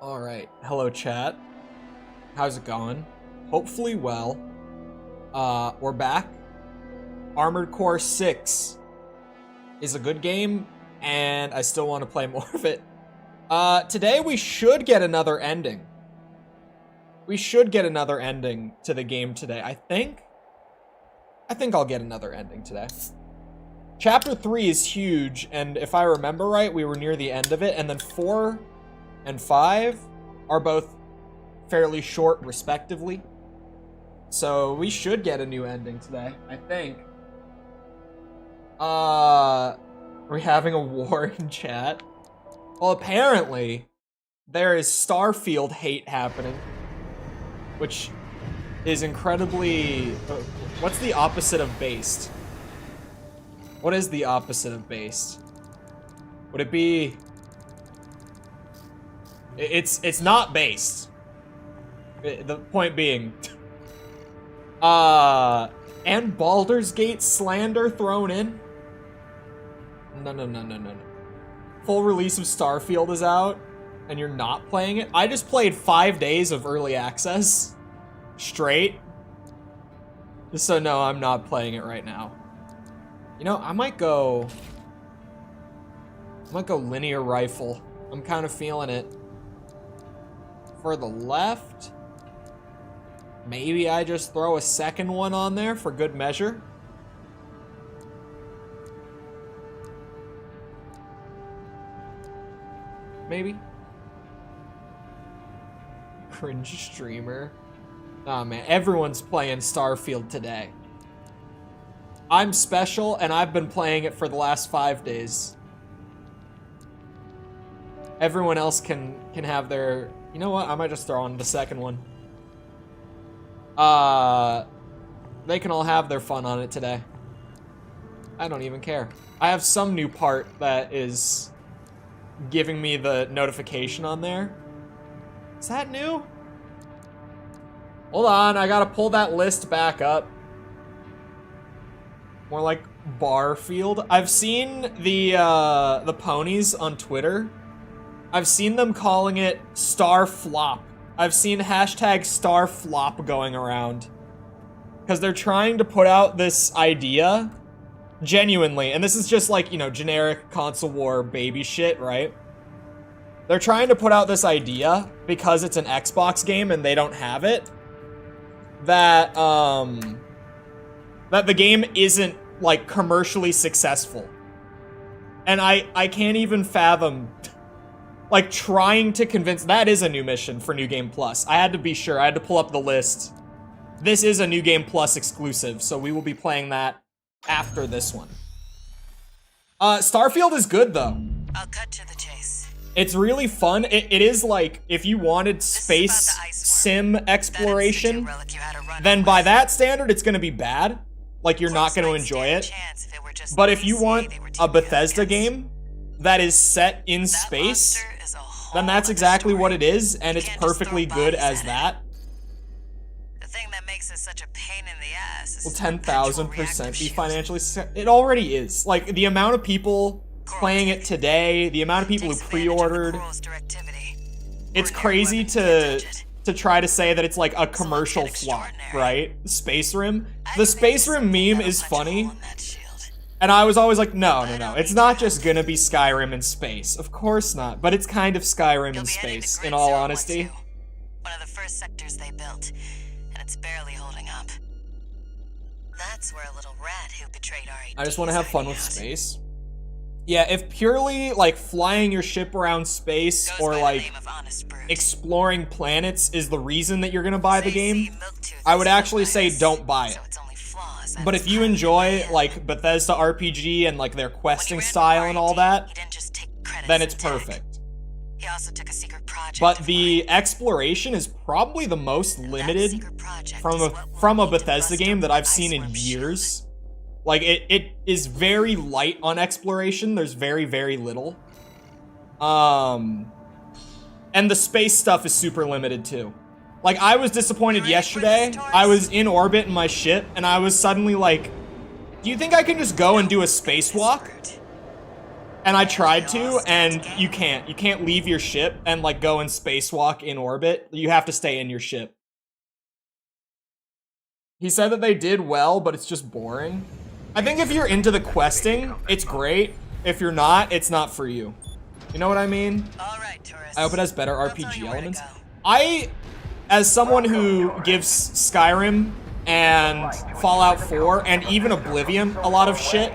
Alright, hello chat. How's it going? Hopefully well. We're back. Armored Core 6 is a good game, and I still want to play more of it. Today we should get another ending. We should get another ending to the game today, I think. I think I'll get another ending today. Chapter 3 is huge, and if I remember right, we were near the end of it, and then 4 and 5 are both fairly short, respectively. So we should get a new ending today, I think. Are we having a war in chat? Well, apparently, there is Starfield hate happening, which is incredibly... what's the opposite of based? What is the opposite of based? Would it be... It's not based. The point being... and Baldur's Gate slander thrown in? No. Full release of Starfield is out, and you're not playing it? I just played 5 days of early access. Straight. So no, I'm not playing it right now. You know, I might go linear rifle. I'm kind of feeling it. For the left, maybe I just throw a second one on there for good measure. Maybe. Cringe streamer. Aw, man, everyone's playing Starfield today. I'm special, and I've been playing it for the last 5 days. Everyone else can have their... You know what? I might just throw on the second one. They can all have their fun on it today. I don't even care. I have some new part that is giving me the notification on there. Is that new? Hold on, I gotta pull that list back up. More like Barfield. I've seen the ponies on Twitter. I've seen them calling it Star Flop. I've seen hashtag Star Flop going around. Because they're trying to put out this idea, genuinely, and this is just like, you know, generic console war baby shit, right? They're trying to put out this idea, because it's an Xbox game and they don't have it, that the game isn't, like, commercially successful. And I can't even fathom... like, trying to convince... That is a new mission for New Game Plus. I had to be sure. I had to pull up the list. This is a New Game Plus exclusive, so we will be playing that after this one. Starfield is good, though. I'll cut to the chase. It's really fun. It is like, if you wanted space sim exploration, then by that standard, it's going to be bad. Like, you're not going to enjoy it. But if you want a Bethesda game that is set in space, then that's exactly what it is, and it's perfectly good as that. The thing that makes it such a pain in the ass is Will 10,000% be financially It already is. Like, the amount of people playing it today, the amount of people who pre-ordered, it's crazy to try to say that it's like a commercial flop, right? Space Rim. The Space Rim meme is funny. And I was always like, no, it's not just gonna be Skyrim in space. Of course not, but it's kind of Skyrim in space, in all honesty. One of the first sectors they built, and it's barely holding up. That's where a little rat who betrayed our I just want to have fun with space. Yeah, if purely, like, flying your ship around space or, like, exploring planets is the reason that you're gonna buy the game, I would actually say don't buy it. But if you enjoy, like, Bethesda RPG and, like, their questing style and all that, then it's perfect. But the exploration is probably the most limited from a Bethesda game that I've seen in years. Like, it is very light on exploration. There's very, very little. And the space stuff is super limited, too. Like, I was disappointed yesterday. I was in orbit in my ship, and I was suddenly like, do you think I can just go and do a spacewalk? And I tried to, and you can't. You can't leave your ship and, like, go and spacewalk in orbit. You have to stay in your ship. He said that they did well, but it's just boring. I think if you're into the questing, it's great. If you're not, it's not for you. You know what I mean? All right, tourists. I hope it has better I'll tell RPG you where to elements. go. As someone who gives Skyrim and Fallout 4 and even Oblivion a lot of shit,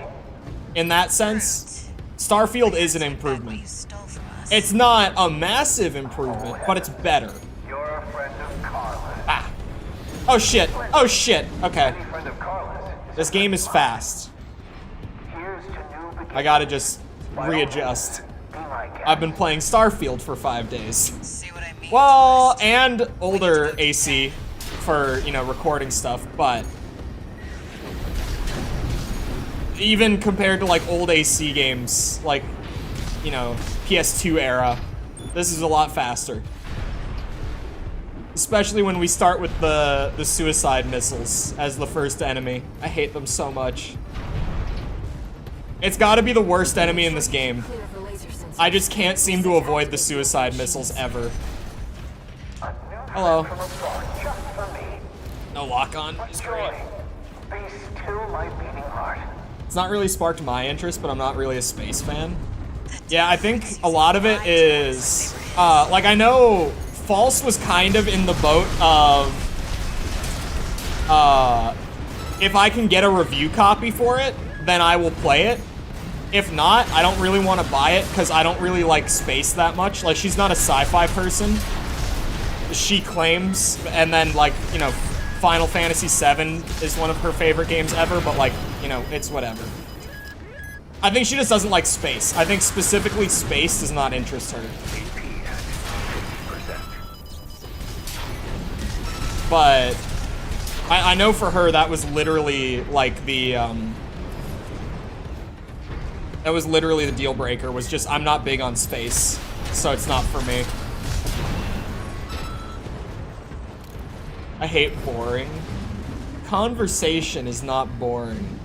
in that sense, Starfield is an improvement. You stole from us. It's not a massive improvement, but it's better. You're a friend of Carlos. Ah. Oh shit. Oh shit. Okay. Any friend of Carlos. This game is fast. Here's to new beginnings. I gotta just readjust. Be my guest. I've been playing Starfield for 5 days. See what I mean? Well, and older AC for, you know, recording stuff, but even compared to, like, old AC games, like, you know, PS2 era, this is a lot faster. Especially when we start with the suicide missiles as the first enemy. I hate them so much. It's gotta be the worst enemy in this game. I just can't seem to avoid the suicide missiles ever. Hello. From afar, just for me. No lock-on is great. Be still my beating heart. It's not really sparked my interest, but I'm not really a space fan. Yeah, I think a lot of it is, like, I know False was kind of in the boat of, if I can get a review copy for it, then I will play it. If not, I don't really want to buy it, because I don't really like space that much. Like, she's not a sci-fi person. She claims, and then, like, you know, Final Fantasy VII is one of her favorite games ever, but, like, you know, it's whatever. I think she just doesn't like space. I think specifically space does not interest her. But I know for her that was literally, like, the, that was literally the deal breaker, was just, I'm not big on space, so it's not for me. I hate boring. Conversation is not boring.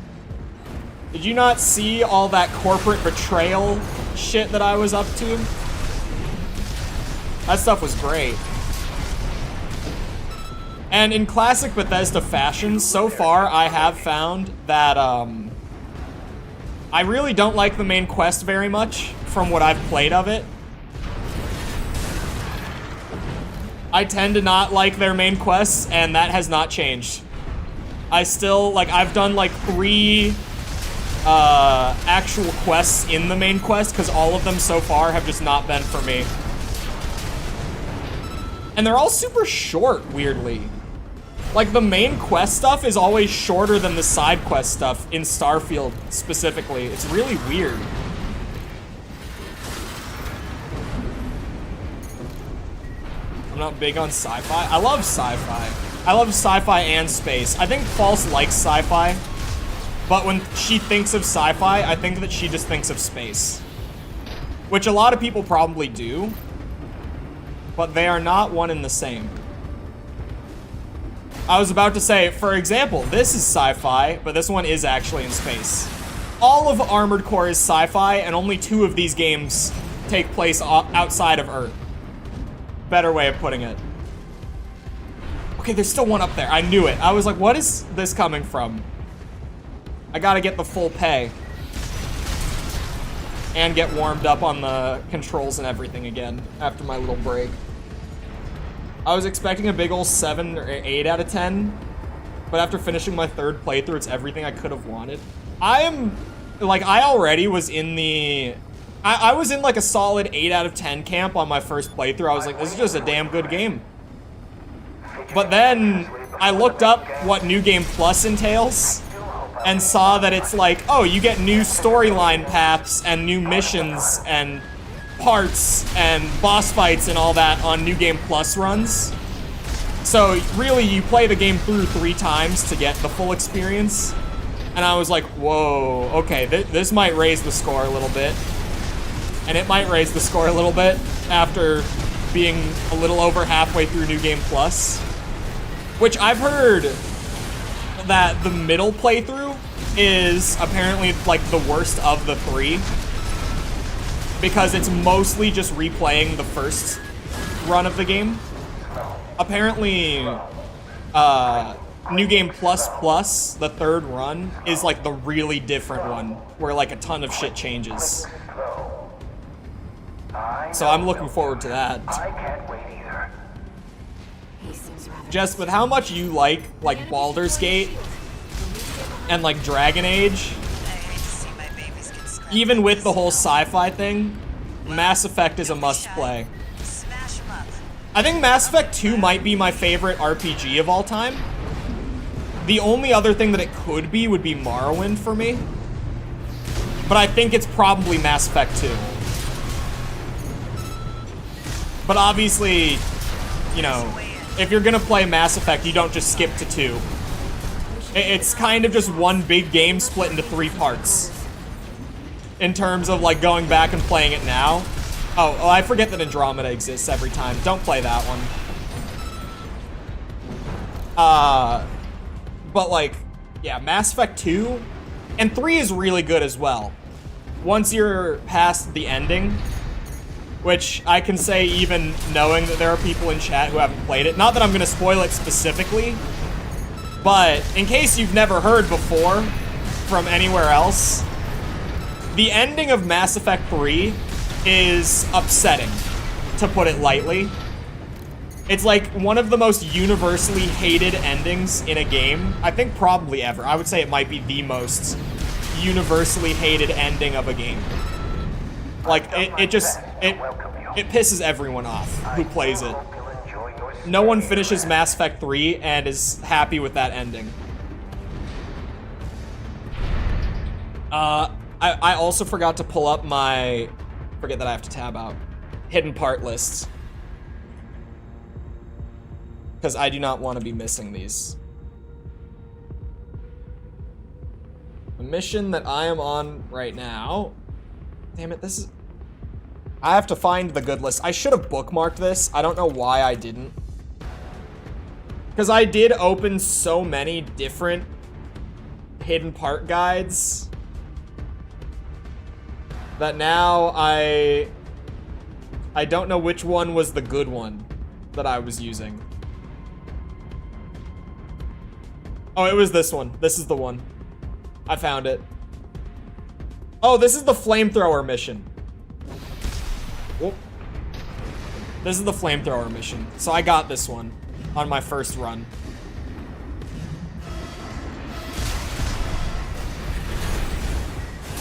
Did you not see all that corporate betrayal shit that I was up to? That stuff was great. And in classic Bethesda fashion, so far I have found that I really don't like the main quest very much from what I've played of it. I tend to not like their main quests, and that has not changed. I still, like, I've done like 3 actual quests in the main quest, because all of them so far have just not been for me. And they're all super short, weirdly. Like, the main quest stuff is always shorter than the side quest stuff in Starfield specifically. It's really weird. I'm not big on sci-fi. I love sci-fi. I love sci-fi and space. I think False likes sci-fi, but when she thinks of sci-fi, I think that she just thinks of space. Which a lot of people probably do, but they are not one and the same. I was about to say, for example, this is sci-fi, but this one is actually in space. All of Armored Core is sci-fi, and only 2 of these games take place outside of Earth. Better way of putting it. Okay, there's still one up there. I knew it. I was like, what is this coming from? I gotta get the full pay. And get warmed up on the controls and everything again after my little break. I was expecting a big ol' 7 or 8 out of 10, but after finishing my 3rd playthrough, it's everything I could have wanted. I am, like, I already was in the... I was in, like, a solid 8 out of 10 camp on my first playthrough. I was like, this is just a damn good game. But then I looked up what New Game Plus entails and saw that it's like, oh, you get new storyline paths and new missions and parts and boss fights and all that on New Game Plus runs. So really, you play the game through 3 times to get the full experience. And I was like, whoa, okay, this might raise the score a little bit. And it might raise the score a little bit after being a little over halfway through New Game Plus. Which I've heard that the middle playthrough is apparently like the worst of the 3. because it's mostly just replaying the first run of the game. Apparently, New Game Plus Plus, the third run, is like the really different one, where like a ton of shit changes. So I'm looking forward to that. I can't wait either. Jess, with how much you like Baldur's Gate and like Dragon Age, even with the whole sci-fi thing, Mass Effect is a must-play. I think Mass Effect 2 might be my favorite RPG of all time. The only other thing that it could be would be Morrowind for me. But I think it's probably Mass Effect 2. But obviously, you know, if you're gonna play Mass Effect, you don't just skip to 2. It's kind of just one big game split into 3 parts. In terms of like going back and playing it now. Oh, I forget that Andromeda exists every time. Don't play that one. But like, yeah, Mass Effect 2 and 3 is really good as well. Once you're past the ending, which I can say even knowing that there are people in chat who haven't played it. Not that I'm gonna spoil it specifically, but in case you've never heard before from anywhere else, the ending of Mass Effect 3 is upsetting, to put it lightly. It's like one of the most universally hated endings in a game. I think probably ever. I would say it might be the most universally hated ending of a game. Like, it pisses everyone off who plays it. No one finishes Mass Effect 3 and is happy with that ending. I also forgot to pull up my... Forget that I have to tab out. Hidden part lists. Because I do not want to be missing these. The mission that I am on right now... Damn it, this is... I have to find the good list. I should have bookmarked this. I don't know why I didn't. Because I did open so many different hidden part guides that now I don't know which one was the good one that I was using. Oh, it was this one. This is the one. I found it. Oh, this is the flamethrower mission. Whoop. This is the flamethrower mission. So I got this one on my first run.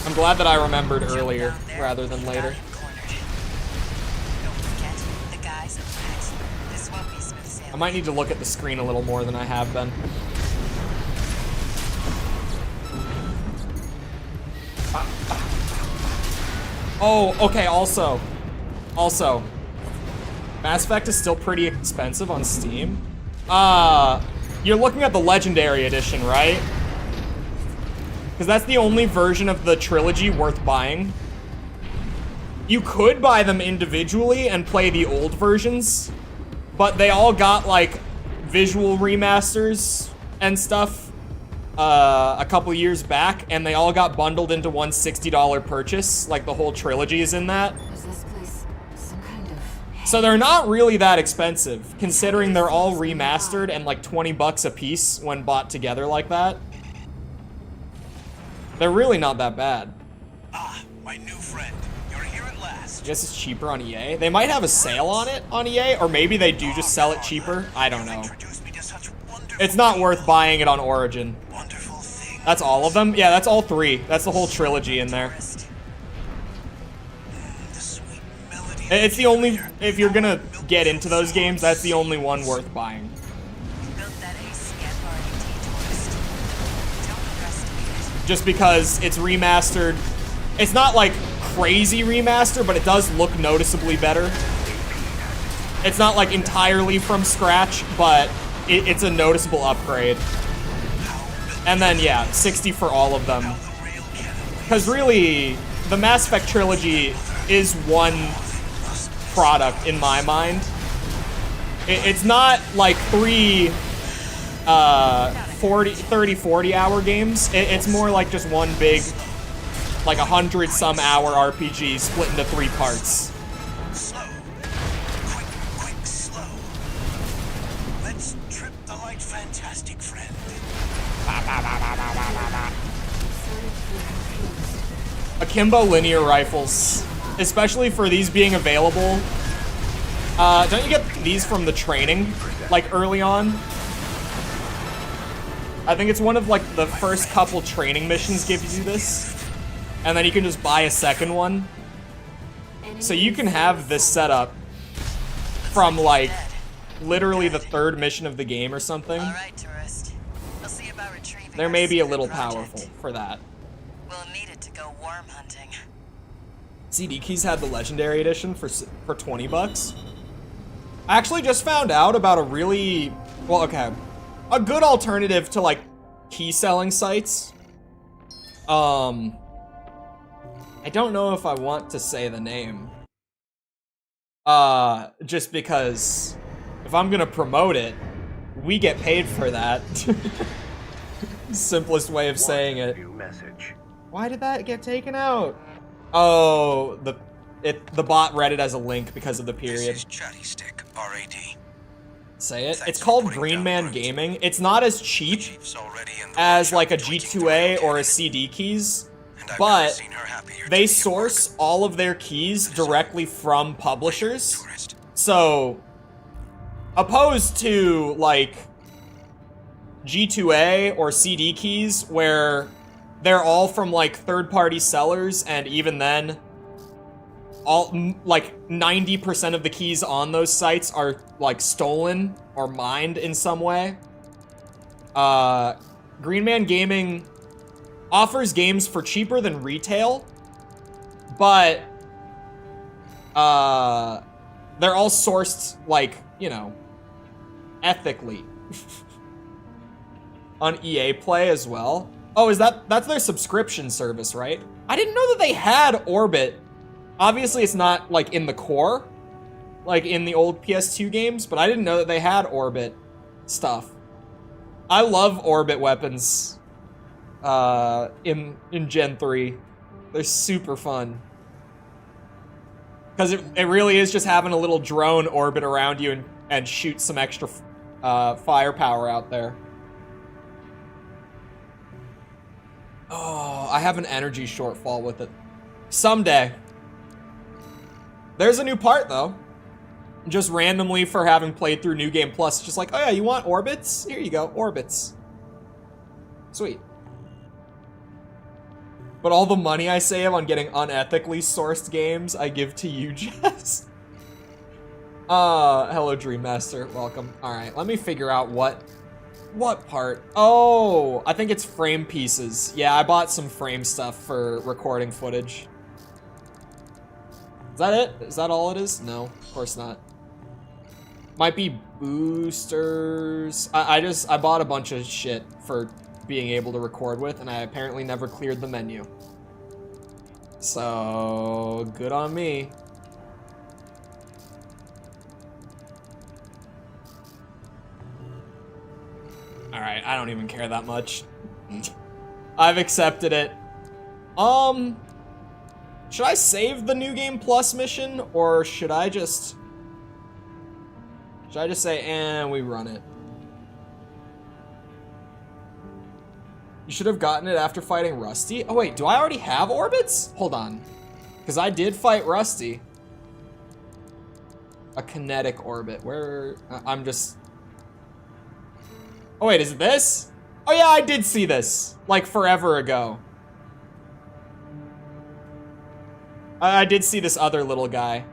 I'm glad that I remembered earlier rather than later. I might need to look at the screen a little more than I have been. Oh, okay, also, Mass Effect is still pretty expensive on Steam. You're looking at the Legendary Edition, right? Because that's the only version of the trilogy worth buying. You could buy them individually and play the old versions, but they all got, like, visual remasters and stuff a couple years back, and they all got bundled into one $60 purchase. Like, the whole trilogy is in that. Was this place some kind of... So they're not really that expensive, considering they're all remastered and like 20 bucks a piece when bought together like that. They're really not that bad. Ah, my new friend. You're here at last. I guess it's cheaper on EA. They might have a sale on it on EA, or maybe they do just sell it cheaper. I don't know. It's not worth buying it on Origin. That's all of them? Yeah, that's all 3. That's the whole trilogy in there. It's the only, if you're gonna get into those games, that's the only one worth buying. Just because it's remastered. It's not like crazy remaster, but it does look noticeably better. It's not like entirely from scratch, but it's a noticeable upgrade. And then, yeah, 60 for all of them. Because really, the Mass Effect trilogy is one product in my mind. It's not like 3 30, 40 hour games. It's more like just one big like 100-some hour RPG split into 3 parts. Slow. Quick, slow. Let's trip the light, fantastic friend. Akimbo linear rifles, especially for these being available. Don't you get these from the training, like early on? I think it's one of like the first couple training missions gives you this, and then you can just buy a second one. So you can have this setup from like literally the 3rd mission of the game or something. All right, tourist. I'll see about retrieving There our may be a secret little project. powerful for that. We'll need it to go worm hunting. CD Keys had the Legendary Edition for 20 bucks. I actually just found out about a really, well, okay, a good alternative to like key selling sites. I don't know if I want to say the name. Just because if I'm gonna promote it, we get paid for that. Simplest way of saying it. New message. Why did that get taken out? Oh, the bot read it as a link because of the period. This is Chatty Stick, RAD. Say it. Thanks It's for called putting Green down Man roots. Gaming. It's not as cheap Chief's already in the as workshop like a tweaking G2A the or a rocket, CD keys, and I've never but seen her happier to they be at source work. all of their keys directly from publishers. Tourist. So, opposed to like G2A or CD keys where they're all from like third-party sellers, and even then, all like 90% of the keys on those sites are like stolen or mined in some way. Green Man Gaming offers games for cheaper than retail, but they're all sourced like, you know, ethically on EA Play as well. Oh, that's their subscription service, right? I didn't know that they had Orbit. Obviously, it's not like in the core, like in the old PS2 games, but I didn't know that they had Orbit stuff. I love Orbit weapons in Gen 3. They're super fun. Because it really is just having a little drone orbit around you and shoot some extra firepower out there. Oh, I have an energy shortfall with it. Someday. There's a new part, though. Just randomly for having played through New Game Plus. Just like, oh yeah, you want orbits? Here you go, orbits. Sweet. But all the money I save on getting unethically sourced games, I give to you, Jess. Hello, Dream Master. Welcome. Alright, let me figure out what part. Oh, I think it's frame pieces. Yeah, I bought some frame stuff for recording footage. Is that it? Is that all it is? No, of course not. Might be boosters. I bought a bunch of shit for being able to record with, and I apparently never cleared the menu. So, good on me. Alright, I don't even care that much. I've accepted it. Should I save the New Game Plus mission, or should I just say, we run it? You should have gotten it after fighting Rusty. Oh wait, do I already have orbits? Hold on. Because I did fight Rusty. A kinetic orbit. Where... I'm just... Oh wait, is it this? Oh yeah, I did see this. Like forever ago. I did see this other little guy.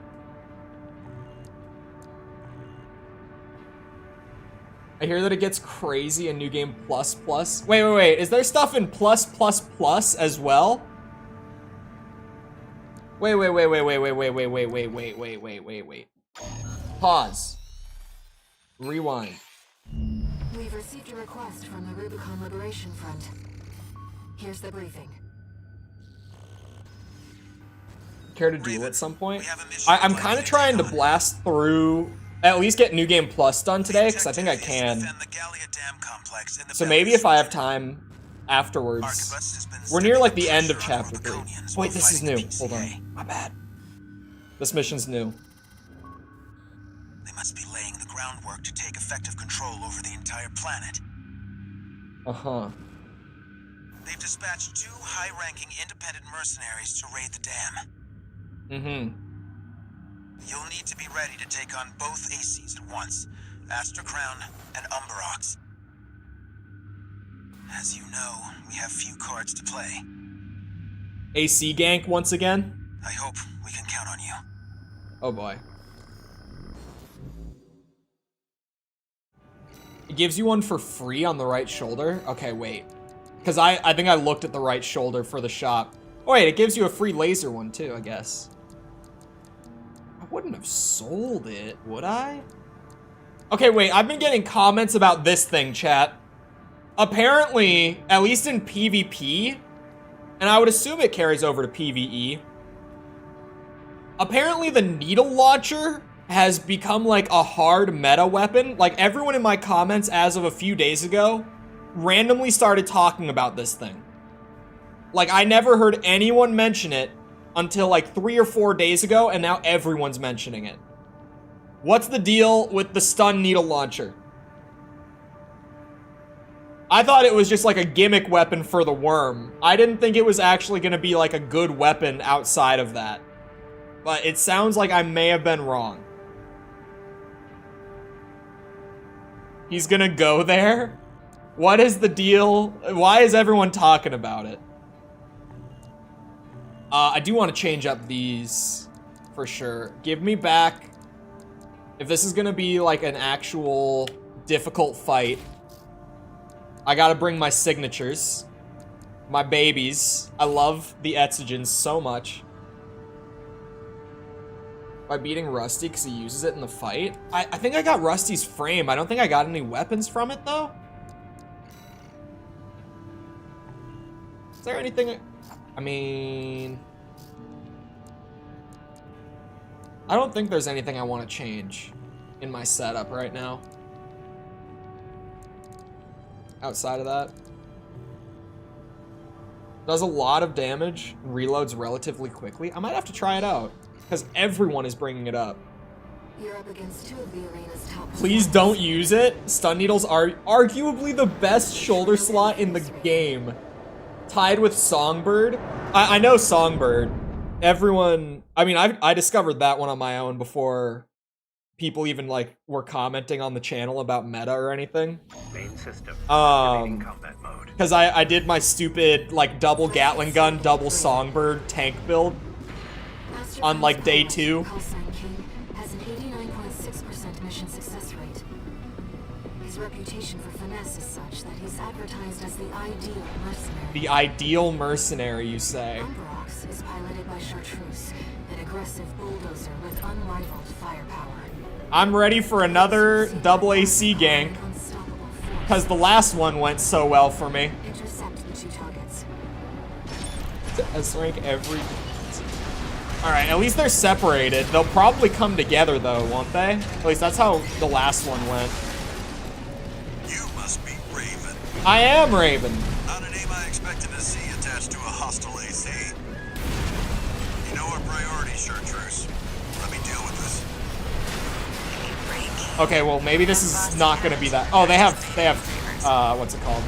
I hear that it gets crazy in New Game Plus Plus. Wait. Is there stuff in Plus Plus Plus as well? Wait. Pause. Rewind. We've received a request from the Rubicon Liberation Front. Here's the briefing. Care to duel at some point? We have a mission I'm to kind of find trying to Endgame. blast through, at least get New Game Plus done today, because I think I can. Defend the Gallia Dam complex in the So maybe if I have time afterwards. Arquebus has been We're near like the stepping end of pressure on chapter 3. Rubiconians Wait, while this is fighting new. the Hold BCA. on. My bad. This mission's new. They must be laying the groundwork to take effective control over the entire planet. Uh-huh. They've dispatched 2 high-ranking independent mercenaries to raid the dam. Mm-hmm. You'll need to be ready to take on both ACs at once, Aster Crown and Umberox. As you know, we have few cards to play. AC gank once again? I hope we can count on you. Oh boy. It gives you one for free on the right shoulder? Okay, wait. Because I think I looked at the right shoulder for the shop. Oh wait, it gives you a free laser one too, I guess. I wouldn't have sold it, would I? Okay, wait, I've been getting comments about this thing, chat. Apparently, at least in PvP, and I would assume it carries over to PvE, apparently the needle launcher has become like a hard meta weapon. Like everyone in my comments as of a few days ago randomly started talking about this thing. Like I never heard anyone mention it until like 3 or 4 days ago, and now everyone's mentioning it. What's the deal with the stun needle launcher? I thought it was just like a gimmick weapon for the worm. I didn't think it was actually gonna be like a good weapon outside of that. But it sounds like I may have been wrong. He's gonna go there? What is the deal? Why is everyone talking about it? I do want to change up these for sure. Give me back, if this is gonna be like an actual difficult fight, I gotta bring my signatures, my babies. I love the Etsugens so much. By beating Rusty because he uses it in the fight? I think I got Rusty's frame. I don't think I got any weapons from it though. Is there anything? I mean, I don't think there's anything I want to change in my setup right now. Outside of that. Does a lot of damage, reloads relatively quickly. I might have to try it out, because everyone is bringing it up. You're up against 2 of the arena's top. Please don't use it. Stun needles are arguably the best shoulder slot in the game. Tied with Songbird. I know Songbird. Everyone, I mean, I discovered that one on my own before people even like were commenting on the channel about meta or anything. Main system. Activating combat mode. Because I did my stupid like double Gatling gun, double Songbird tank build on like day 2. Has an 89.6% mission success rate. His reputation for finesse is such that he's advertised as the ideal mercenary. The ideal mercenary, you say? Umberox is piloted by Chartreuse, an aggressive bulldozer with unrivaled firepower. I'm ready for another double AC gank, Unstoppable force. because the last one went so well for me. Intercept the 2 targets. S-rank every... Alright, at least they're separated. They'll probably come together though, won't they? At least that's how the last one went. You must be Raven. I am Raven. Not a name I expected to see attached to a hostile AC. You know our priority, Chartreuse. Let me deal with this. Okay, well maybe this is not gonna be that. Oh, they have, what's it called?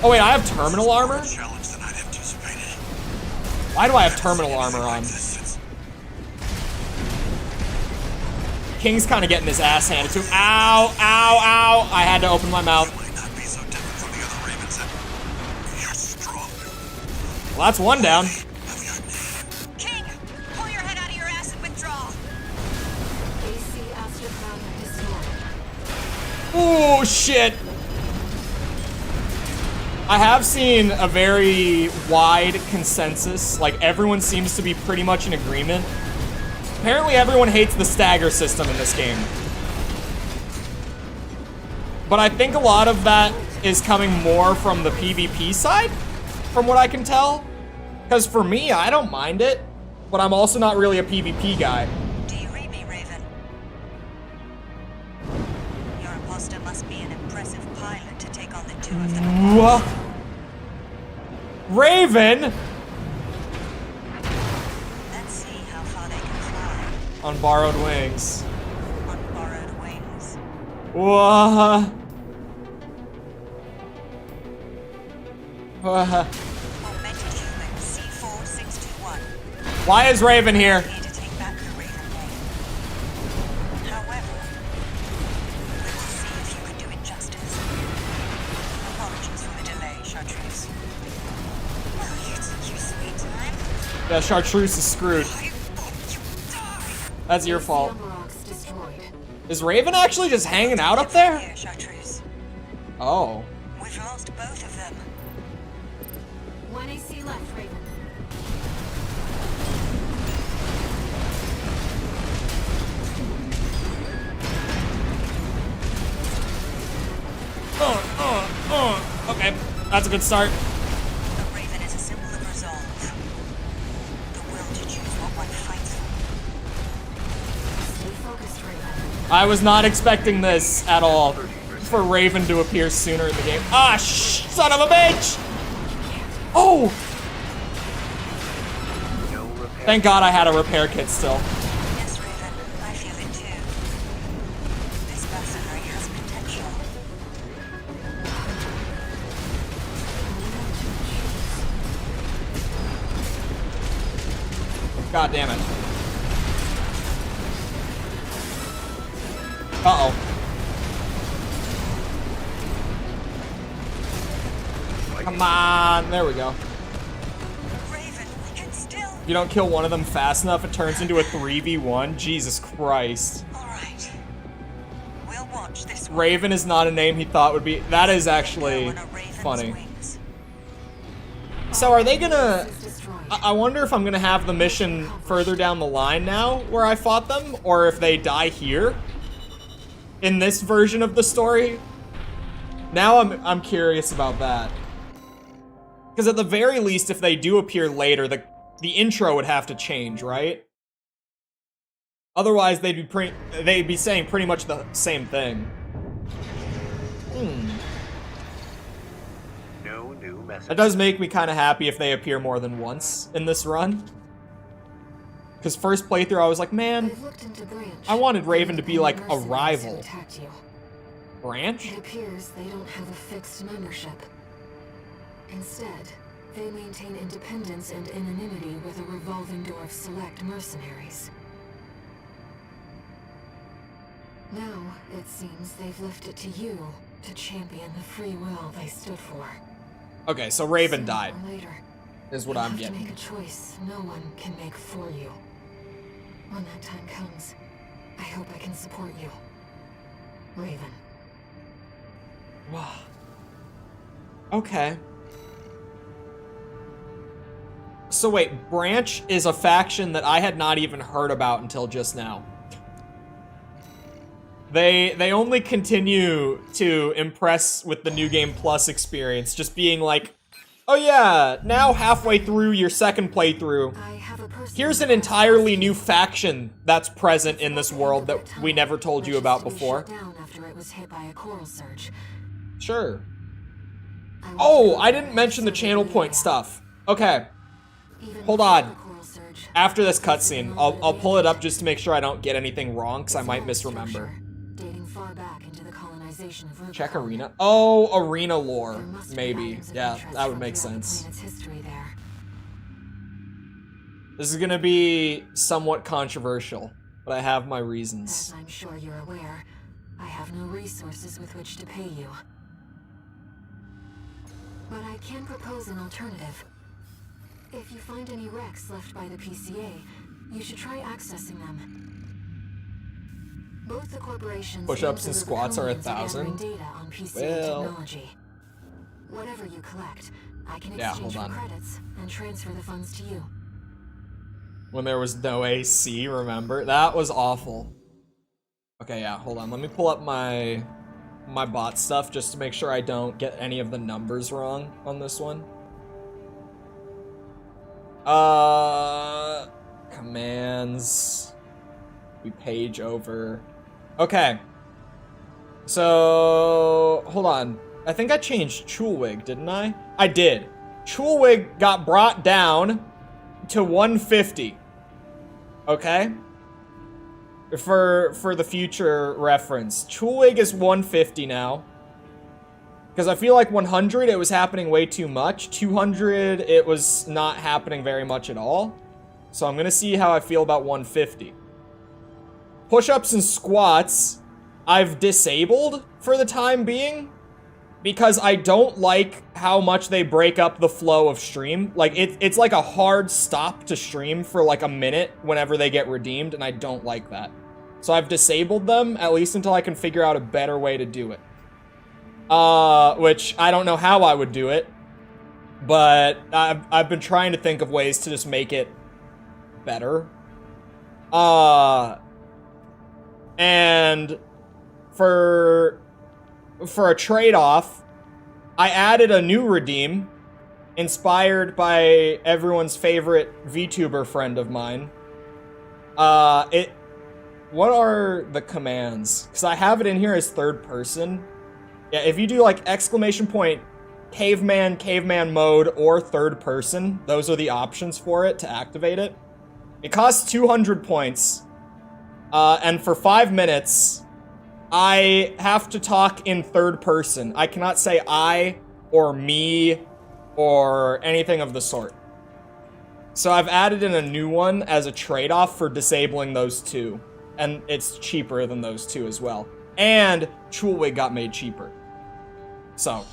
Oh wait, I have terminal armor? More challenge than I'd anticipated. Why do I have terminal armor on? King's kind of getting his ass handed to him. Ow, ow, ow. I had to open my mouth. Might not be so different from the other Ravens. You're strong. Well, that's one down. King, pull your head out of your ass and withdraw. AC Aster Crown destroyed. Oh, shit. I have seen a very wide consensus. Like, everyone seems to be pretty much in agreement. Apparently, everyone hates the stagger system in this game. But I think a lot of that is coming more from the PvP side, from what I can tell. Because for me, I don't mind it, but I'm also not really a PvP guy. Do you read me, Raven? Your imposter must be an impressive pilot to take on the 2 of them. Wha- Raven! Let's see how far they can fly On borrowed wings. on borrowed wings. Whoa. Augmented human C4621. Why is Raven here? Here to take back the Raven name. However, we will see if you can do it justice. Apologies for the delay, Chartreuse. Oh, you took your sweet time. Yeah, Chartreuse is screwed. I thought you'd die. That's your fault. Amarok's destroyed. Is Raven actually just hanging out up there? Here, Chartreuse. Oh. We've lost both of them. 1 AC left, Raven. Okay, that's a good start. The Raven is a symbol of resolve. The will to choose what one fights for. Stay focused, Raven. I was not expecting this at all. For Raven to appear sooner in the game. Ah, son of a bitch! Oh! No repair. Thank God I had a repair kit still. Yes, Raven, I feel it too. This mercenary has potential. God damn it. Uh-oh. Come on, there we go. Raven, we can still. If you don't kill one of them fast enough, it turns into a 3v1. Jesus Christ. All right. We'll watch this one. Raven is not a name he thought would be. That is actually On a raven's funny. wings. So are they gonna... Is destroyed. I wonder if I'm gonna have the mission further down the line now where I fought them, or if they die here in this version of the story. Now I'm curious about that. Because at the very least, if they do appear later, the intro would have to change, right? Otherwise, they'd be saying pretty much the same thing. No new message. That does make me kind of happy if they appear more than once in this run. Because first playthrough, I was like, man, I've looked into Branch. I wanted Raven to be like a Mercenaries who rival. attacked you. Branch? It appears they don't have a fixed membership. Instead, they maintain independence and anonymity with a revolving door of select mercenaries. Now, it seems they've left it to you to champion the free will they stood for. Okay, so Raven Sooner died, or later, is what you'll I'm have to getting. make a choice no one can make for you. When that time comes, I hope I can support you. Raven. Wow. Okay. So wait, Branch is a faction that I had not even heard about until just now. They only continue to impress with the New Game Plus experience, just being like, oh yeah, now halfway through your second playthrough, I have a person here's an entirely new faction that's present in this world that we never told you about before. Down after it was hit by a coral surge. Sure. I want Oh, to go I didn't there mention the and channel survey point the stuff. Okay, Even hold before on. the coral surge, After this it's cutscene, an I'll pull it up just to make sure I don't get anything wrong, because I It's might an misremember. structure dating far back into the colonization of Rubicon. Check arena. Oh, arena lore. There must be Maybe. items of Yeah, interest that would from make throughout the sense. planet's history there. This is gonna be somewhat controversial, but I have my As reasons. I'm sure you're aware, I have no resources with which to pay you. But I can propose an alternative. If you find any wrecks left by the PCA, you should try accessing them. Both the corporations Push-ups and and the squats are Rubiconians $1,000? gathering data on PCA Well. technology. Whatever you collect, I can Yeah, exchange hold for on. credits and transfer the funds to you. When there was no AC, remember? That was awful. Okay, yeah, hold on. Let me pull up my bot stuff just to make sure I don't get any of the numbers wrong on this one. Commands. We page over. Okay. So, hold on. I think I changed Chulewig, didn't I? I did. Chole got brought down to 150. Okay? For the future reference. Chole is 150 now. Because I feel like 100, it was happening way too much. 200, it was not happening very much at all. So I'm going to see how I feel about 150. Push-ups and squats, I've disabled for the time being. Because I don't like how much they break up the flow of stream. Like, it's like a hard stop to stream for like a minute whenever they get redeemed, and I don't like that. So I've disabled them, at least until I can figure out a better way to do it. Which I don't know how I would do it, but I've been trying to think of ways to just make it better. And for a trade-off, I added a new redeem inspired by everyone's favorite VTuber friend of mine. What are the commands? Because I have it in here as third person. Yeah, if you do like exclamation point, caveman mode, or third person, those are the options for it to activate it. It costs 200 points. And for 5 minutes, I have to talk in third person. I cannot say I or me or anything of the sort. So I've added in a new one as a trade-off for disabling those two. And it's cheaper than those two as well. And Chole got made cheaper. So,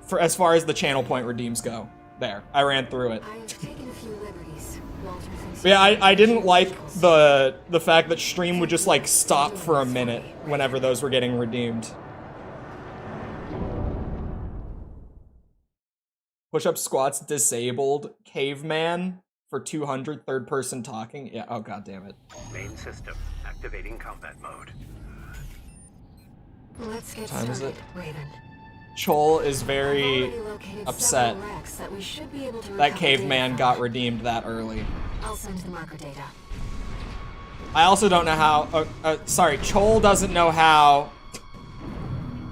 for as far as the channel point redeems go, there, I ran through it. I have taken a few liberties. Walter thinks But yeah, I didn't like the fact that stream would just like stop for a minute whenever those were getting redeemed. Push-up squats disabled. Caveman for 200 third person talking. Yeah, oh god damn it. Main system activating combat mode. Let's get Time is started, it? Raven. Chole is I've very already located upset several wrecks that we should be able to that recover caveman data got from. redeemed that early. I'll send the marker data. I also don't know how, sorry, Chole doesn't know how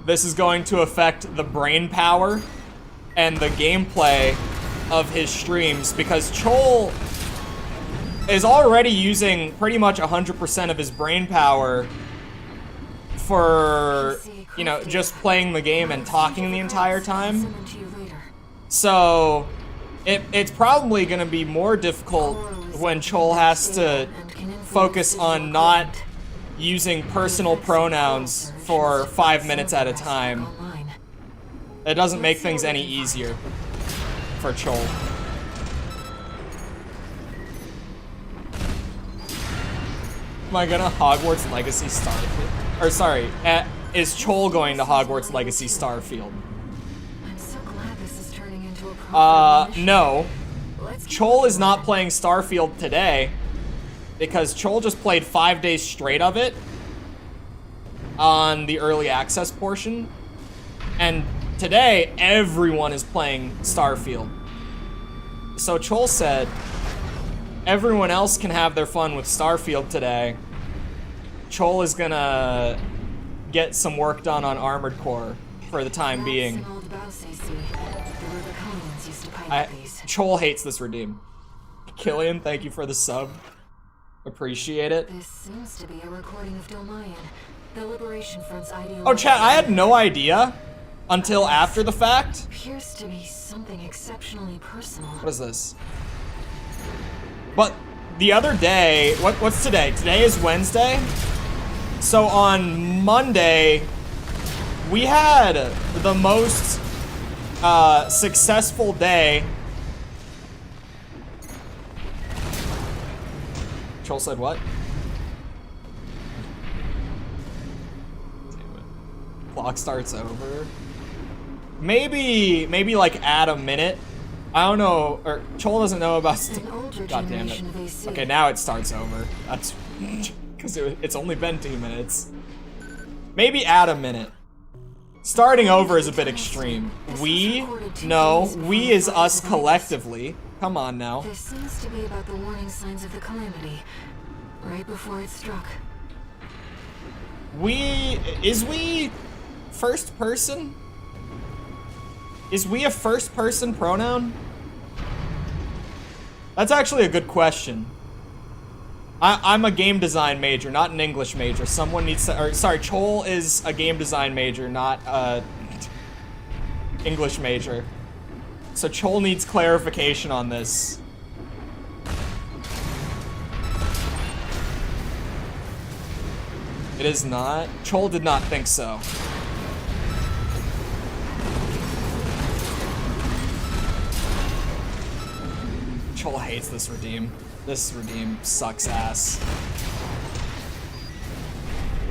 this is going to affect the brain power and the gameplay of his streams, because Chole is already using pretty much 100% of his brain power for, you know, just playing the game and talking the entire time. Send them to you later. So, it's probably going to be more difficult when Chole has to focus on not using personal pronouns for 5 minutes at a time. It doesn't make things any easier for Chole. Am I gonna Hogwarts Legacy Starfield? Or sorry, is Chole going to Hogwarts Legacy Starfield? I'm so glad this is turning into a proper mission. No. Let's get Chole is not playing Starfield today because Chole just played 5 days straight of it on the early access portion. And today, everyone is playing Starfield. So Chole said, everyone else can have their fun with Starfield today. Chole is gonna get some work done on Armored Core for the time being. That's an old Bouse AC. The Rubiconians used to pilot these. Chole hates this redeem. Killian, thank you for the sub. Appreciate it. This seems to be a recording of Domayan, the Liberation Front's ideal. Oh, chat, I had no idea until after the fact. Appears to be something exceptionally personal. What is this? But the other day, what's today? Today is Wednesday. So on Monday, we had the most successful day. Chole said what? Damn it. Clock starts over. Maybe like add a minute. I don't know, or Chole doesn't know about. An older God damn it. generation of AC. Okay, now it starts over. That's because it's only been 2 minutes. Maybe add a minute. Starting over is a bit extreme. We? No, we is us collectively. Come on now. This seems to be about the warning signs of the calamity, right before it struck. Is we first person? Is we a first person pronoun? That's actually a good question. I'm a game design major, not an English major. Someone needs to, or sorry, Chole is a game design major, not a English major. So Chole needs clarification on this. It is not? Chole did not think so. Chole hates this redeem. This redeem sucks ass.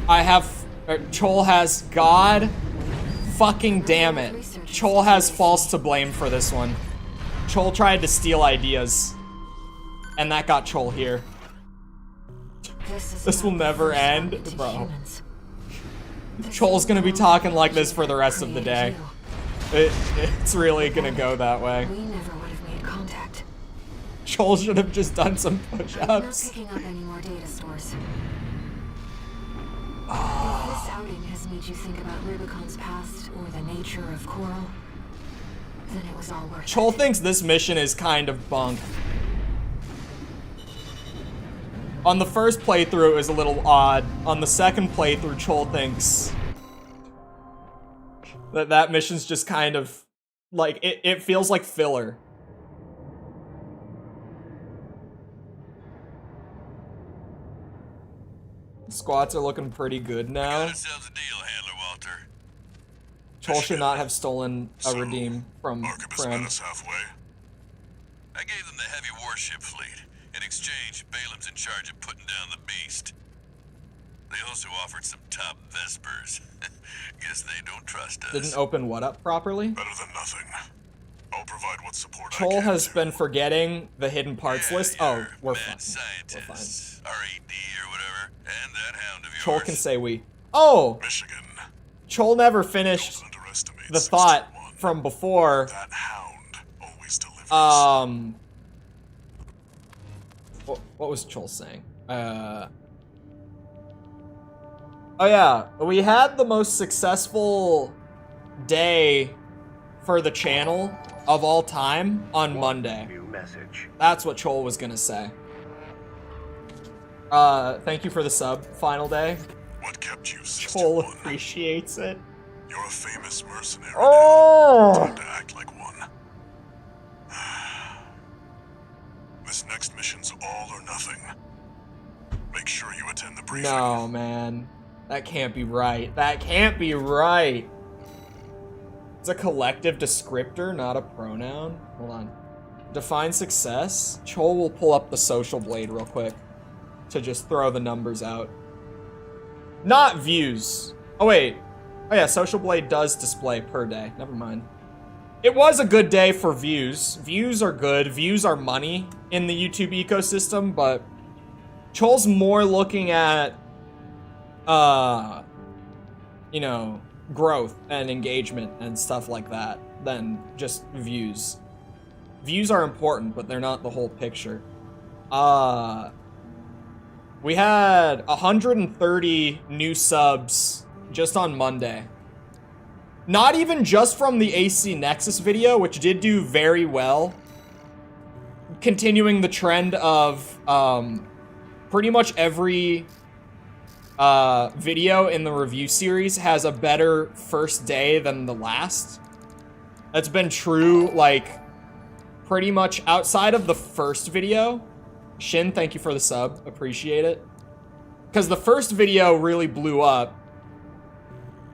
Chole has, God fucking damn it. Chole has false to blame for this one. Chole tried to steal ideas. And that got Chole here. This will never end, bro. Chole's gonna be talking like this for the rest of the day. It's really gonna go that way. We never would have made contact. Chole should have just done some I'm not push-ups. picking up any more data stores. If this outing has made you think about Rubicon's past or the nature of Coral, then it was all worth it. Chole thinks this mission is kind of bunk. On the first playthrough, it was a little odd. On the second playthrough, Chole thinks that mission's just kind of, like, it feels like filler. Squats are looking pretty good now. Got ourselves a deal, Handler Walter. Chole should not have stolen a So, redeem from Arquebus met friend. us halfway. I gave them the heavy warship fleet. In exchange, Balaam's in charge of putting down the beast. They also offered some top Vespers. Guess they don't trust us. Didn't open what up properly? Better than nothing. I'll provide what support I Chole can has to. been forgetting the hidden parts list. Oh, your we're mad fine. We're fine. scientists, RAD or whatever, and that hound of Chole yours. can say we. Oh! Michigan. Chole never finished Don't underestimate the thought 61. from before. That hound always delivers. What was Chole saying? Oh yeah, we had the most successful day for the channel of all time on Monday. New message. That's what Chole was gonna say. Thank you for the sub, final day. What kept you Chole 61? appreciates it. You're a famous mercenary. Oh! Time to act like one. This next mission's all or nothing. Make sure you attend the briefing. No, man. That can't be right. That can't be right. It's a collective descriptor, not a pronoun. Hold on. Define success. Chole will pull up the social blade real quick to just throw the numbers out. Not views. Oh, wait. Oh, yeah, social blade does display per day. Never mind. It was a good day for views. Views are good. Views are money in the YouTube ecosystem, but Chole's more looking at, you know, growth and engagement and stuff like that than just views. Views are important, but they're not the whole picture. We had 130 new subs just on Monday. Not even just from the AC Nexus video, which did do very well. Continuing the trend of pretty much every video in the review series has a better first day than the last. That's been true, like, pretty much outside of the first video. Shin, thank you for the sub. Appreciate it. Because the first video really blew up.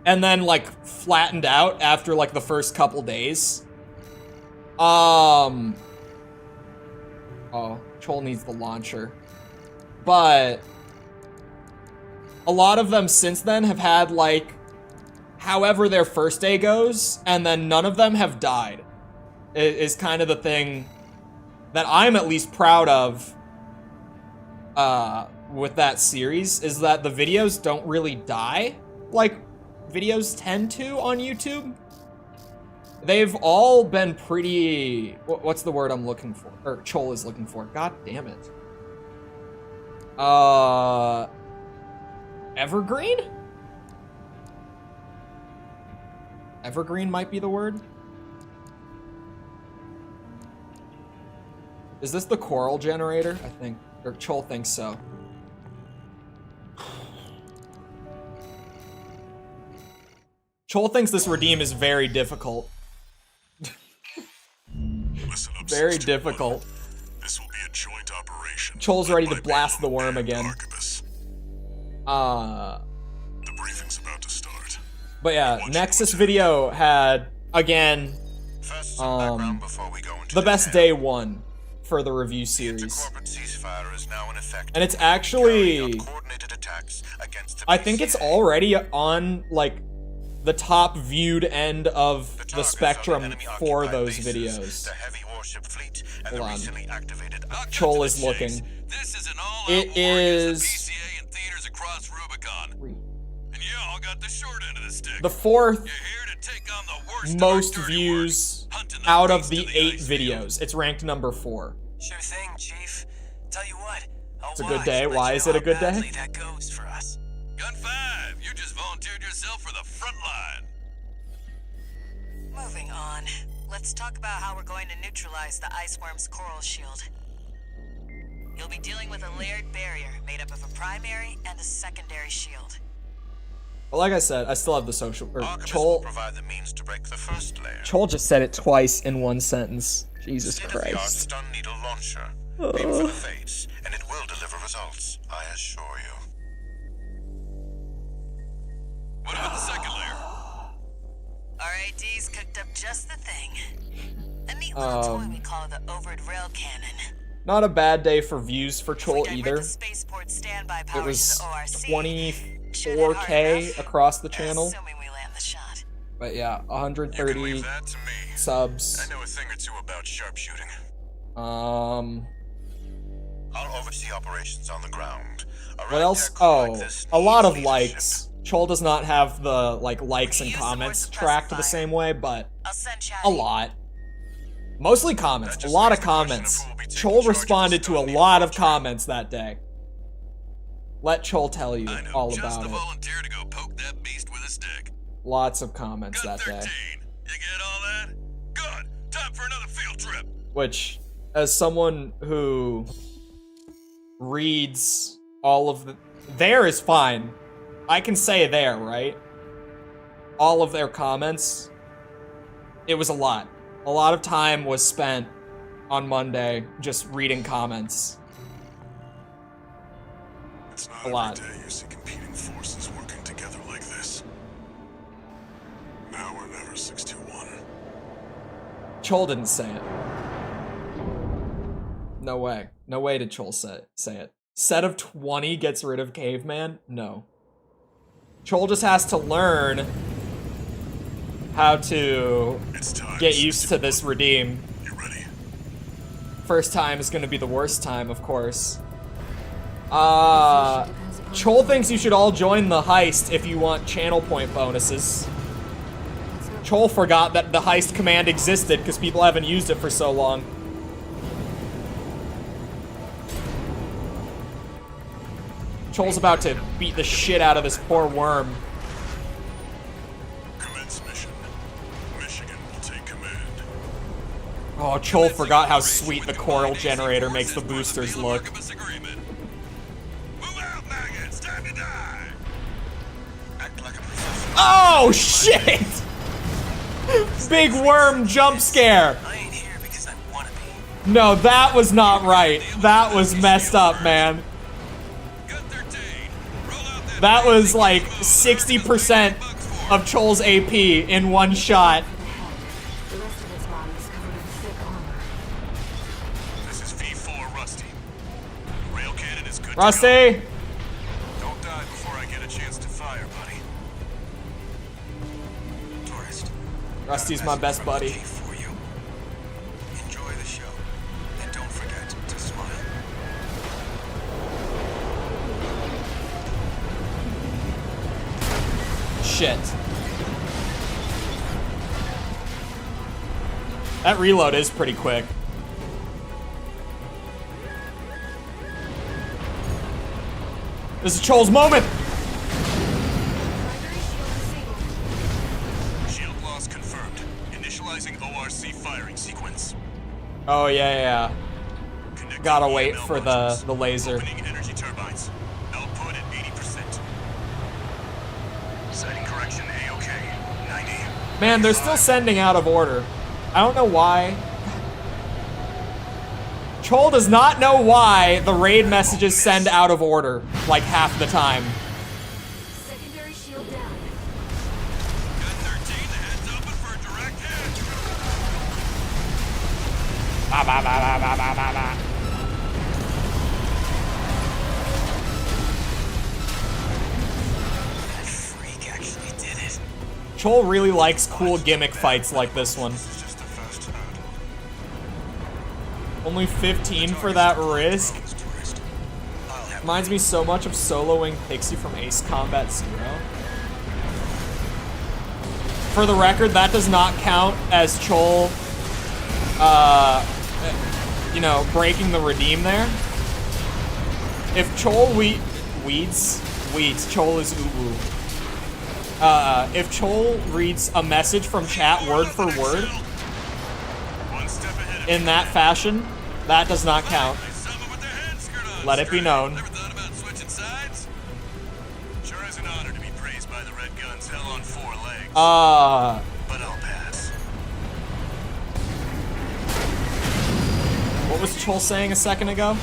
And then, like, flattened out after, like, the first couple days. Oh, Chole needs the launcher. But a lot of them since then have had, like, however their first day goes, and then none of them have died. Is kind of the thing that I'm at least proud of with that series, is that the videos don't really die like videos tend to on YouTube. They've all been pretty... What's the word I'm looking for? Or Chole is looking for. God damn it. Evergreen? Evergreen might be the word. Is this the coral generator? I think, or Chole thinks so. Chole thinks this redeem is very difficult. Listen up, Very 61. difficult. This will be a joint operation. Chole's ready to led by blast the Balaam worm and again. Archibus. The briefing's about to start. But yeah, Nexus video had, again, First, some background before we go into the best detail. day one for the review The series. intercorporate ceasefire is now in effect. And it's carrying actually, out coordinated attacks against the I think it's BCA. already on, like, the top viewed end of the targets are spectrum enemy for occupied those bases, videos. the heavy warship fleet, and Hold the on. recently activated Chole is looking. This is an all-out It war is against the BCA and theaters across Rubicon. And y'all got the short end of the stick. the fourth You're here to take on the worst of most our dirty views work, hunting the out of beast the in 8 ice field. videos. It's ranked number 4. Sure thing, Chief. Tell you what, It's a good day. Why is it a good day? That goes for us. Gun 5, you just volunteered yourself for the front line. Moving on. Let's talk about how we're going to neutralize the ice worm's coral shield. You'll be dealing with a layered barrier made up of a primary and a secondary shield. But like I said, I still have the social. Or Archibus will Chole. provide the means to break the first layer. Chole just said it twice in one sentence. Jesus State-of-the-art Christ. stun needle launcher. Aim for the face, and it will deliver results, I assure you. What about the second layer? RAD's cooked up just the thing. A neat little toy Um, we call the overed rail cannon. Not a bad day for views for If we Chole divert either. the spaceport standby It power was to the ORC, should hit hard 24K enough, across the channel. assuming we land the shot. But yeah, You can 130 leave that to me. subs. I know a thing or two about sharpshooting. Um, I'll oversee operations on the ground. what else? Oh, a lot of likes. Chole does not have the likes and Use the more comments suppressive tracked the fire. same way, but I'll send chat. a lot. Mostly comments. That A just lot makes of the question comments. of who will be taking Chole charge of the responded to a stun needle lot of launcher. comments that day. Let Chole tell you I know all just about the it. volunteer to go poke that beast with a stick. Lots of comments Gun that 13. day. You get all that? Good. Time for another field trip. Which, as someone who reads all of the... There is fine. I can say there, right? All of their comments. It was a lot. A lot of time was spent on Monday just reading comments. It's not A lot. every day you see competing forces working together like this. Now or never, 621. Chole didn't say it. No way. No way did Chole say it. Set of 20 gets rid of Caveman? No. Chole just has to learn how to It's time. get used to this redeem. You ready? First time is gonna be the worst time, of course. Chole thinks you should all join the heist if you want channel point bonuses. Chole forgot that the heist command existed because people haven't used it for so long. Chole's about to beat the shit out of this poor worm. Commence mission. Michigan will take command. Oh, Chole forgot how sweet the coral generator makes the boosters look. Move out, maggots. Time to die. Act like a professional. Oh, shit! Big worm jump scare. I ain't here because I wanna be. No, that was not right. That was messed up, man. Gun 13. Roll out that That was big like boat. 60% Bucks for of Chole's AP in one shot. The rest of its body is covered in thick armor. This is V4 Rusty. Rail cannon is good to Rusty! go. Don't die before I get a chance to fire, buddy. Tourist. Rusty's got a my message best from buddy. the chief for you. Enjoy the show. And don't forget to smile. Shit. That reload is pretty quick. This is Chole's moment! Shield loss confirmed. Initializing ORC firing sequence. Oh, yeah, yeah. Gotta wait for the laser. Opening energy turbines. Output at 80%. Setting correction A-OK. 90. Man, they're still sending out of order. I don't know why. Chole does not know why the raid messages send out of order, like half the time. Secondary shield down. Gun 13, the head's open for a direct hit. Ba, ba, ba, ba, ba, ba, ba, ba. That freak actually did it. Chole really likes cool gimmick fights like this one. This is just the first hurdle. Only 15 for that risk. I'll have Reminds me so much of soloing Pixie from Ace Combat Zero. For the record, that does not count as Chole, you know, breaking the redeem there. If Chole weeds, Chole is uwu. If Chole reads a message from chat word for word One step ahead of in that fashion, that does not count. someone with their head skirt on. Let it be known. Never thought about switching sides? Sure is an honor to be praised by the Red Guns hell on 4 legs. But I'll pass. What was Chole saying a second ago?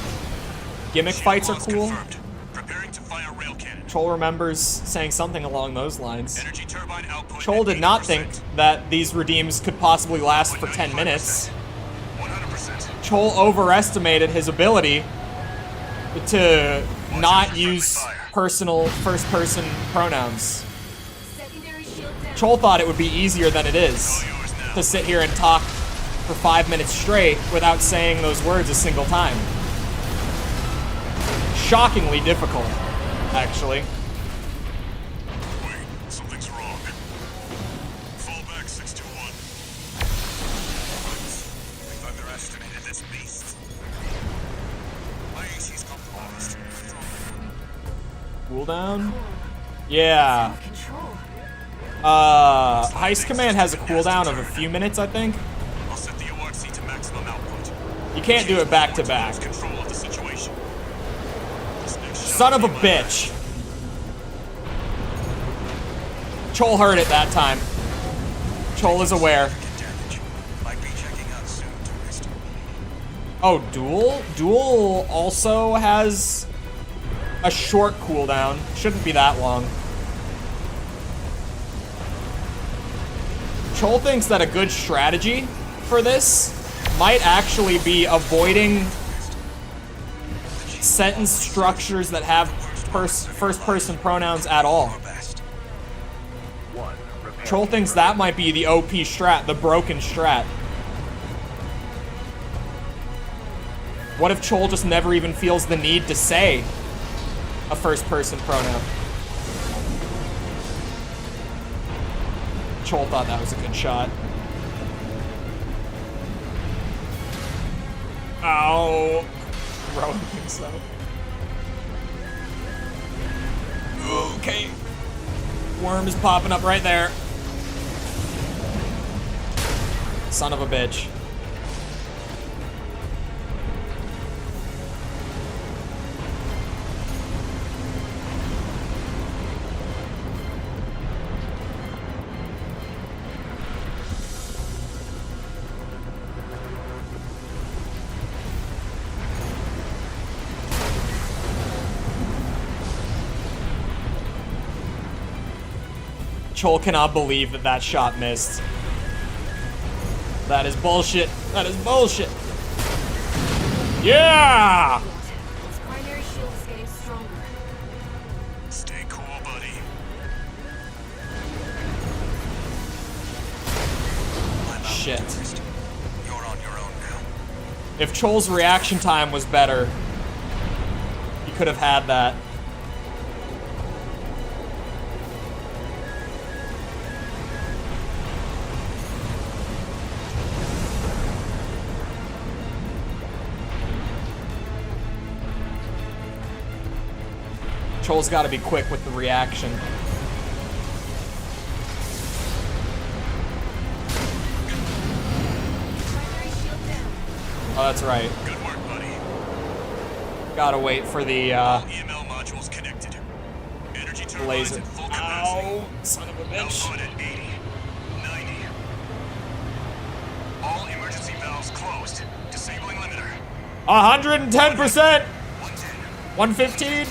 Gimmick fights are cool. Confirmed. Preparing to fire rail cannon. Chole remembers saying something along those lines. Energy turbine output. Chole at did not 80%. think that these redeems could possibly last for 10 minutes. 100%. Chole overestimated his ability to not use personal first-person pronouns. Secondary shield down. Chole thought it would be easier than it is All yours now. to sit here and talk for 5 minutes straight without saying those words a single time. Shockingly difficult, actually. Wait, something's wrong. Fall back 621. We've underestimated this beast. My AC's compromised. Cooldown? Yeah. Control. Heist Command has a cooldown of a few minutes, I think. I'll set the ORC to maximum output. You can't do it back to back. Control of the situation. This next shot Son of a will be bitch. Chole heard it that time. Chole is aware. Get damage. Might be checking out soon, tourist. Oh, Duel? Duel also has a short cooldown. Shouldn't be that long. Chole thinks that a good strategy for this might actually be avoiding sentence structures that have first-person pronouns at all. Our best. One, repair. Chole thinks that might be the OP strat, the broken strat. What if Chole just never even feels the need to say a first-person pronoun? Chole thought that was a good shot. Ow. Throwing things out. Okay. Worm is popping up right there. Son of a bitch. Chole cannot believe that that shot missed. That is bullshit. That is bullshit. Yeah! Its primary shield is getting stronger. Stay cool, buddy. I'm out, Shit. tourist. You're on your own now. If Chole's reaction time was better, he could have had that. Chole's got to be quick with the reaction. Primary shield down. Oh, that's right. Good work, buddy. Gotta wait for the EML modules connected. Energy turbines laser. at full capacity. Ow, son of a bitch. Output at 80, 90. All emergency valves closed. Disabling limiter. 110%. 110. 115.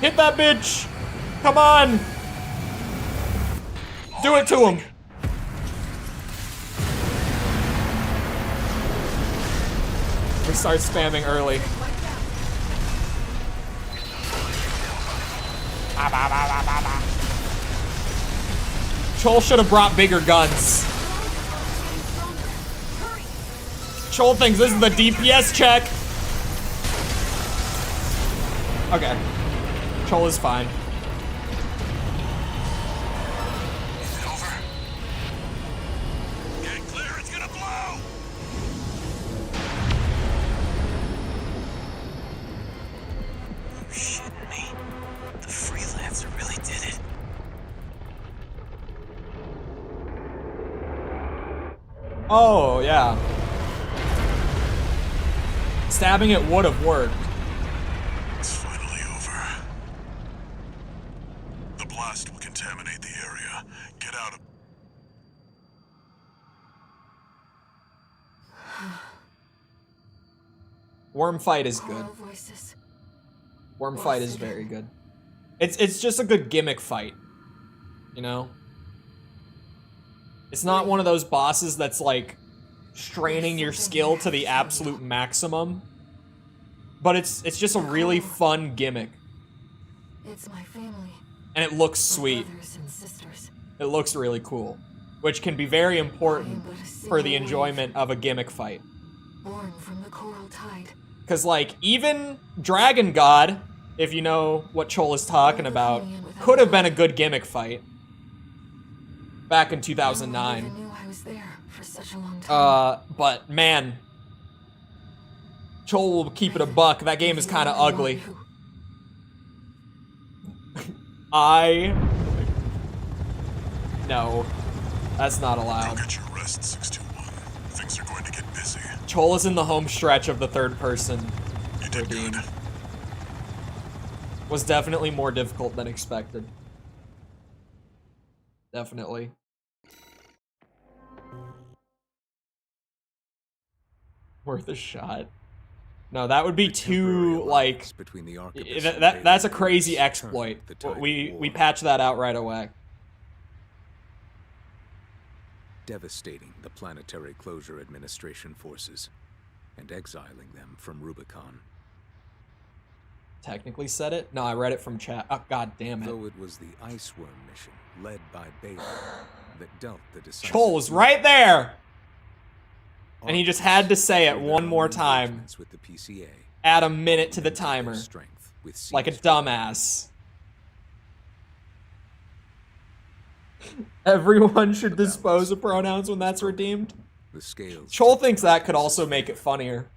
Hit that bitch. Come on. Do it to him. We start spamming early. Chole should have brought bigger guns. Chole thinks this is the DPS check. Okay. Chole is fine. Is it over? Get clear, it's gonna blow! You're shitting me. The freelancer really did it. Oh, yeah. Stabbing it would have worked. It's finally over. The blast will contaminate the area. Get out of... Worm fight is good. Choral voices. Worm fight is very good. It's just a good gimmick fight. You know? It's not one of those bosses that's like straining your skill to the absolute maximum. But it's just a really fun gimmick. It's my family. And it looks My sweet. brothers and sisters. It looks really cool. Which can be very important for the enjoyment of a gimmick fight. Born from the coral tide. Because, like, even Dragon God, if you know what Chole is talking about, could have been a good gimmick fight. Back in No one 2009. even knew I was there for such a long time. But, man. Chole will keep it a buck. That game is kind of ugly. No. That's not allowed. Get your rest, 621. Things are going to get busy. Chole is in the home stretch of the third person. You did Redeem. good. Was definitely more difficult than expected. Definitely. Worth a shot. No, that would be too, like, that's a crazy exploit. We patch that out right away. Devastating the Planetary Closure Administration forces and exiling them from Rubicon. Technically said it? No, I read it from chat. Oh, god damn it. Though it was the Iceworm mission led by Balaam that dealt the decisive Chole was right there! And he just had to say it one more time. with the PCA, Add a minute to the timer. strength with Like a siege dumbass. Everyone should dispose of pronouns when that's redeemed. the scales Chole thinks that could also make it funnier.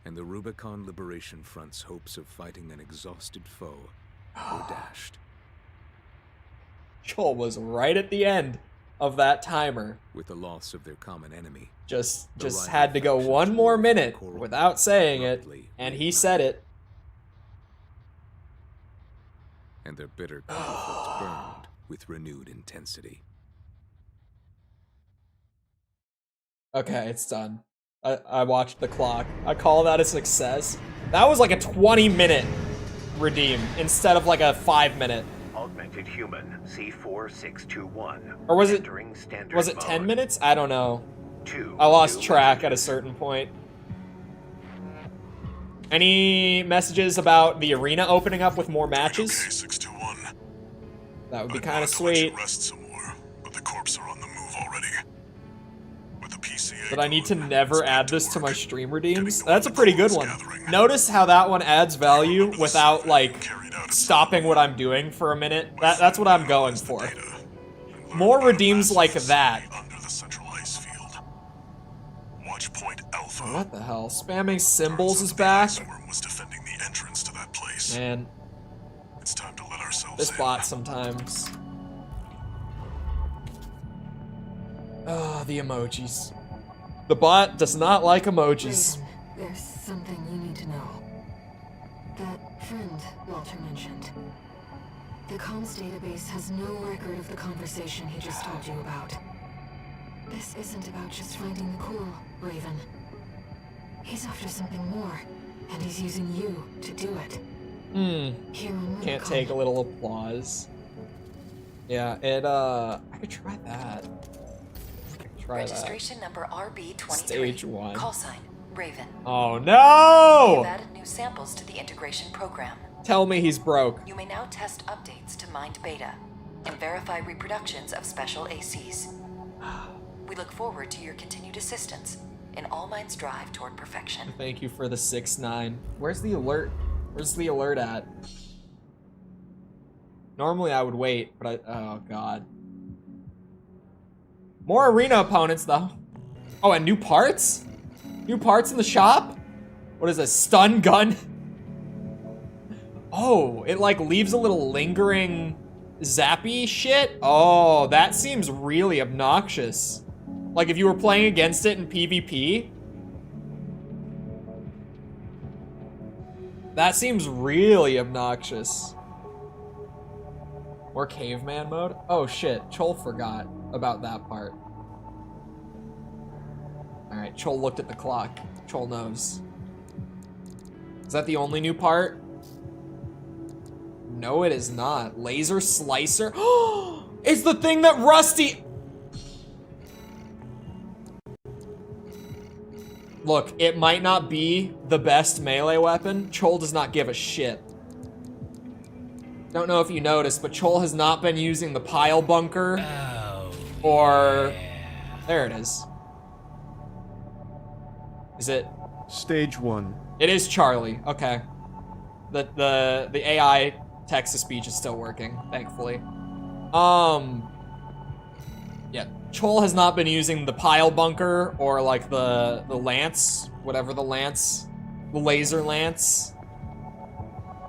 and the Rubicon Liberation Front's hopes of fighting an exhausted foe were dashed. Chole was right at the end of that timer. With the loss of their common enemy, Just rival had to go factions one more moved minute the coral without saying it, abruptly and he reignited, said it. and their bitter conflict burned with renewed intensity. Okay, it's done. I watched the clock. I call that a success. That was like a 20-minute redeem instead of like a 5-minute. Augmented human C4621. Or was it Entering standard Was it 10 mode. minutes? I don't know. 2 I lost new track at a messages. certain point. Any messages about the arena opening up with more matches? Okay, 621. That would be I'd kind of want to let you sweet. rest some more, but the corps are on the move already. With the PCA But I need to gone, never it's back add to this to work. my stream redeems. Getting That's a the pretty good cores one. gathering. Notice how that one adds value Remember the without, survey like, carried out at stopping what I'm doing for a minute. That's what I'm going Analyze the for. data and learn More about a redeems massive like facility that. Under the central ice field. Watch point Alpha. What the hell? Spamming symbols Turns is out the back? Iceworm was defending the entrance to that place. Man, It's time to let ourselves this in. bot sometimes. Oh, the emojis. The bot does not like emojis. Raven, there's something you need to know. That friend Walter mentioned. The comms database has no record of the conversation he just told you about. This isn't about just finding the cool, Raven. He's after something more, and he's using you to do it. Here on Rubicon. Can't take a little applause. Yeah, I could try that. Registration number RB23. Stage 1. Call sign, Raven. Oh no! We've added new samples to the integration program. Tell me he's broke. You may now test updates to Mind Beta and verify reproductions of special ACs. We look forward to your continued assistance in All Mind's drive toward perfection. Thank you for the 6-9. Where's the alert? Where's the alert at? Normally I would wait, but oh god. More arena opponents though. Oh, and new parts? New parts in the shop? What is this, stun gun? Oh, it like leaves a little lingering zappy shit? Oh, that seems really obnoxious. Like if you were playing against it in PvP? That seems really obnoxious. Or caveman mode? Oh shit, Chole forgot about that part. Alright, Chole looked at the clock. Chole knows. Is that the only new part? No, it is not. Laser slicer? It's the thing that Rusty... Look, it might not be the best melee weapon. Chole does not give a shit. Don't know if you noticed, but Chole has not been using the pile bunker. Or... There it is. Is it? Stage 1. It is Charlie. Okay. The AI text-to-speech is still working, thankfully. Yeah, Chole has not been using the pile bunker or like the lance, whatever the laser lance.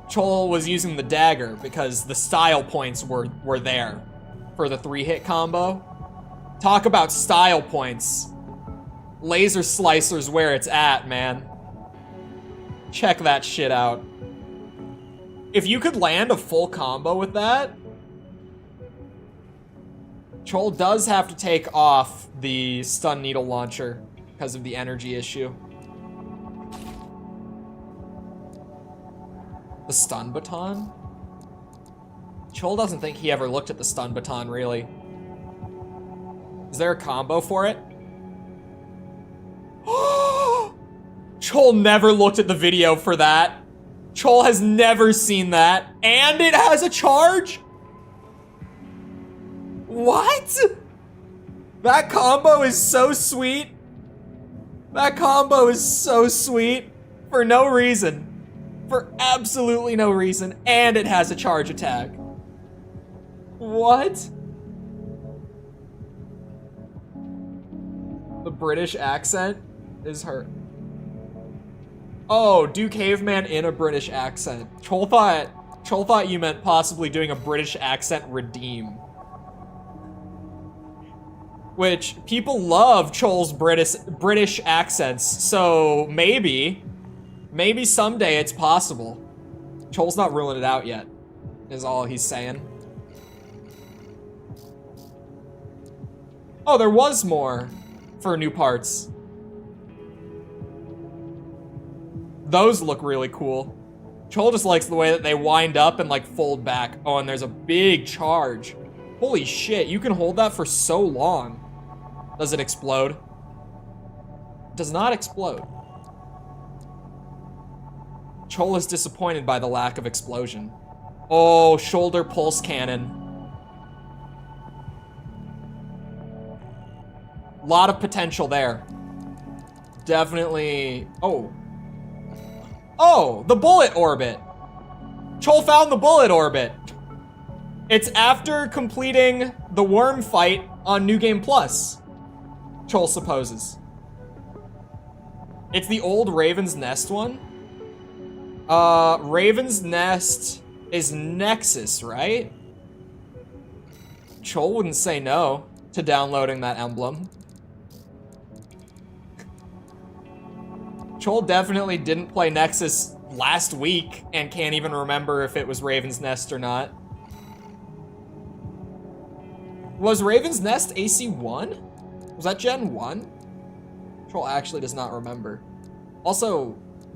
Chole was using the dagger because the style points were there for the 3-hit combo. Talk about style points. Laser slicer's where it's at, man. Check that shit out. If you could land a full combo with that, Chole does have to take off the stun needle launcher because of the energy issue. The stun baton? Chole doesn't think he ever looked at the stun baton, really. Is there a combo for it? Chole never looked at the video for that. Chole has never seen that. And it has a charge? What? That combo is so sweet. That combo is so sweet. For no reason. For absolutely no reason. And it has a charge attack. What? The British accent is her. Oh, do caveman in a British accent. Chole thought you meant possibly doing a British accent redeem. Which, people love Chole's British accents, so maybe someday it's possible. Chole's not ruling it out yet, is all he's saying. Oh, there was more for new parts. Those look really cool. Chole just likes the way that they wind up and like fold back. Oh, and there's a big charge. Holy shit, you can hold that for so long. Does it explode? It does not explode. Chole is disappointed by the lack of explosion. Oh, shoulder pulse cannon. Lot of potential there. Definitely. Oh. Oh, the bullet orbit. Chole found the bullet orbit. It's after completing the worm fight on New Game Plus. Chole supposes. It's the old Raven's Nest one. Raven's Nest is Nexus, right? Chole wouldn't say no to downloading that emblem. Chole definitely didn't play Nexus last week and can't even remember if it was Raven's Nest or not. Was Raven's Nest AC1? Was that Gen 1? Chole actually does not remember. Also,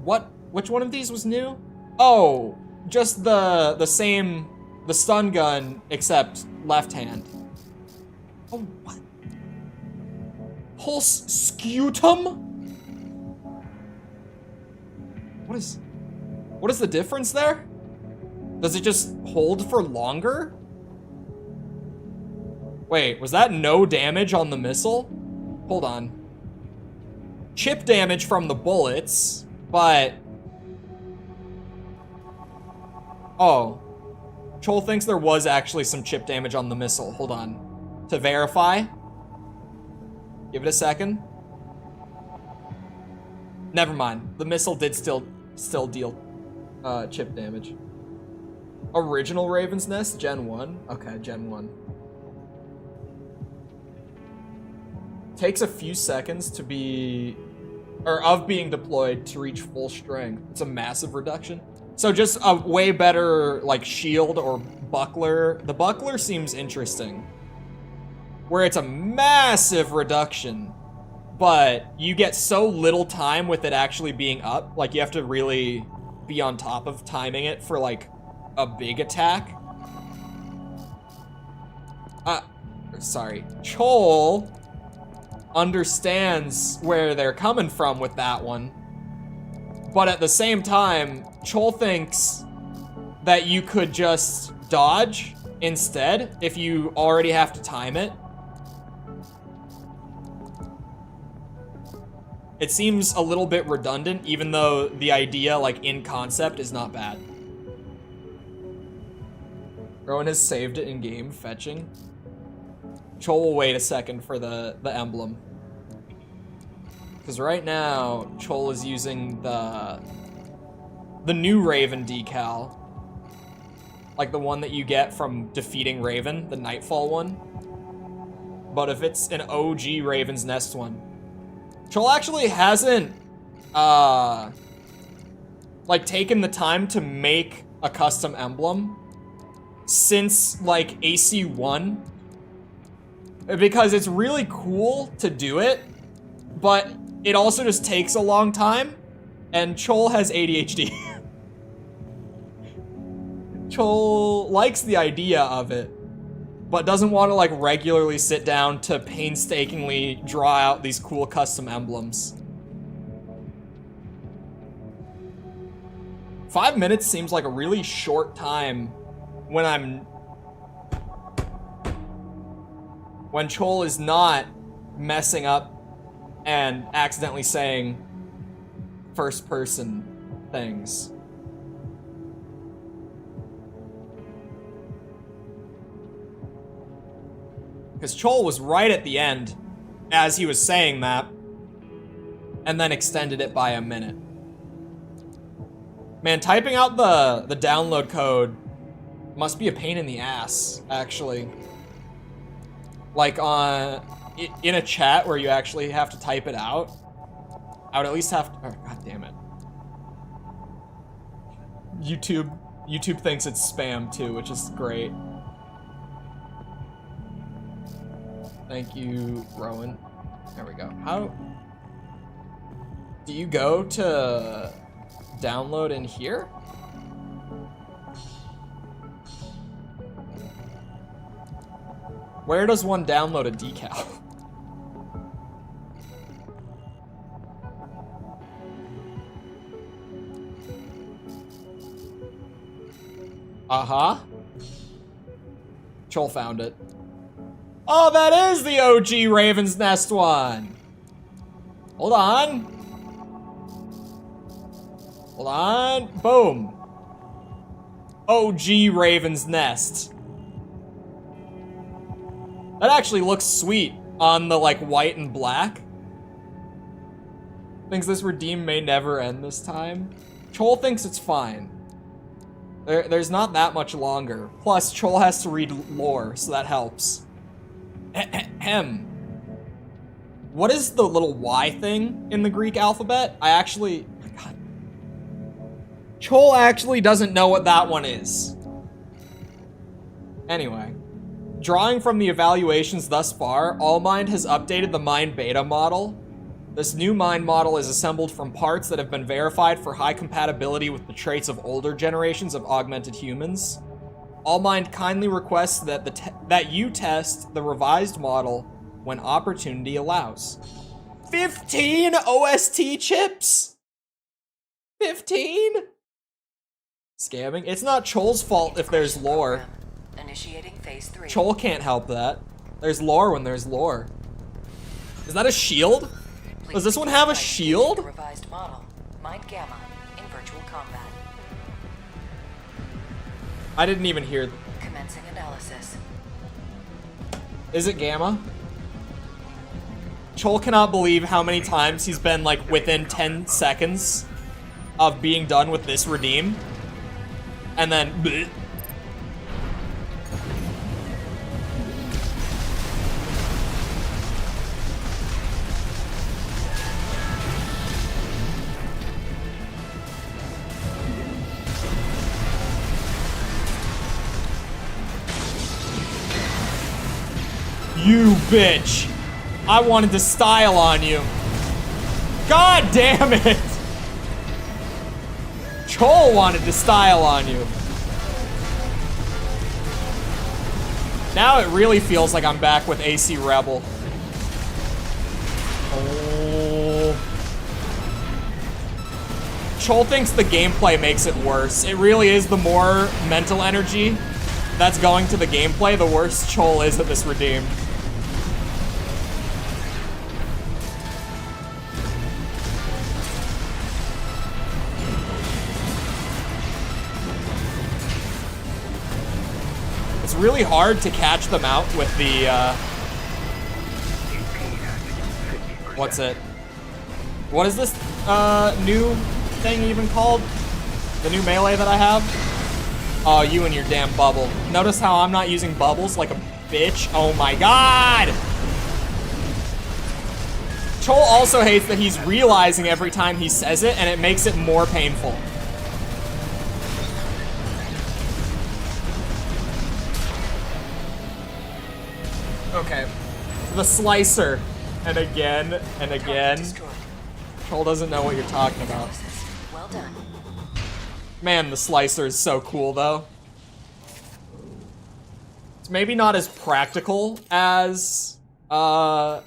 which one of these was new? Oh, just the same, the stun gun, except left hand. Oh, what? Pulse scutum? What is the difference there? Does it just hold for longer? Wait, was that no damage on the missile? Hold on. Chip damage from the bullets, but... Oh. Chole thinks there was actually some chip damage on the missile. Hold on. To verify. Give it a second. Never mind. The missile did still deal chip damage. Original Raven's Nest, Gen 1? Okay, Gen 1. Takes a few seconds to be... of being deployed to reach full strength. It's a massive reduction. So just a way better, like, shield or buckler. The buckler seems interesting. Where it's a massive reduction, but you get so little time with it actually being up. Like, you have to really be on top of timing it for, like, a big attack. Sorry. Chole understands where they're coming from with that one. But at the same time, Chole thinks that you could just dodge instead if you already have to time it. It seems a little bit redundant, even though the idea, like, in concept is not bad. Rowan has saved it in game, fetching. Chole will wait a second for the emblem. Because right now, Chole is using the new Raven decal. Like the one that you get from defeating Raven, the Nightfall one. But if it's an OG Raven's Nest one. Chole actually hasn't, like, taken the time to make a custom emblem since, like, AC1. Because it's really cool to do it, but it also just takes a long time, and Chole has ADHD. Chole likes the idea of it, but doesn't want to, like, regularly sit down to painstakingly draw out these cool custom emblems. 5 minutes seems like a really short time when Chole is not messing up and accidentally saying first person things. Because Chole was right at the end as he was saying that, and then extended it by a minute. Man, typing out the download code must be a pain in the ass, actually. Like in a chat where you actually have to type it out. I would at least have to, oh, god damn it. YouTube thinks it's spam too, which is great. Thank you, Rowan. There we go. How do you go to download in here? Where does one download a decal? Uh-huh. Chole found it. Oh, that is the OG Raven's Nest one. Hold on. Hold on. Boom. OG Raven's Nest. That actually looks sweet on the, like, white and black. Thinks this redeem may never end this time. Chole thinks it's fine. There's not that much longer. Plus, Chole has to read lore, so that helps. Ahem. What is the little Y thing in the Greek alphabet? I actually... Oh my god. Chole actually doesn't know what that one is. Anyway. Drawing from the evaluations thus far, AllMind has updated the Mind Beta model. This new mind model is assembled from parts that have been verified for high compatibility with the traits of older generations of augmented humans. AllMind kindly requests that you test the revised model when opportunity allows. 15 OST chips? 15? Scamming? It's not Chole's fault if there's lore. Initiating phase 3. Chole can't help that. There's lore when there's lore. Is that a shield? Does this one have a shield? Revised model, Mind Gamma, in virtual combat. I didn't even hear. Commencing analysis. Is it Gamma? Chole cannot believe how many times he's been like within 10 seconds of being done with this redeem. And then bleh. You bitch! I wanted to style on you. God damn it! Chole wanted to style on you. Now it really feels like I'm back with AC Rebel. Oh. Chole thinks the gameplay makes it worse. It really is. The more mental energy that's going to the gameplay, the worse Chole is at this redeem. It's really hard to catch them out with the, what's it? What is this, new thing even called? The new melee that I have? Oh, you and your damn bubble. Notice how I'm not using bubbles like a bitch? Oh my god! Chole also hates that he's realizing every time he says it, and it makes it more painful. Okay. The slicer. And again, and again. Chole doesn't know what you're talking about. Well done. Man, the slicer is so cool, though. It's maybe not as practical as, some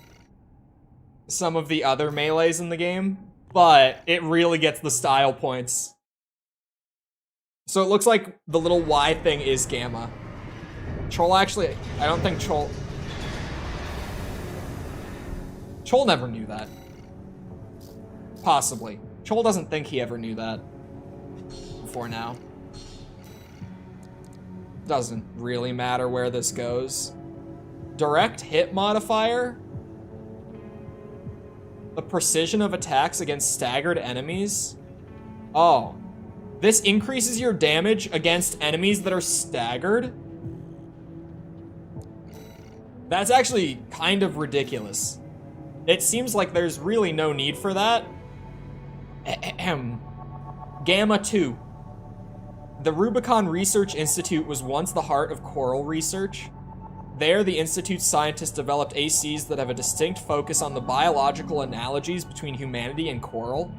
of the other melees in the game, but it really gets the style points. So it looks like the little Y thing is Gamma. Chole actually, I don't think Chole never knew that. Possibly. Chole doesn't think he ever knew that before now. Doesn't really matter where this goes. Direct hit modifier? The precision of attacks against staggered enemies? Oh. This increases your damage against enemies that are staggered? That's actually kind of ridiculous. It seems like there's really no need for that. Gamma 2. The Rubicon Research Institute was once the heart of coral research. There, the Institute's scientists developed ACs that have a distinct focus on the biological analogies between humanity and coral.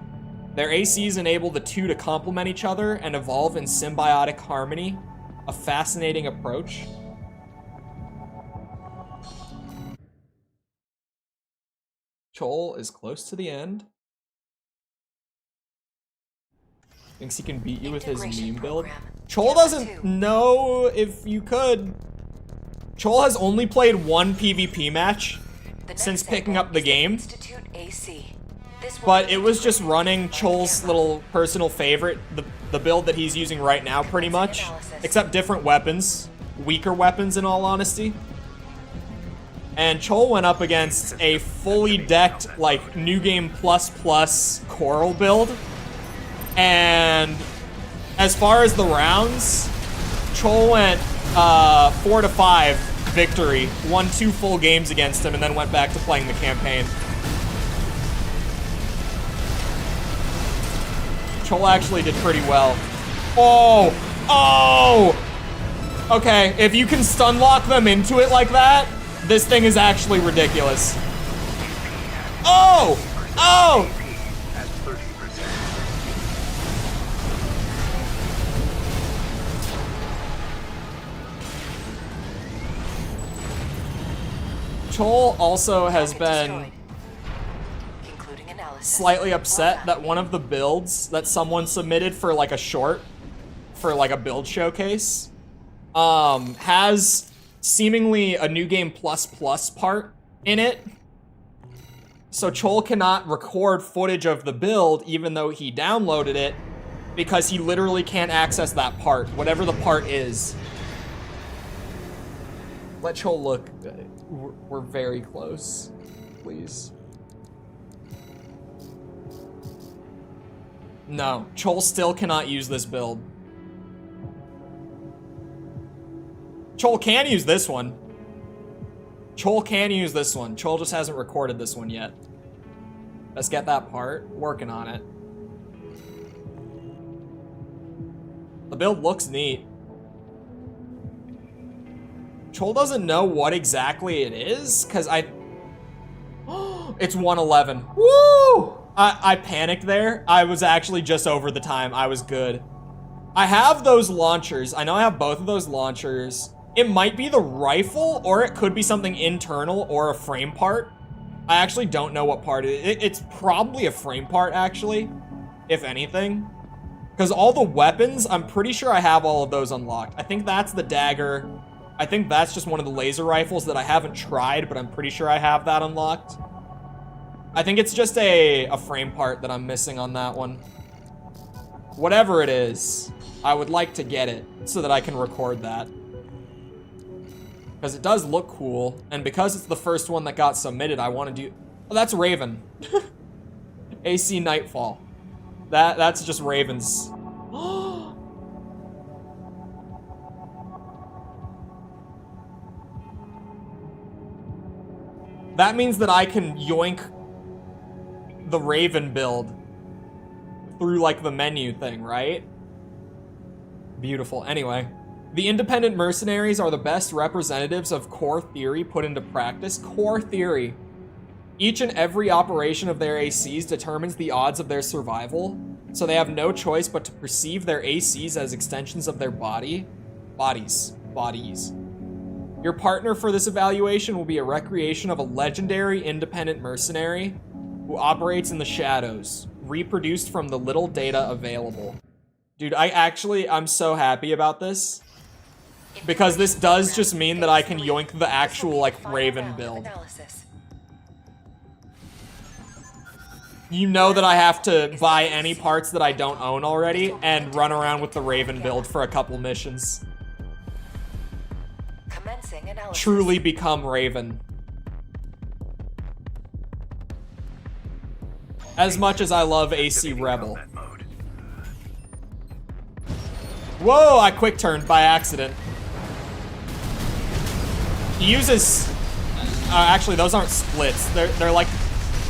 Their ACs enable the two to complement each other and evolve in symbiotic harmony. A fascinating approach. Chole is close to the end. Thinks he can beat you with his meme build. Chole doesn't know if you could. Chole has only played one PvP match since picking up the game. But it was just running Chole's little personal favorite, the build that he's using right now pretty much. Except different weapons. Weaker weapons in all honesty. And Chole went up against a fully decked, like, New Game Plus Coral build. And as far as the rounds, Chole went 4-5 victory. Won 2 full games against him and then went back to playing the campaign. Chole actually did pretty well. Oh! Oh! Okay, if you can stun lock them into it like that, this thing is actually ridiculous. Oh! Oh! At 30%. Chole also has Target been destroyed. Concluding analysis. slightly upset Well that done. one of the builds that someone submitted for like a short, for like a build showcase, has seemingly a New Game Plus Plus part in it. So Chole cannot record footage of the build even though he downloaded it because he literally can't access that part, whatever the part is. Let Chole look. We're very close, please. No, Chole still cannot use this build. Chole can use this one. Chole can use this one. Chole just hasn't recorded this one yet. Let's get that part. Working on it. The build looks neat. Chole doesn't know what exactly it is, because it's 111. Woo! I panicked there. I was actually just over the time. I was good. I have those launchers. I know I have both of those launchers. It might be the rifle, or it could be something internal or a frame part. I actually don't know what part it is. It's probably a frame part, actually, if anything. Because all the weapons, I'm pretty sure I have all of those unlocked. I think that's the dagger. I think that's just one of the laser rifles that I haven't tried, but I'm pretty sure I have that unlocked. I think it's just a frame part that I'm missing on that one. Whatever it is, I would like to get it so that I can record that. Because it does look cool, and because it's the first one that got submitted, I want to do... Oh, that's Raven. AC Nightfall. That's just Raven's. That means that I can yoink the Raven build through, like, the menu thing, right? Beautiful. Anyway. The independent mercenaries are the best representatives of core theory put into practice. Core theory. Each and every operation of their ACs determines the odds of their survival, so they have no choice but to perceive their ACs as extensions of their bodies. Your partner for this evaluation will be a recreation of a legendary independent mercenary who operates in the shadows, reproduced from the little data available. Dude, I'm so happy about this. Because this does just mean that I can yoink the actual, like, Raven build. You know that I have to buy any parts that I don't own already and run around with the Raven build for a couple missions. Truly become Raven. As much as I love AC Rebel. Whoa, I quick turned by accident. He uses, actually those aren't splits. They're like,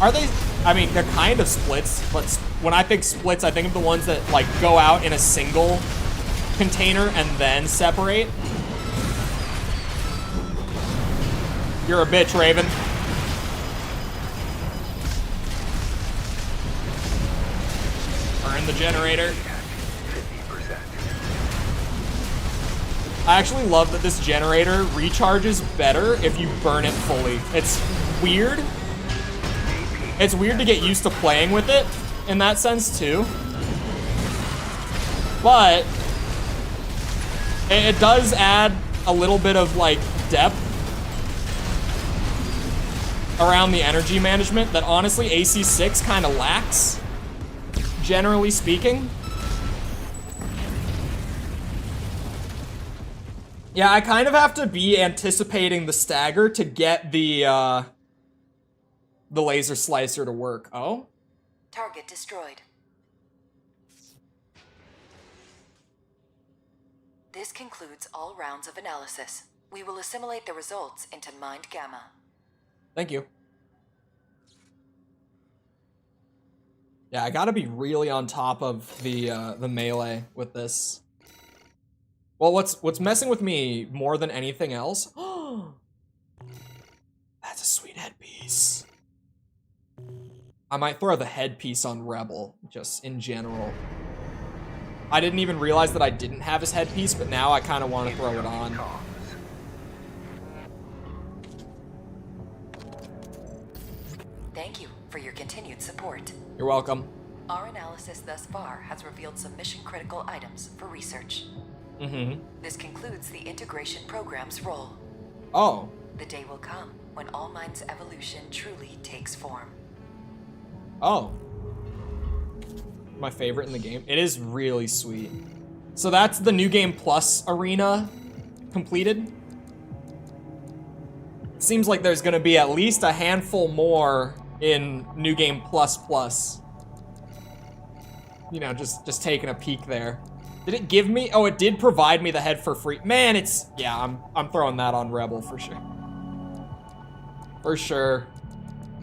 are they? I mean, they're kind of splits, but when I think splits, I think of the ones that like go out in a single container and then separate. You're a bitch, Raven. Burn the generator. I actually love that this generator recharges better if you burn it fully. It's weird. It's weird to get used to playing with it in that sense too. But it does add a little bit of like depth around the energy management that honestly AC6 kind of lacks, generally speaking. Yeah, I kind of have to be anticipating the stagger to get the laser slicer to work. Oh? Target destroyed. This concludes all rounds of analysis. We will assimilate the results into Mind Gamma. Thank you. Yeah, I gotta be really on top of the melee with this. Well, what's messing with me more than anything else? That's a sweet headpiece. I might throw the headpiece on Rebel, just in general. I didn't even realize that I didn't have his headpiece, but now I kind of want to throw it on. Thank you for your continued support. You're welcome. Our analysis thus far has revealed some mission-critical items for research. Mm-hmm. This concludes the integration program's role. Oh. The day will come when All Mind's evolution truly takes form. Oh. My favorite in the game. It is really sweet. So that's the New Game Plus arena completed. It seems like there's gonna be at least a handful more in New Game Plus Plus. You know, just taking a peek there. Did it give me? Oh, it did provide me the head for free. Man, it's, yeah, I'm throwing that on Rebel for sure. For sure.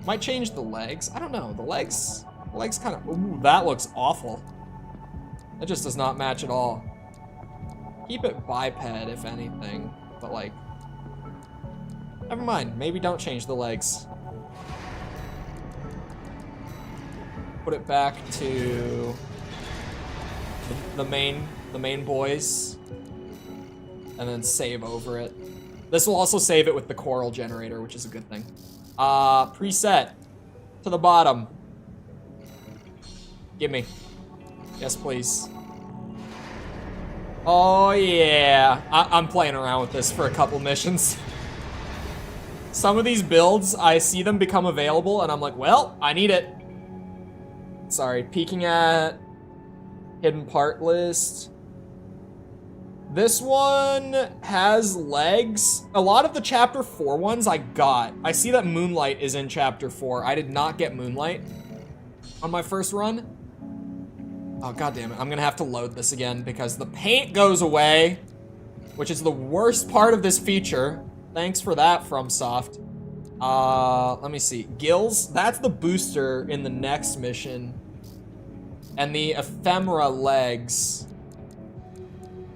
Might change the legs. I don't know. The legs kind of, ooh, that looks awful. That just does not match at all. Keep it biped, if anything, but like, never mind. Maybe don't change the legs. Put it back to the main boys, and then save over it. This will also save it with the coral generator, which is a good thing. Preset to the bottom. Give me. Yes, please. Oh yeah, I'm playing around with this for a couple missions. Some of these builds, I see them become available, and I'm like, well, I need it. Sorry, peeking at hidden part list. This one has legs. A lot of the chapter 4 ones I got. I see that Moonlight is in chapter 4. I did not get Moonlight on my first run. Oh, god damn it. I'm gonna have to load this again because the paint goes away, which is the worst part of this feature. Thanks for that, FromSoft. Let me see. Gills, that's the booster in the next mission. And the ephemera legs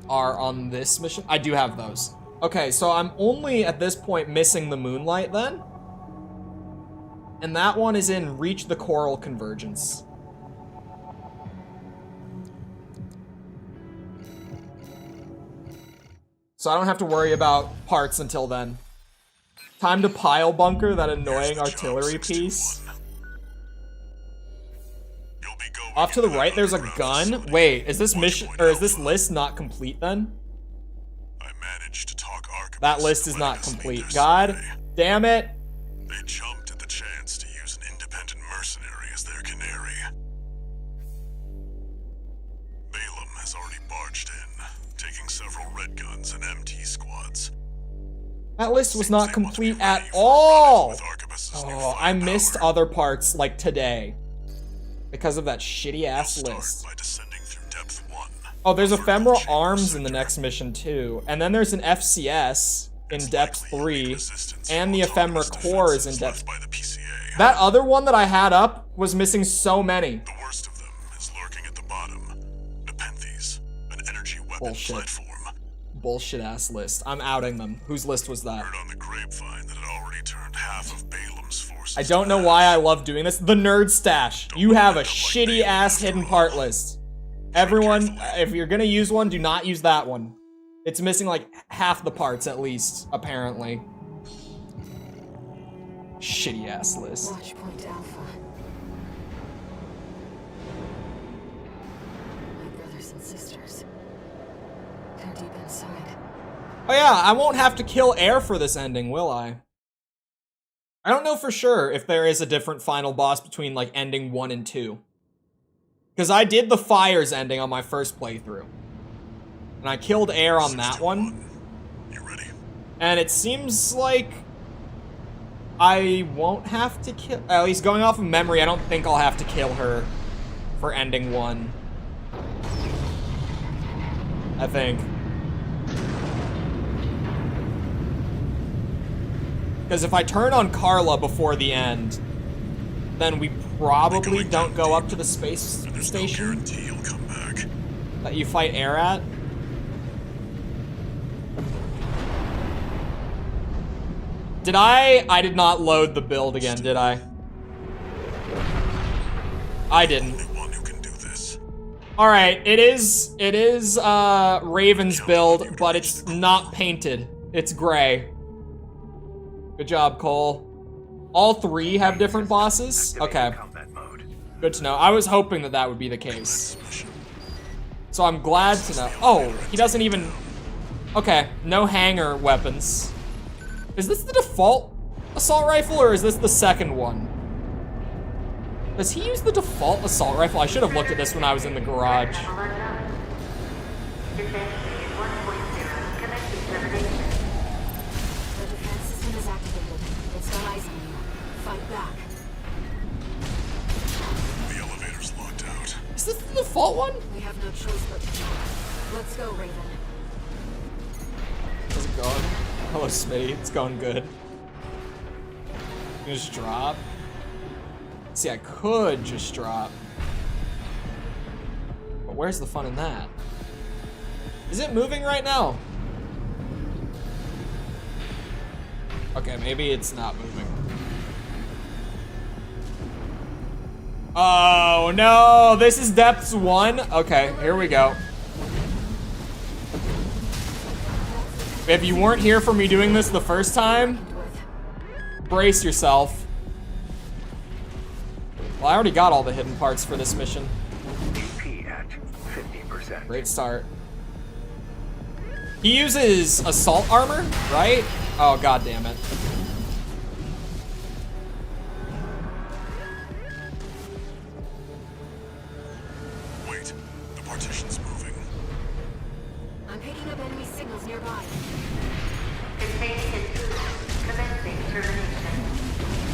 are on this mission. I do have those. Okay, so I'm only at this point missing the Moonlight then. And that one is in Reach the Coral Convergence. So I don't have to worry about parts until then. Time to pile bunker that annoying artillery piece. Off to the right, there's a gun. Wait, is this mission, or is this list not complete then? I managed to talk Archibald. That list is not complete. God damn it. They jumped at the chance to use an independent mercenary as their canary. Balaam has already barged in, taking several red guns and MT squads. That list was not complete at all. Oh, I missed other parts like today because of that shitty ass list. Oh, there's ephemeral arms in the next mission too. And then there's an FCS in depth 3 and the ephemera core is in depth. That other one that I had up was missing so many. The worst of them is lurking at the bottom. Nepenthes, an energy weapon Bullshit. platform. Bullshit ass list. I'm outing them. Whose list was that? Heard on the grapevine that it already turned half of Balaam's forces. I don't know why I love doing this. The nerd stash. You have a shitty ass hidden part list. Everyone, if you're gonna use one, do not use that one. It's missing like half the parts at least, apparently. Shitty ass list. Watch point Alpha. My brothers and sisters. They're deep inside. Oh yeah, I won't have to kill Air for this ending, will I? I don't know for sure if there is a different final boss between like ending 1 and 2. Because I did the Fires ending on my first playthrough. And I killed Air on that one. You ready? And it seems like I won't have to kill, at least going off of memory, I don't think I'll have to kill her for ending 1. I think. Because if I turn on Carla before the end, then we probably don't go up to the space station Guarantee you'll come back. that you fight air at. Did I did not load the build again, did I? I didn't. Only one who can do this. Alright, it is Raven's build, but it's not painted. It's gray. Good job, Cole. All 3 have different bosses? Okay. Combat mode. Good to know. I was hoping that that would be the case. So I'm glad to know. Oh, he doesn't even... Okay, no hanger weapons. Is this the default assault rifle, or is this the second one? Does he use the default assault rifle? I should have looked at this when I was in the garage. The defense system is activated. It's got eyes on you. Fight back. The elevator's locked out. Is this the default one? We have no choice but to jump. Let's go, Raven. How's it going? Hello, Smitty. It's going good. You just drop. See, I could just drop. But where's the fun in that? Is it moving right now? Okay, maybe it's not moving. Oh no, this is depths 1. Okay, here we go. If you weren't here for me doing this the first time, brace yourself. Well, I already got all the hidden parts for this mission. AP at 50%. Great start. He uses assault armor, right? Oh, god damn it. Wait, the partition's moving. I'm picking up enemy signals nearby.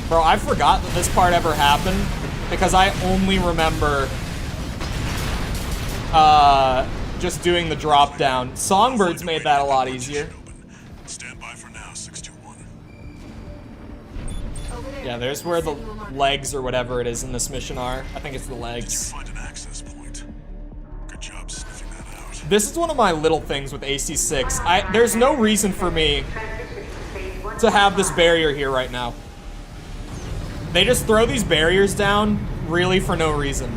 Bro, I forgot that this part ever happened because I only remember just doing the drop down. Songbirds made that a lot easier. Stand by for now, 621. Over there. Yeah, there's where the legs or whatever it is in this mission are. I think it's the legs. Find an access point. Good job sniffing that out. This is one of my little things with AC6. There's no reason for me to have this barrier here right now. They just throw these barriers down really for no reason.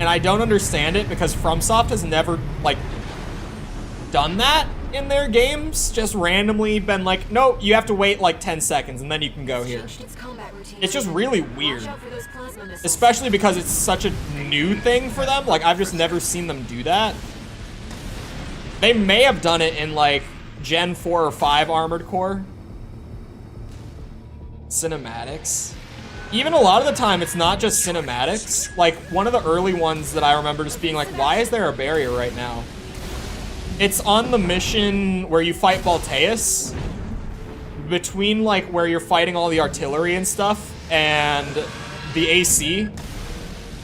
And I don't understand it because FromSoft has never, like, done that in their games. Just randomly been like, no, you have to wait like 10 seconds and then you can go here. Changed its combat routine. It's just really weird. Watch out for those plasma missiles. Especially because it's such a new thing for them. Like, I've just never seen them do that. They may have done it in, like, Gen 4 or 5 Armored Core. Cinematics. Even a lot of the time, it's not just cinematics. Like, one of the early ones that I remember just being like, why is there a barrier right now? It's on the mission where you fight Balteus. Between, like, where you're fighting all the artillery and stuff and the AC.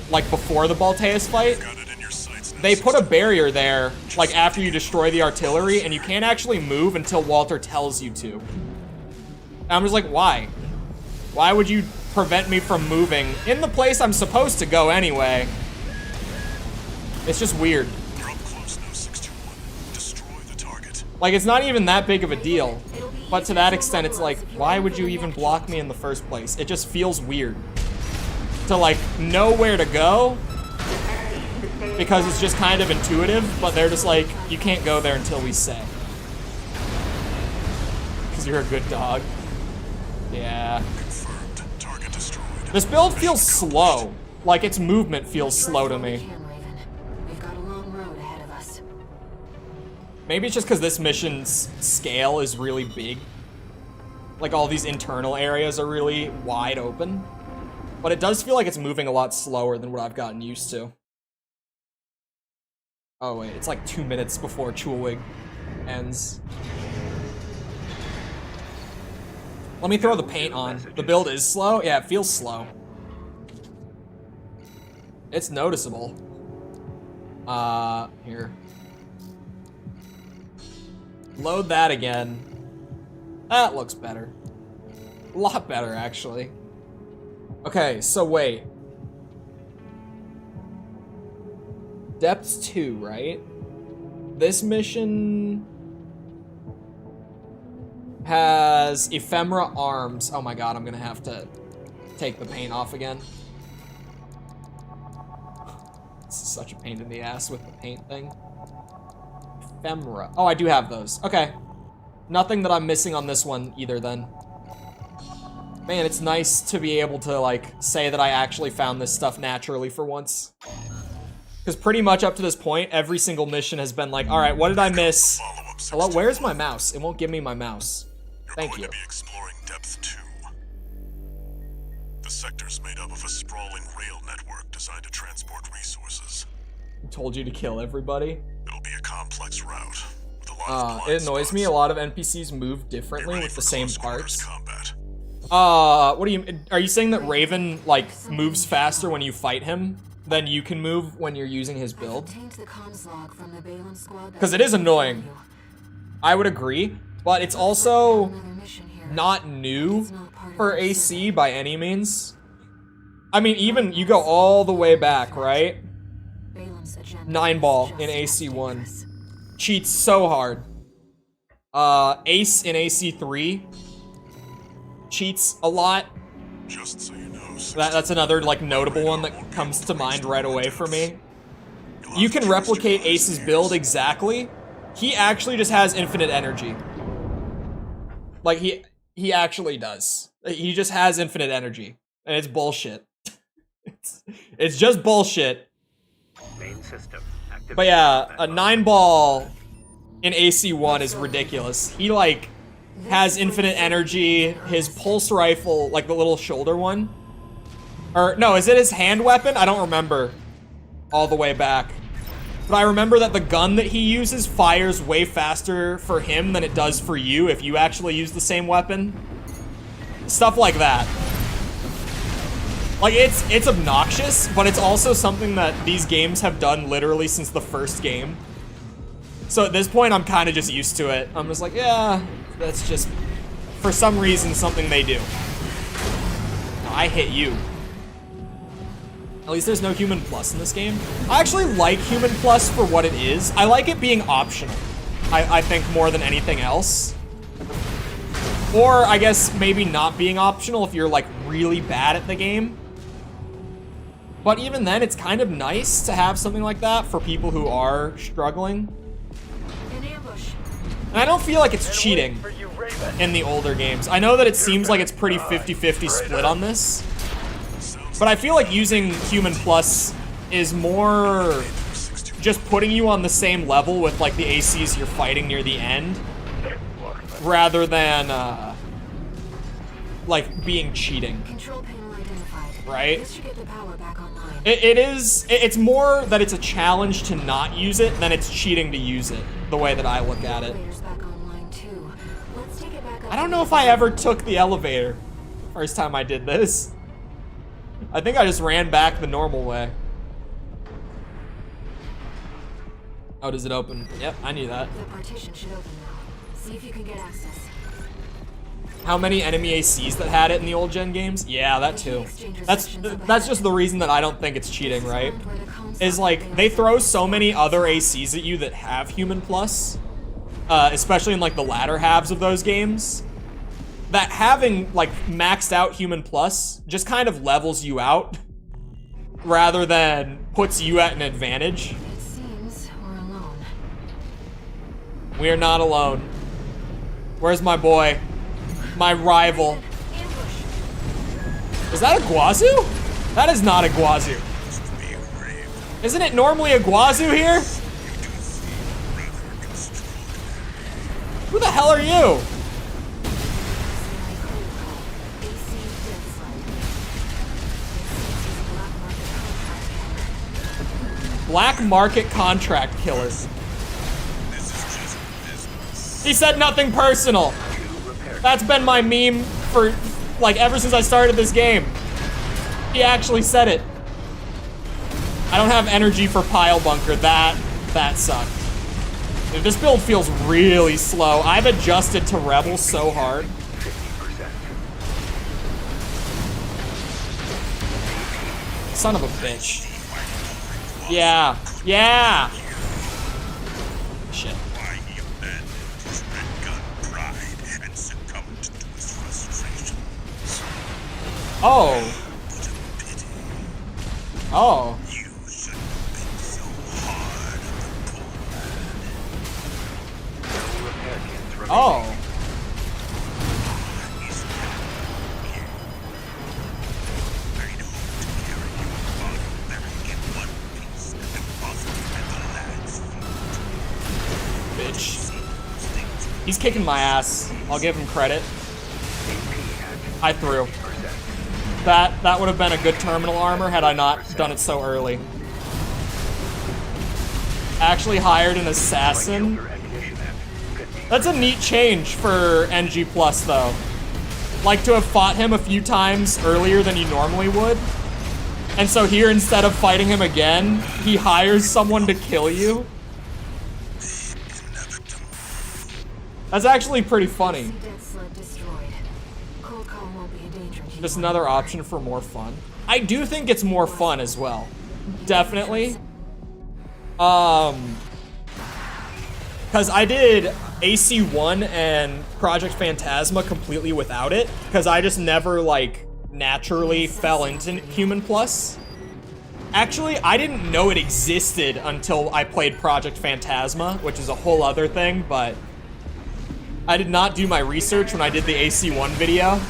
Like, before the Balteus fight. Got it in your sights now, They put a barrier there, like, after you destroy the artillery, and you can't actually move until Walter tells you to. And I'm just like, why? Why would you prevent me from moving in the place I'm supposed to go anyway? It's just weird. You're up close now, 621. Destroy the target. Like, it's not even that big of a deal. But to that extent, it's like, why would you even block me in the first place? It just feels weird. To, like, know where to go, because it's just kind of intuitive, but they're just like, you can't go there until we say. Because you're a good dog. Yeah. Confirmed. Target destroyed. This build feels slow. Like, its movement feels slow to me. We've got a long road ahead of us. Maybe it's just because this mission's scale is really big. Like, all these internal areas are really wide open. But it does feel like it's moving a lot slower than what I've gotten used to. Oh wait, it's like 2 minutes before Chole ends. Let me throw the paint on. The build is slow? Yeah, it feels slow. It's noticeable. Here. Load that again. That looks better. A lot better, actually. Okay, so wait. Depths 2, right? This mission has ephemera arms. Oh my god, I'm gonna have to take the paint off again. This is such a pain in the ass with the paint thing. Ephemera. Oh, I do have those. Okay. Nothing that I'm missing on this one either then. Man, it's nice to be able to, like, say that I actually found this stuff naturally for once. Because pretty much up to this point, every single mission has been like, alright, what did I miss? Hello, where's my mouse? It won't give me my mouse. Thank you. You're going to be exploring Depth 2. The sector's made up of a sprawling rail network designed to transport resources. I told you to kill everybody. It'll be a complex route. With a lot of blind It annoys me. A spots. lot of NPCs move differently Be ready with the for same close quarters parts. combat. What do you, are you saying that Raven, like, moves faster when you fight him than you can move when you're using his build? Because it is annoying. I would agree, but it's also not new for AC by any means. I mean, even you go all the way back, right? 9-ball in AC1. Cheats so hard. Ace in AC3 cheats a lot. Just so you know, That's another, like, notable one that comes to mind right away for me. You can replicate Ace's build exactly. He actually just has infinite energy. Like, he actually does. He just has infinite energy. And it's bullshit. It's just bullshit. Main system But yeah, a 9-ball in AC1 is ridiculous. He, like, has infinite energy. His pulse rifle, like the little shoulder one. Or, no, is it his hand weapon? I don't remember all the way back. But I remember that the gun that he uses fires way faster for him than it does for you if you actually use the same weapon. Stuff like that. Like, it's obnoxious, but it's also something that these games have done literally since the first game. So at this point, I'm kind of just used to it. I'm just like, yeah, that's just, for some reason, something they do. I hit you. At least there's no Human Plus in this game. I actually like Human Plus for what it is. I like it being optional, I think, more than anything else. Or, I guess, maybe not being optional if you're, like, really bad at the game. But even then, it's kind of nice to have something like that for people who are struggling. And I don't feel like it's cheating in the older games. I know that it seems like it's pretty 50-50 split on this. But I feel like using Human Plus is more just putting you on the same level with, like, the ACs you're fighting near the end, rather than, like, being cheating. Right? It's more that it's a challenge to not use it than it's cheating to use it, the way that I look at it. I don't know if I ever took the elevator first time I did this. I think I just ran back the normal way. Oh, does it open? Yep, I knew that. The partition should open now. See if you can get access. How many enemy ACs that had it in the old gen games? Yeah, that too. That's just the reason that I don't think it's cheating, right? Is like, they throw so many other ACs at you that have Human Plus, especially in like the latter halves of those games, that having like maxed out Human Plus just kind of levels you out rather than puts you at an advantage. It seems we're alone. We are not alone. Where's my boy? My rival. Is that a Guazu? That is not a Guazu. Isn't it normally a Guazu here? Who the hell are you? Black market contract killers. He said nothing personal. That's been my meme for, like, ever since I started this game. He actually said it. I don't have energy for pile bunker. That sucked. Dude, this build feels really slow. I've adjusted to Rebel so hard. 50%. Son of a bitch. Yeah. Yeah. Shit. Why he abandoned his red gun pride and succumbed to his frustration. Oh. What a pity. Oh. You shouldn't have been so hard on the poor lad. No repair kits remaining. Oh. He's dead. Here. I'd hoped to carry your body back in one piece and possibly at the lad's feet. Bitch. Those things He's kicking my ass. I'll give him credit. I threw. That would have been a good terminal armor had I not done it so early. Actually hired an assassin. That's a neat change for NG Plus though. Like to have fought him a few times earlier than you normally would. And so here, instead of fighting him again, he hires someone to kill you. That's actually pretty funny. Dead sled destroyed. Cold call won't be a danger to you. Just another option for more fun. I do think it's more fun as well. Definitely. Because I did AC1 and Project Phantasma completely without it. Because I just never, like, naturally fell into Human Plus. Actually, I didn't know it existed until I played Project Phantasma, which is a whole other thing, but I did not do my research when I did the AC1 video.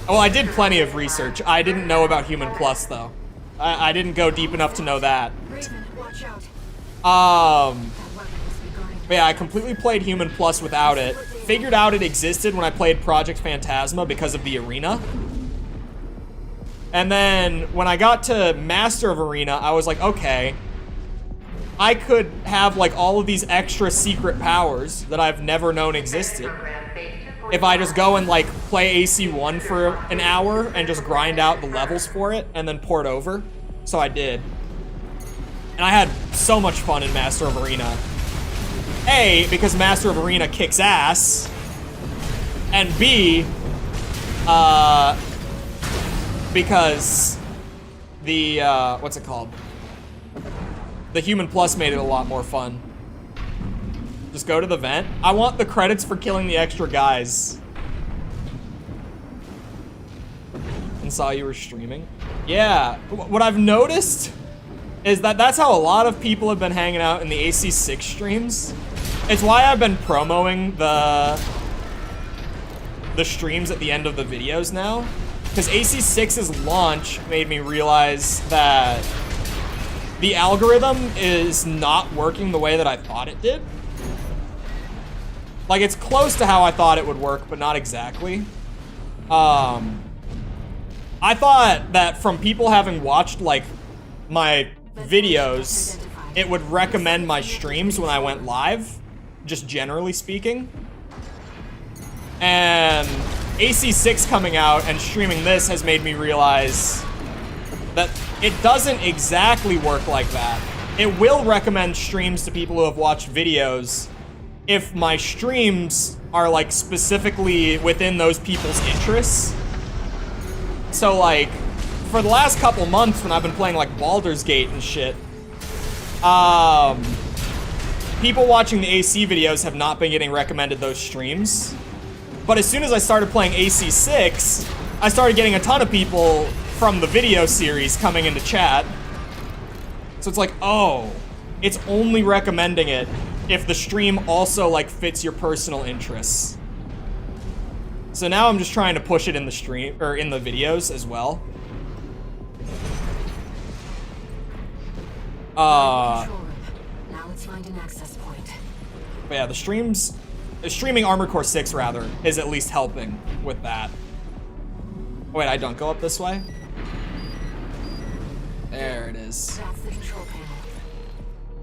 Well, I did plenty of research. I didn't know about Human Plus, though. I didn't go deep enough to know that. Raven, watch out. But That weapon must be guarding. yeah, I completely played Human Plus without it. Figured out it existed when I played Project Phantasma because of the arena. And then when I got to Master of Arena, I was like, okay, I could have like all of these extra secret powers that I've never known existed if I just go and like play AC1 for an hour and just grind out the levels for it and then port over. So I did. And I had so much fun in Master of Arena. A, because Master of Arena kicks ass. And B, because the, what's it called? The Human Plus made it a lot more fun. Just go to the vent. I want the credits for killing the extra guys. And saw you were streaming. Yeah, what I've noticed is that that's how a lot of people have been hanging out in the AC6 streams. It's why I've been promoting the streams at the end of the videos now. Because AC6's launch made me realize that the algorithm is not working the way that I thought it did. Like, it's close to how I thought it would work, but not exactly. I thought that from people having watched, like, my videos, it would recommend my streams when I went live, just generally speaking. And AC6 coming out and streaming this has made me realize that it doesn't exactly work like that. It will recommend streams to people who have watched videos if my streams are like specifically within those people's interests. So like, for the last couple months when I've been playing like Baldur's Gate and shit, people watching the AC videos have not been getting recommended those streams. But as soon as I started playing AC6, I started getting a ton of people from the video series coming into chat. So it's like, oh, it's only recommending it if the stream also like fits your personal interests. So now I'm just trying to push it in the stream or in the videos as well. Control room. Now let's find an access point. But yeah, the streaming Armored Core 6 rather is at least helping with that. Oh, wait, I don't go up this way. There it is. That's the control panel.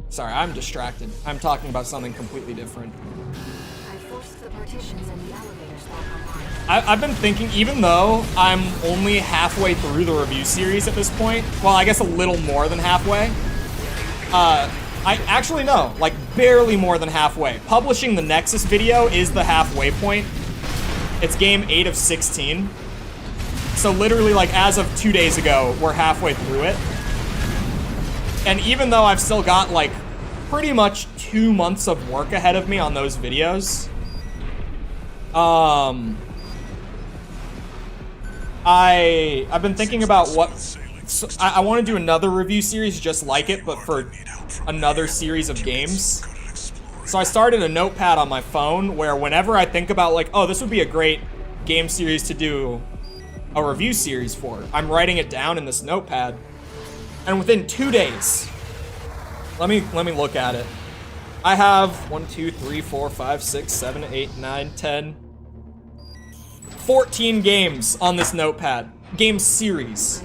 Sorry, I'm distracted. I'm talking about something completely different. I forced the partitions and the elevators back online. I've been thinking, even though I'm only halfway through the review series at this point, well, I guess a little more than halfway. I actually no, like barely more than halfway. Publishing the Nexus video is the halfway point. It's game 8 of 16. So literally, like, as of 2 days ago, we're halfway through it. And even though I've still got, like, pretty much 2 months of work ahead of me on those videos, I've been thinking about what... So I want to do another review series just like it, but for another series of games. So I started a notepad on my phone where whenever I think about, like, oh, this would be a great game series to do a review series for, I'm writing it down in this notepad. And within 2 days, let me look at it. I have 1, 2, 3, 4, 5, 6, 7, 8, 9, 10, 14 games on this notepad. Game series.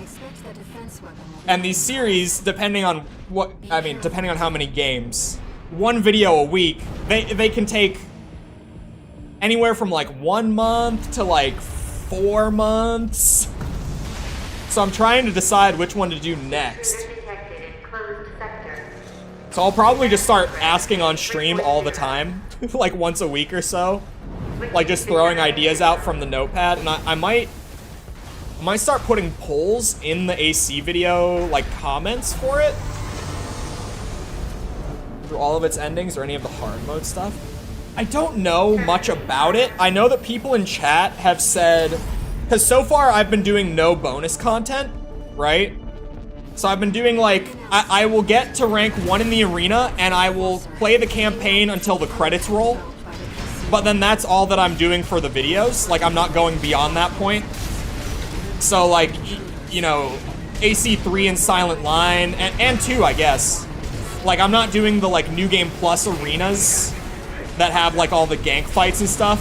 And these series, depending on depending on how many games, one video a week, they can take anywhere from like 1 month to like 4 months. So I'm trying to decide which one to do next. So I'll probably just start asking on stream all the time, like once a week or so. Like just throwing ideas out from the notepad, and I might start putting polls in the AC video, like comments for it. Through all of its endings or any of the hard mode stuff. I don't know much about it. I know that people in chat have said, because so far I've been doing no bonus content, right? So I've been doing like, I will get to rank 1 in the arena and I will play the campaign until the credits roll. But then that's all that I'm doing for the videos. Like, I'm not going beyond that point. So like, you know, AC3 and Silent Line, and 2, I guess. Like, I'm not doing the like New Game Plus arenas that have like all the gank fights and stuff.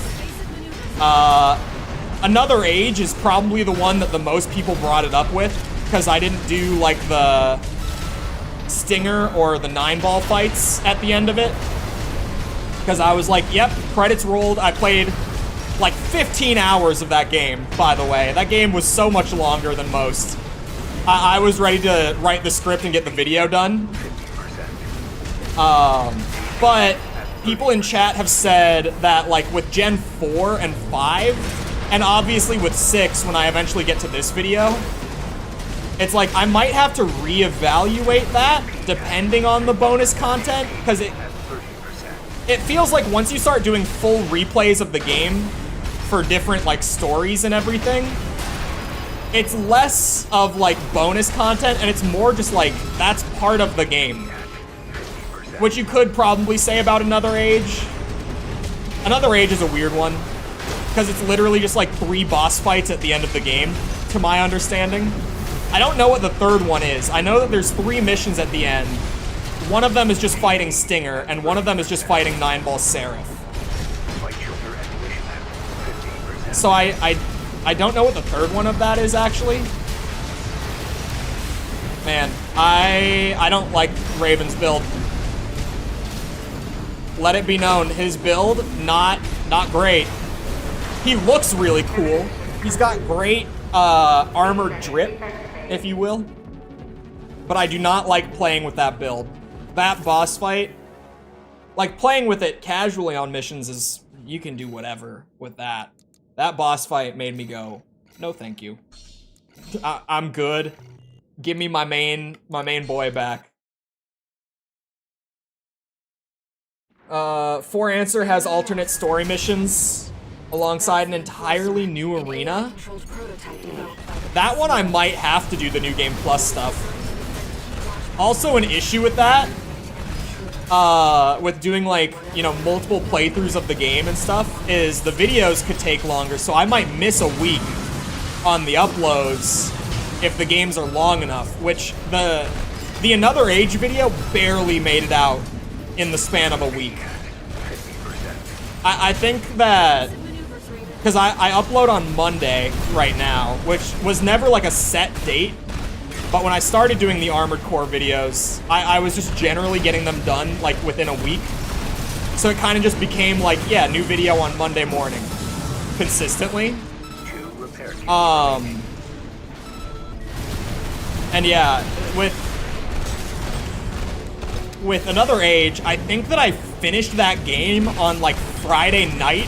Another Age is probably the one that the most people brought it up with, because I didn't do like the Stinger or the 9-ball fights at the end of it. Because I was like, yep, credits rolled. I played like 15 hours of that game, by the way. That game was so much longer than most. I was ready to write the script and get the video done. But people in chat have said that like with Gen 4 and 5, and obviously with 6 when I eventually get to this video, it's like I might have to reevaluate that depending on the bonus content, because it feels like once you start doing full replays of the game for different like stories and everything, it's less of like bonus content and it's more just like that's part of the game. Which you could probably say about Another Age. Another Age is a weird one, because it's literally just like 3 boss fights at the end of the game, to my understanding. I don't know what the third one is. I know that there's 3 missions at the end. One of them is just fighting Stinger, and one of them is just fighting 9-ball Seraph. So I don't know what the third one of that is, actually. Man, I don't like Raven's build. Let it be known, his build, not great. He looks really cool. He's got great armor drip, if you will. But I do not like playing with that build. That boss fight, like playing with it casually on missions is, you can do whatever with that. That boss fight made me go, no thank you. I'm good. Give me my main boy back. 4 Answer has alternate story missions alongside an entirely new arena. That one I might have to do the New Game Plus stuff. Also an issue with that, with doing like, you know, multiple playthroughs of the game and stuff, is the videos could take longer, so I might miss a week on the uploads if the games are long enough, which the Another Age video barely made it out in the span of a week. I think that, because I upload on Monday right now, which was never like a set date, but when I started doing the Armored Core videos, I was just generally getting them done like within a week. So it kind of just became like, yeah, new video on Monday morning, consistently. And yeah, with Another Age, I think that I finished that game on like Friday night,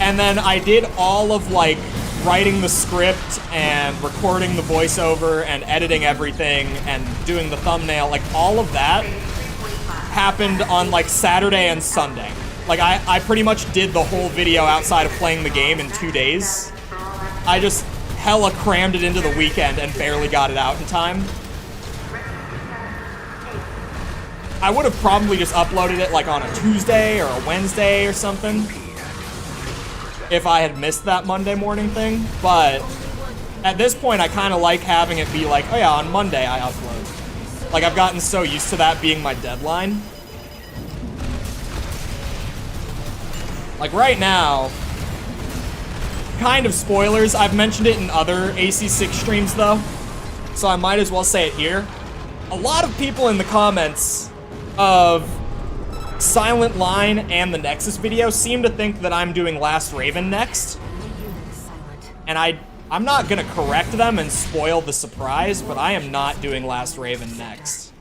and then I did all of like writing the script and recording the voiceover and editing everything and doing the thumbnail, like all of that happened on like Saturday and Sunday. Like I pretty much did the whole video outside of playing the game in 2 days. I just hella crammed it into the weekend and barely got it out in time. I would have probably just uploaded it like on a Tuesday or a Wednesday or something if I had missed that Monday morning thing, but at this point I kind of like having it be like, oh yeah, on Monday I upload. Like I've gotten so used to that being my deadline. Like right now, kind of spoilers, I've mentioned it in other AC6 streams though, so I might as well say it here. A lot of people in the comments of Silent Line and the Nexus video seem to think that I'm doing Last Raven next. And I'm not gonna correct them and spoil the surprise, but I am not doing Last Raven next.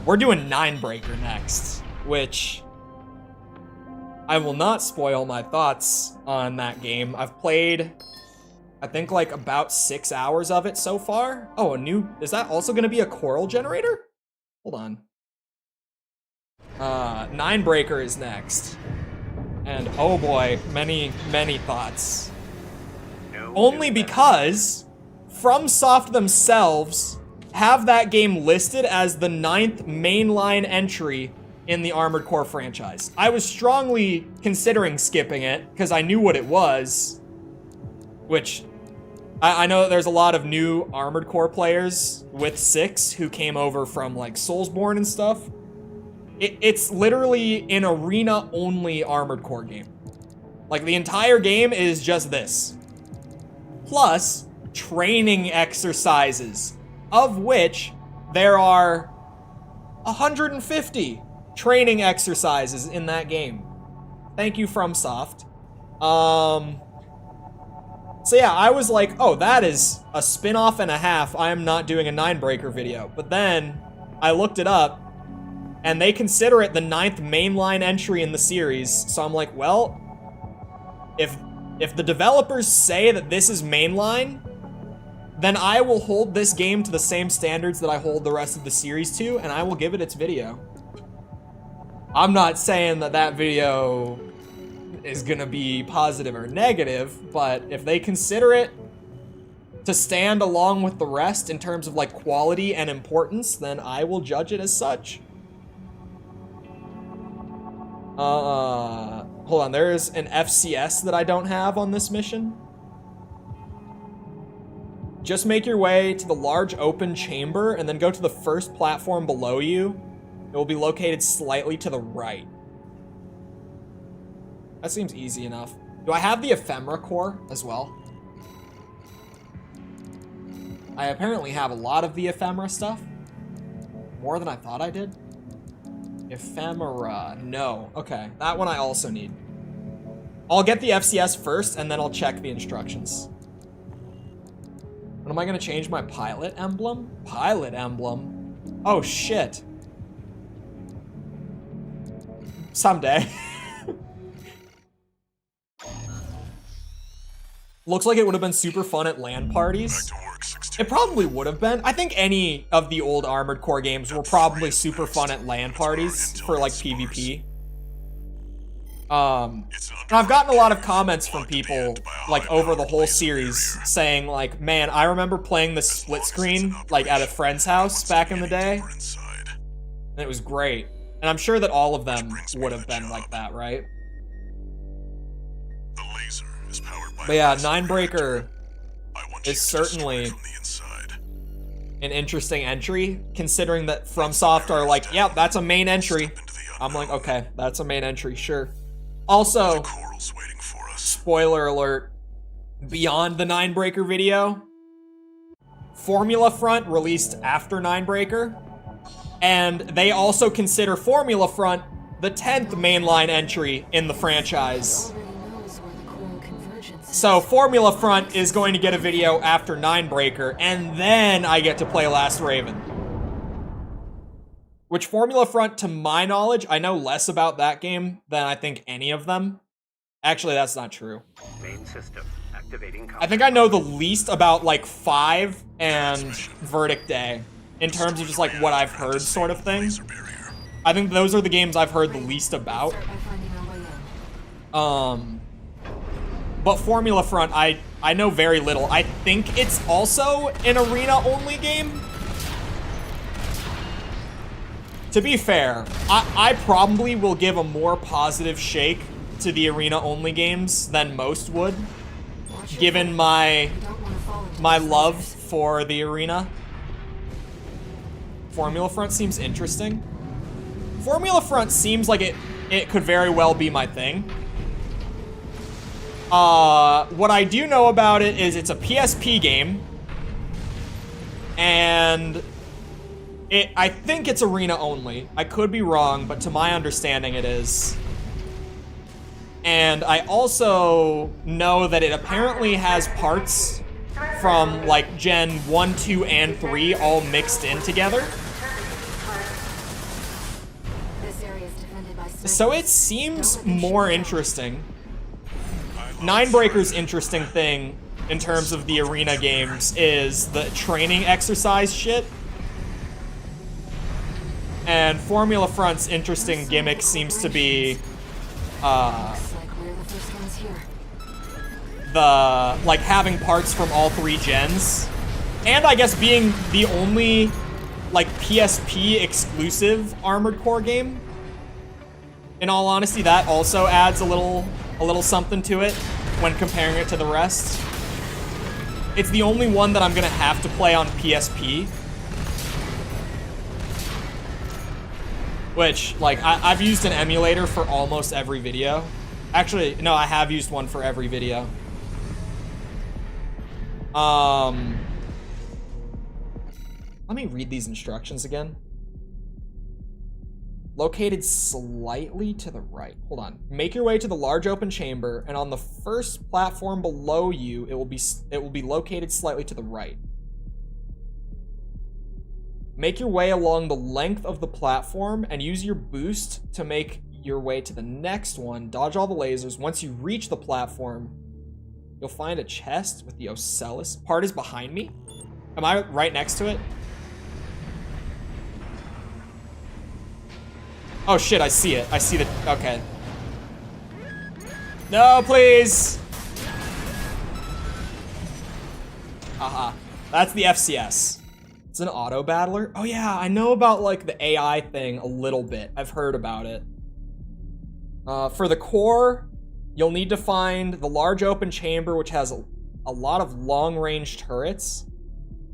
We're doing Ninebreaker next, which I will not spoil my thoughts on that game. I've played, I think, like about 6 hours of it so far. Oh, is that also gonna be a coral generator? Hold on. Ninebreaker is next. And oh boy, many thoughts. Only because FromSoft themselves have that game listed as the 9th mainline entry in the Armored Core franchise. I was strongly considering skipping it because I knew what it was, which I know that there's a lot of new Armored Core players with 6 who came over from like Soulsborne and stuff. It's literally an arena-only Armored Core game. Like the entire game is just this. Plus training exercises, of which there are 150 training exercises in that game. Thank you, FromSoft. So yeah, I was like, oh, that is a spin-off and a half. I am not doing a Ninebreaker video. But then I looked it up, and they consider it the 9th mainline entry in the series. So I'm like, well, if the developers say that this is mainline, then I will hold this game to the same standards that I hold the rest of the series to, and I will give it its video. I'm not saying that that video is gonna be positive or negative, but if they consider it to stand along with the rest in terms of like quality and importance, then I will judge it as such. Hold on, there is an FCS that I don't have on this mission. Just make your way to the large open chamber and then go to the first platform below you. It will be located slightly to the right. That seems easy enough. Do I have the ephemera core as well? I apparently have a lot of the ephemera stuff. More than I thought I did. Ephemera, no. Okay, that one I also need. I'll get the FCS first and then I'll check the instructions. When am I gonna change my pilot emblem? Pilot emblem? Oh shit. Someday. Looks like it would have been super fun at LAN parties. It probably would have been. I think any of the old Armored Core games were probably super fun at LAN parties for like PvP. And I've gotten a lot of comments from people like over the whole series saying like, man, I remember playing the split screen like at a friend's house back in the day. And it was great. And I'm sure that all of them would have been like that, right? But yeah, Ninebreaker is certainly an interesting entry, considering that FromSoft are like, yeah, that's a main entry. I'm like, okay, that's a main entry, sure. Also, spoiler alert, beyond the Ninebreaker video, Formula Front released after Ninebreaker, and they also consider Formula Front the 10th mainline entry in the franchise. So Formula Front is going to get a video after Ninebreaker, and then I get to play Last Raven. Which Formula Front, to my knowledge, I know less about that game than I think any of them. Actually, that's not true. Main system activating. I think I know the least about like 5 and Verdict Day in terms of just like what I've heard sort of thing. I think those are the games I've heard the least about. Start by finding our way in. But Formula Front, I know very little. I think it's also an arena-only game. To be fair, I probably will give a more positive shake to the arena-only games than most would, given my love for the arena. Formula Front seems interesting. Formula Front seems like it could very well be my thing. What I do know about it is it's a PSP game, and I think it's arena only. I could be wrong, but to my understanding it is. And I also know that it apparently has parts from like Gen 1, 2, and 3 all mixed in together. This area is defended by So it seems more interesting. Ninebreaker's interesting thing in terms of the arena games is the training exercise shit. And Formula Front's interesting gimmick seems to be Looks like we're the first ones here. the like having parts from all 3 gens, and I guess being the only like PSP exclusive Armored Core game. In all honesty, that also adds a little something to it when comparing it to the rest. It's the only one that I'm gonna have to play on PSP. Which, like, I've used an emulator for almost every video. Actually, no, I have used one for every video. Let me read these instructions again. Located slightly to the right. Hold on. Make your way to the large open chamber, and on the first platform below you, it will be located slightly to the right. Make your way along the length of the platform and use your boost to make your way to the next one. Dodge all the lasers. Once you reach the platform, you'll find a chest with the Ocellus. Part is behind me. Am I right next to it? Oh shit, I see it. I see the, okay. No, please. Aha. That's the FCS. It's an auto battler. Oh yeah, I know about like the AI thing a little bit. I've heard about it. For the core, you'll need to find the large open chamber, which has a lot of long-range turrets.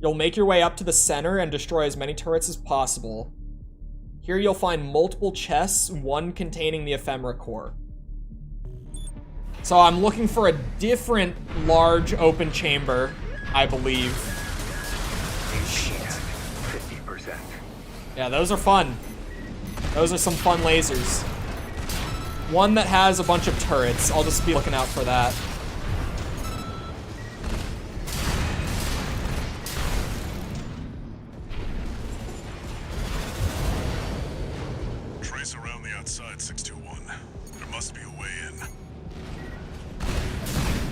You'll make your way up to the center and destroy as many turrets as possible. Here you'll find multiple chests, one containing the ephemera core. So I'm looking for a different large open chamber, I believe. Shit. 50%. Yeah, those are fun. Those are some fun lasers. One that has a bunch of turrets. I'll just be looking out for that. Trace around the outside, 621. There must be a way in.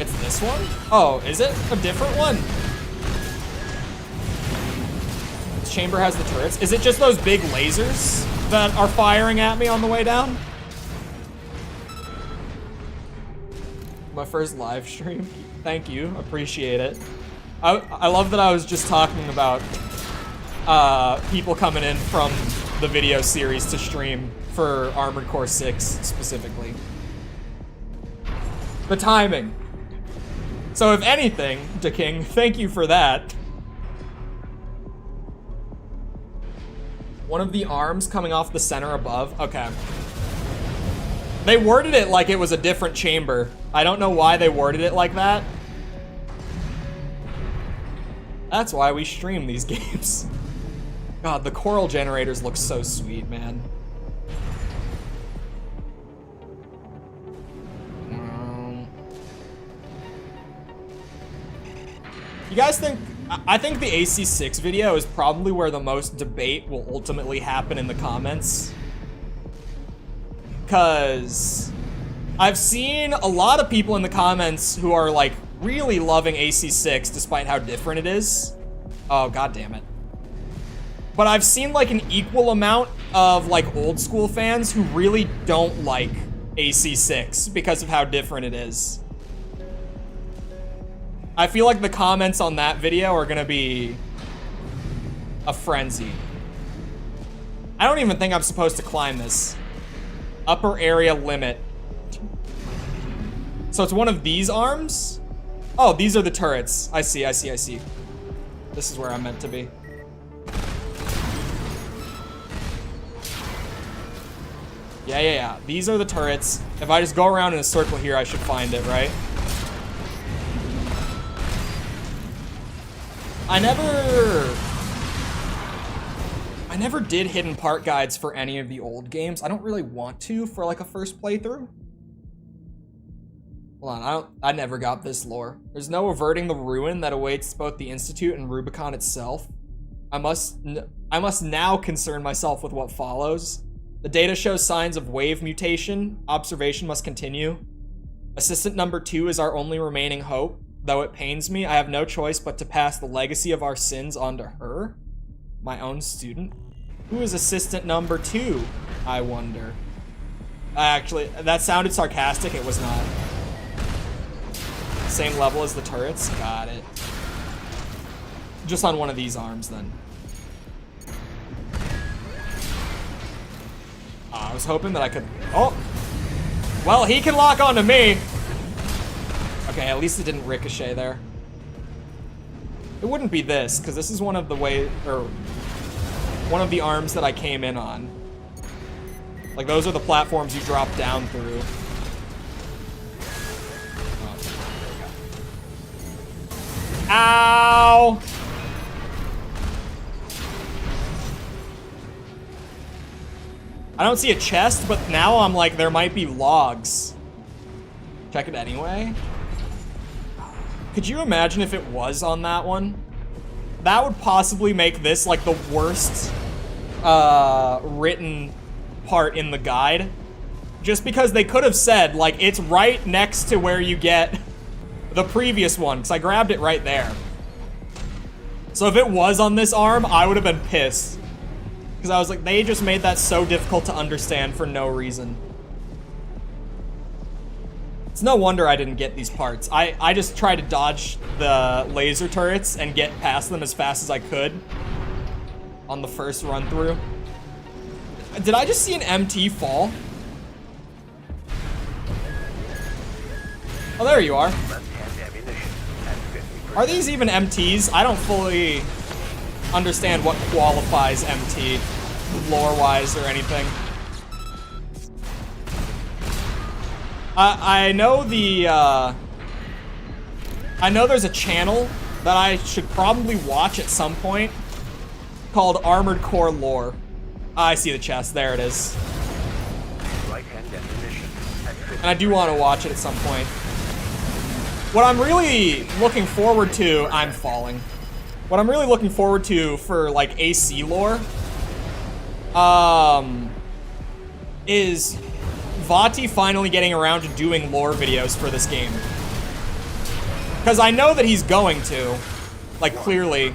It's this one? Oh, is it a different one? This chamber has the turrets. Is it just those big lasers that are firing at me on the way down? My first live stream. Thank you. Appreciate it. I love that I was just talking about people coming in from the video series to stream for Armored Core 6 specifically. The timing. So if anything, DeKing, thank you for that. One of the arms coming off the center above. Okay. They worded it like it was a different chamber. I don't know why they worded it like that. That's why we stream these games. God, the coral generators look so sweet, man. You guys think I think the AC6 video is probably where the most debate will ultimately happen in the comments. Because I've seen a lot of people in the comments who are like really loving AC6 despite how different it is. Oh, god damn it. But I've seen like an equal amount of like old school fans who really don't like AC6 because of how different it is. I feel like the comments on that video are gonna be a frenzy. I don't even think I'm supposed to climb this. Upper area limit. So it's one of these arms? Oh, these are the turrets. I see. This is where I'm meant to be. Yeah. These are the turrets. If I just go around in a circle here, I should find it, right? I never did hidden part guides for any of the old games. I don't really want to for like a first playthrough. Hold on, I never got this lore. There's no averting the ruin that awaits both the Institute and Rubicon itself. I must now concern myself with what follows. The data shows signs of wave mutation. Observation must continue. Assistant number 2 is our only remaining hope. Though it pains me, I have no choice but to pass the legacy of our sins on to her. My own student. Who is assistant number 2, I wonder? Actually, that sounded sarcastic. It was not. Same level as the turrets. Got it. Just on one of these arms, then. I was hoping that I could... Oh! Well, he can lock onto me! Okay, at least it didn't ricochet there. It wouldn't be this, because this is one of the one of the arms that I came in on. Like, those are the platforms you drop down through. Oh, ow! I don't see a chest, but now I'm like, there might be logs. Check it anyway. Could you imagine if it was on that one? That would possibly make this like the worst written part in the guide. Just because they could have said, like, it's right next to where you get the previous one, because I grabbed it right there. So if it was on this arm, I would have been pissed. Because I was like, they just made that so difficult to understand for no reason. It's no wonder I didn't get these parts. I just tried to dodge the laser turrets and get past them as fast as I could on the first run through. Did I just see an MT fall? Oh, there you are. Are these even MTs? I don't fully understand what qualifies MT, lore-wise or anything. I know I know there's a channel that I should probably watch at some point called Armored Core Lore. I see the chest. There it is. And I do want to watch it at some point. What I'm really looking forward to... I'm falling. What I'm really looking forward to for, like, AC lore... is... Vati finally getting around to doing lore videos for this game. Because I know that he's going to. Like, clearly.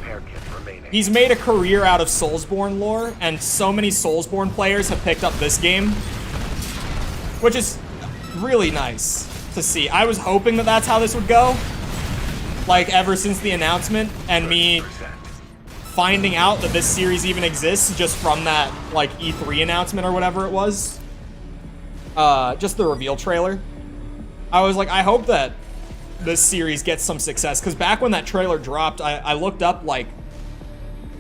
He's made a career out of Soulsborne lore, and so many Soulsborne players have picked up this game. Which is really nice to see. I was hoping that that's how this would go. Like, ever since the announcement, and me finding out that this series even exists just from that, like, E3 announcement or whatever it was. Just the reveal trailer. I was like, I hope that this series gets some success, because back when that trailer dropped, I looked up, like,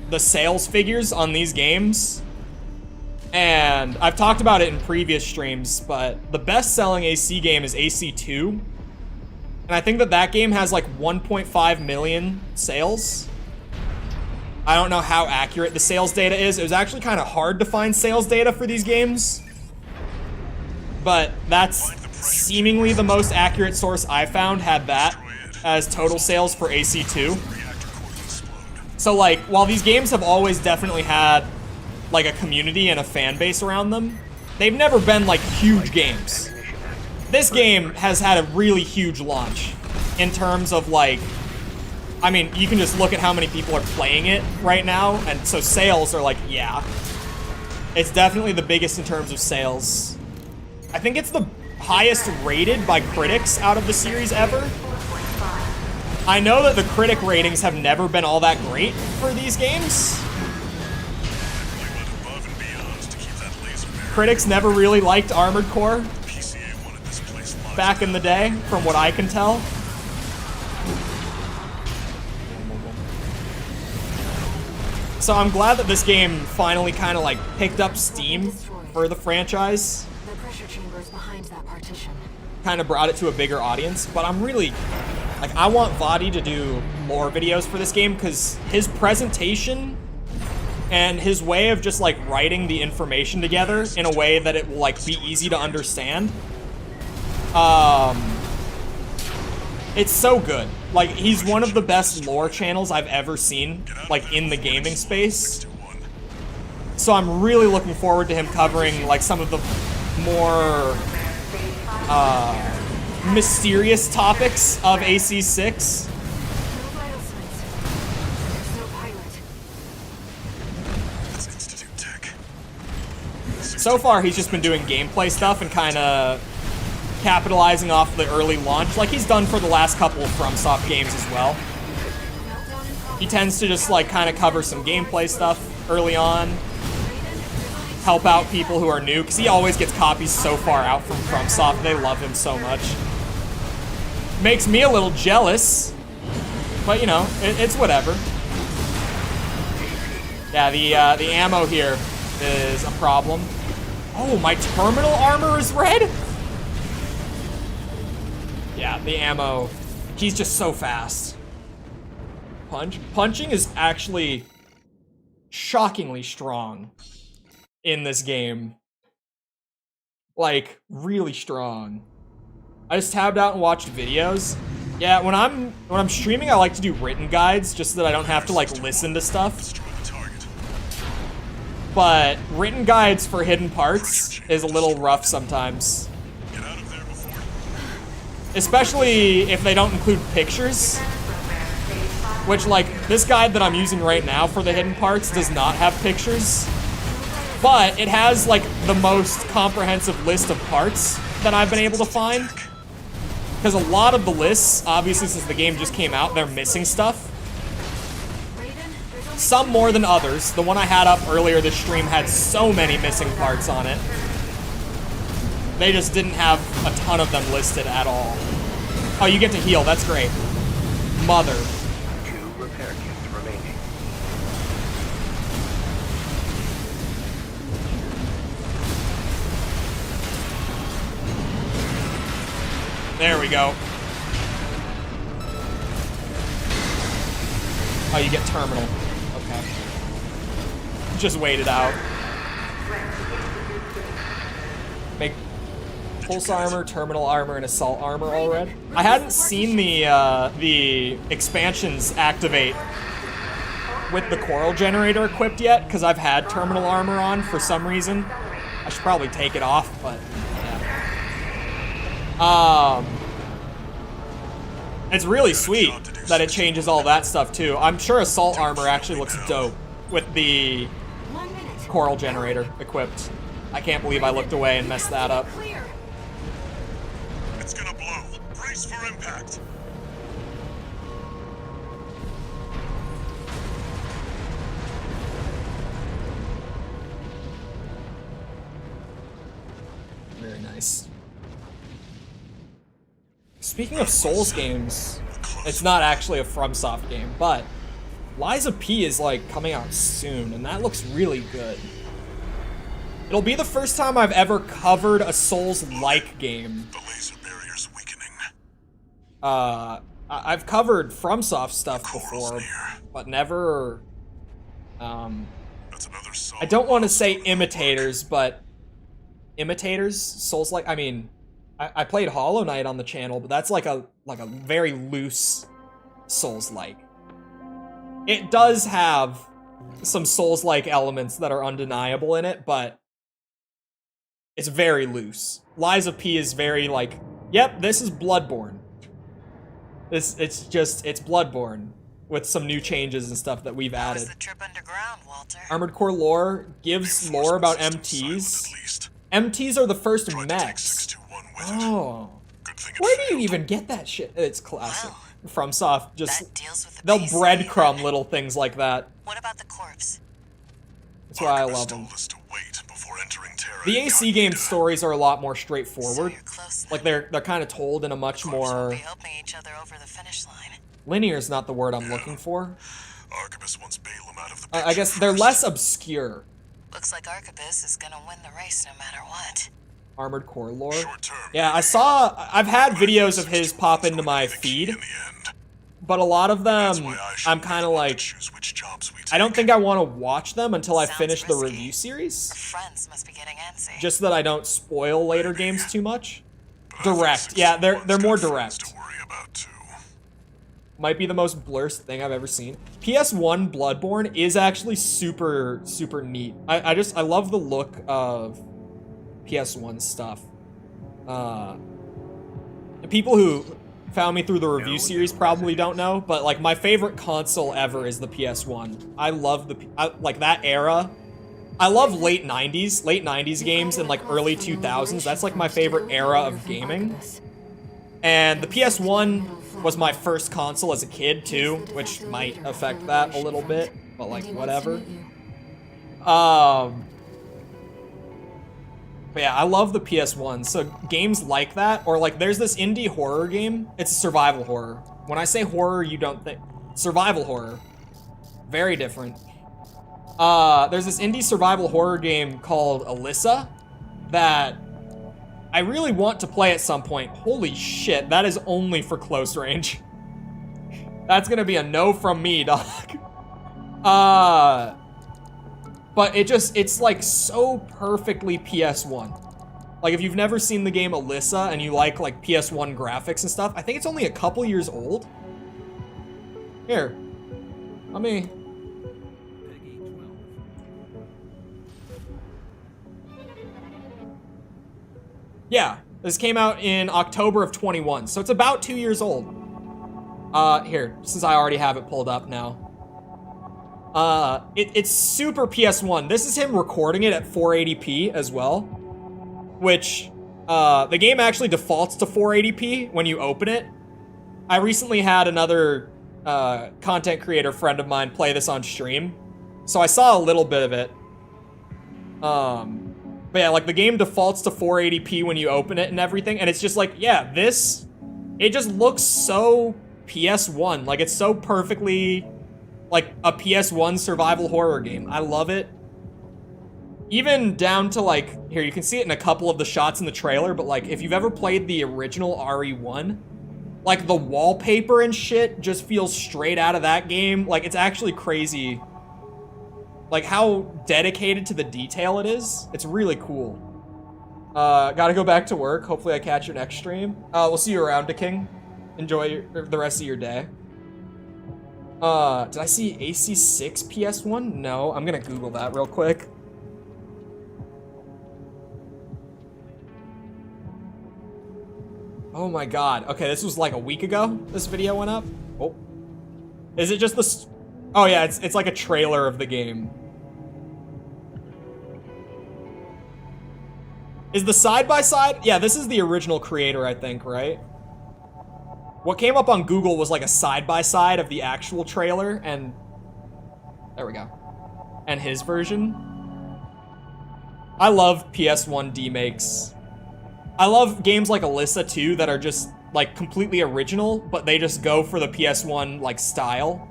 the sales figures on these games, and I've talked about it in previous streams, but the best-selling AC game is AC2, and I think that that game has, like, 1.5 million sales. I don't know how accurate the sales data is. It was actually kind of hard to find sales data for these games. But that's seemingly the most accurate source I found had that as total sales for AC2. So, like, while these games have always definitely had, like, a community and a fan base around them, they've never been, like, huge games. This game has had a really huge launch in terms of, like, I mean, you can just look at how many people are playing it right now, and so sales are like, yeah. It's definitely the biggest in terms of sales. I think it's the highest rated by critics out of the series ever. I know that the critic ratings have never been all that great for these games. Critics never really liked Armored Core back in the day, from what I can tell. So I'm glad that this game finally kind of like picked up steam for the franchise. The pressure chambers behind that partition. Kind of brought it to a bigger audience, but I'm really, like, I want Vadi to do more videos for this game because his presentation and his way of just like writing the information together in a way that it will like be easy to understand. It's so good. Like, he's one of the best lore channels I've ever seen, like, in the gaming space. So I'm really looking forward to him covering, like, some of the more, mysterious topics of AC6. So far, he's just been doing gameplay stuff and kind of capitalizing off the early launch, like he's done for the last couple of FromSoft games as well. He tends to just like kind of cover some gameplay stuff early on, help out people who are new, because he always gets copies so far out from FromSoft. They love him so much. Makes me a little jealous, but you know, it's whatever. Yeah, the ammo here is a problem. Oh, my terminal armor is red? Yeah, the ammo, he's just so fast. Punching is actually shockingly strong in this game. Like, really strong. I just tabbed out and watched videos. Yeah, when I'm streaming, I like to do written guides just so that I don't have to like listen to stuff. But written guides for hidden parts is a little rough sometimes. Especially if they don't include pictures. Which, like, this guide that I'm using right now for the hidden parts does not have pictures. But it has, like, the most comprehensive list of parts that I've been able to find. Because a lot of the lists, obviously since the game just came out, they're missing stuff. Some more than others. The one I had up earlier this stream had so many missing parts on it. They just didn't have a ton of them listed at all. Oh, you get to heal. That's great. Mother. 2 repair kits remaining. There we go. Oh, you get terminal. Okay. Just wait it out. Make pulse armor, terminal armor, and assault armor all red. I hadn't seen the expansions activate with the coral generator equipped yet, because I've had terminal armor on for some reason. I should probably take it off, but yeah. It's really sweet that it changes all that stuff too. I'm sure assault armor actually looks dope with the coral generator equipped. I can't believe I looked away and messed that up. It's gonna blow. Brace for impact. Very nice. Speaking of Souls games, it's not actually a FromSoft game, but Lies of P is like coming out soon, and that looks really good. It'll be the first time I've ever covered a Souls-like game. The laser barrier's weakening. I've covered FromSoft stuff before, but never, That's another I don't want to say imitators, but imitators? Souls-like? I mean, I played Hollow Knight on the channel, but that's like a very loose Souls-like. it does have some Souls-like elements that are undeniable in it, but it's very loose. Lies of P is very like, yep, this is Bloodborne. It's Bloodborne with some new changes and stuff that we've How added. was the trip underground, Walter? Armored Core lore gives lore about MTs. MTs are the first mechs. Oh. Where do you even get that shit? It's classic. Wow. FromSoft just, That deals with the they'll base breadcrumb even. little things like that. What about the corpse? That's why I love them. The AC game stories are a lot more So straightforward. you're close. Like they're kind of told in a much We'll more be helping each other over the finish line. linear is not the word I'm looking for. Arquebus wants Balaam out of the I guess they're less obscure. Looks like Arquebus is gonna win the race no matter what. Armored Core lore. Yeah, I've had videos of his pop into my feed, but a lot of them I'm kind of like, I don't think I want to watch them until I Sounds finish the risky. review series, Friends must be getting antsy. just so that I don't spoil later games too much. Direct, yeah, they're more direct. Might be the most blurst thing I've ever seen. PS1 Bloodborne is actually super neat. I love the look of PS1 stuff. The people who found me through the review series probably don't know, but like my favorite console ever is the PS1. I love like that era. I love late 90s games and like early 2000s. That's like my favorite era of gaming. And the PS1 was my first console as a kid too, which might affect that a little bit, but like whatever. But yeah, I love the PS1. So games like that, or like there's this indie horror game. It's a survival horror. When I say horror, you don't think survival horror. Very different. There's this indie survival horror game called Alyssa that I really want to play at some point. Holy shit, that is only for close range. That's gonna be a no from me, dog. But it's like so perfectly PS1. Like if you've never seen the game Alyssa and you like PS1 graphics and stuff, I think it's only a couple years old. Here, let me. Yeah, this came out in October of 21, so it's about 2 years old. Here, since I already have it pulled up now. It's super PS1. This is him recording it at 480p as well, which, the game actually defaults to 480p when you open it. I recently had another, content creator friend of mine play this on stream, so I saw a little bit of it. But yeah, like the game defaults to 480p when you open it and everything, and it's just like, yeah, it just looks so PS1. Like it's so perfectly like a PS1 survival horror game. I love it. Even down to like, here, you can see it in a couple of the shots in the trailer, but like if you've ever played the original RE1, like the wallpaper and shit just feels straight out of that game. Like it's actually crazy. Like how dedicated to the detail it is. It's really cool. Gotta go back to work. Hopefully I catch your next stream. We'll see you around, King. Enjoy the rest of your day. Did I see AC6 PS1? No, I'm gonna Google that real quick. Oh my god. Okay, this was like a week ago this video went up. Oh. Is it just the... Oh yeah, it's like a trailer of the game. Is the side-by-side? Yeah, this is the original creator, I think, right? What came up on Google was like a side-by-side of the actual trailer, and... There we go. And his version. I love PS1 demakes. I love games like Alyssa, too, that are just, like, completely original, but they just go for the PS1, like, style.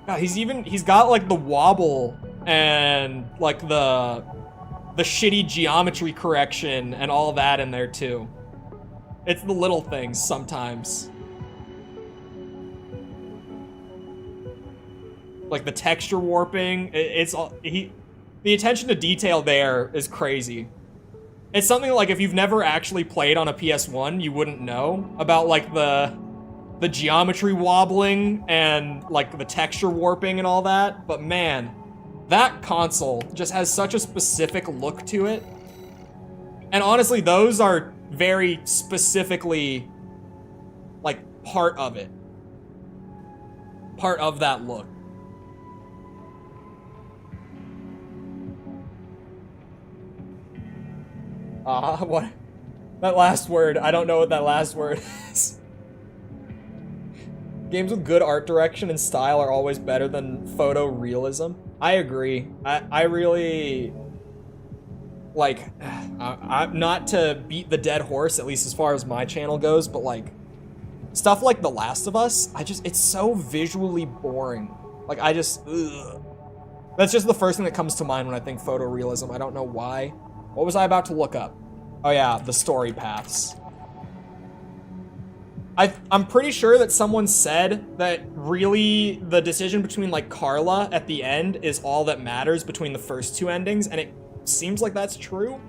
God, he's got, like, the wobble and, like, the shitty geometry correction and all that in there, too. It's the little things, sometimes. Like, the texture warping, the attention to detail there is crazy. It's something like if you've never actually played on a PS1, you wouldn't know about, like, the the geometry wobbling and like the texture warping and all that, but man, that console just has such a specific look to it. And honestly, those are very specifically like part of it. Part of that look. What? That last word, I don't know what that last word is. Games with good art direction and style are always better than photorealism. I agree. I really, like, I'm not to beat the dead horse, at least as far as my channel goes, but like, stuff like The Last of Us, it's so visually boring. Like, ugh. That's just the first thing that comes to mind when I think photorealism. I don't know why. What was I about to look up? Oh yeah, the story paths. I'm pretty sure that someone said that really the decision between like Carla at the end is all that matters between the first two endings, and it seems like that's true.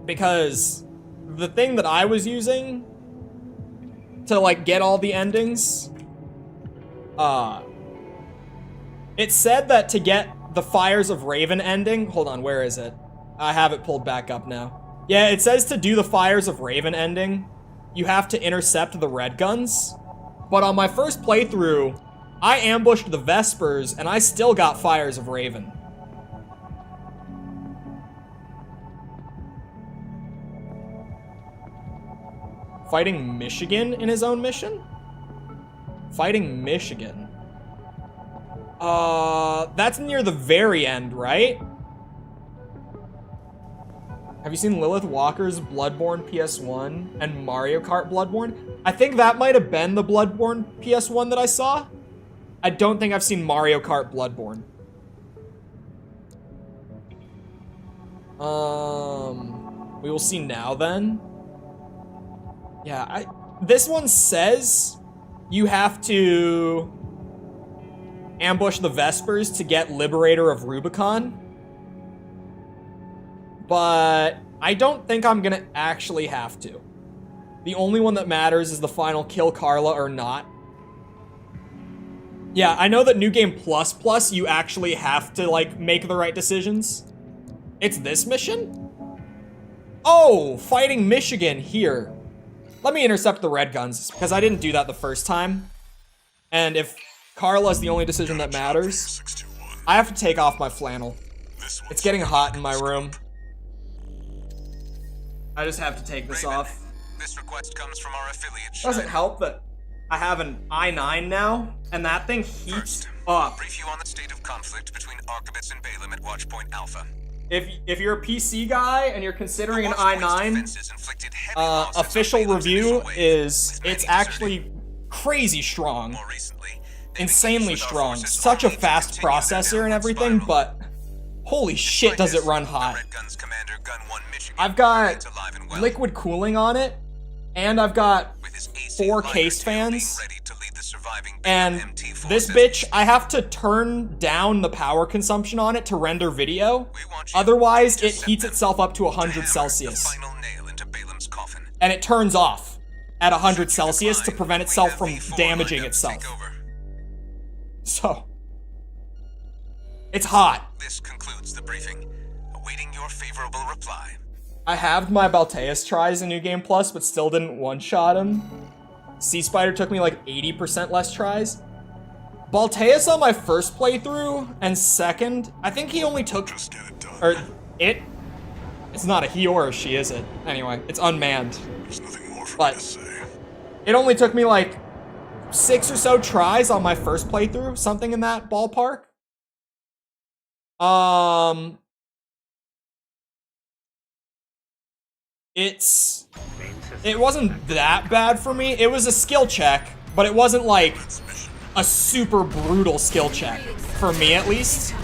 Because the thing that I was using to like get all the endings, it said that to get the Fires of Raven ending, hold on, where is it? I have it pulled back up now. Yeah, it says to do the Fires of Raven ending, you have to intercept the red guns. But on my first playthrough, I ambushed the Vespers and I still got Fires of Raven. Fighting Michigan in his own mission? Fighting Michigan. That's near the very end, right? Have you seen Lilith Walker's Bloodborne PS1 and Mario Kart Bloodborne? I think that might have been the Bloodborne PS1 that I saw. I don't think I've seen Mario Kart Bloodborne. We will see now then. Yeah, this one says you have to ambush the Vespers to get Liberator of Rubicon. But I don't think I'm gonna actually have to. The only one that matters is the final kill Carla or not. Yeah, I know that New Game Plus you actually have to like make the right decisions. It's this mission? Oh, fighting Michigan here. Let me intercept the red guns, because I didn't do that the first time. And if Carla's the only decision that matters, I have to take off my flannel. It's getting hot in my room. I just have to take this off. This request comes from our affiliate. Doesn't help that I have an i9 now, and that thing heats up. Brief you on the state of conflict between Archibus and Balaam at Watchpoint Alpha. If you're a PC guy and you're considering an i9, official review is it's actually crazy strong, insanely strong, such a fast processor and everything, but holy shit does it run hot. I've got liquid cooling on it, and I've got 4 case fans, and this bitch, I have to turn down the power consumption on it to render video, otherwise it heats itself up to 100 Celsius. And it turns off at 100 Celsius to prevent itself from damaging itself. So, it's hot. This concludes the briefing. Awaiting your favorable reply. I halved my Balteus tries in New Game Plus, but still didn't one-shot him. Sea Spider took me like 80% less tries. Balteus on my first playthrough and second, I think he only took, it's not a he or a she, is it? Anyway, it's unmanned. There's nothing more for me But to say. it only took me like 6 or so tries on my first playthrough, something in that ballpark. It wasn't that bad for me. It was a skill check, but it wasn't like a super brutal skill check, for me at least.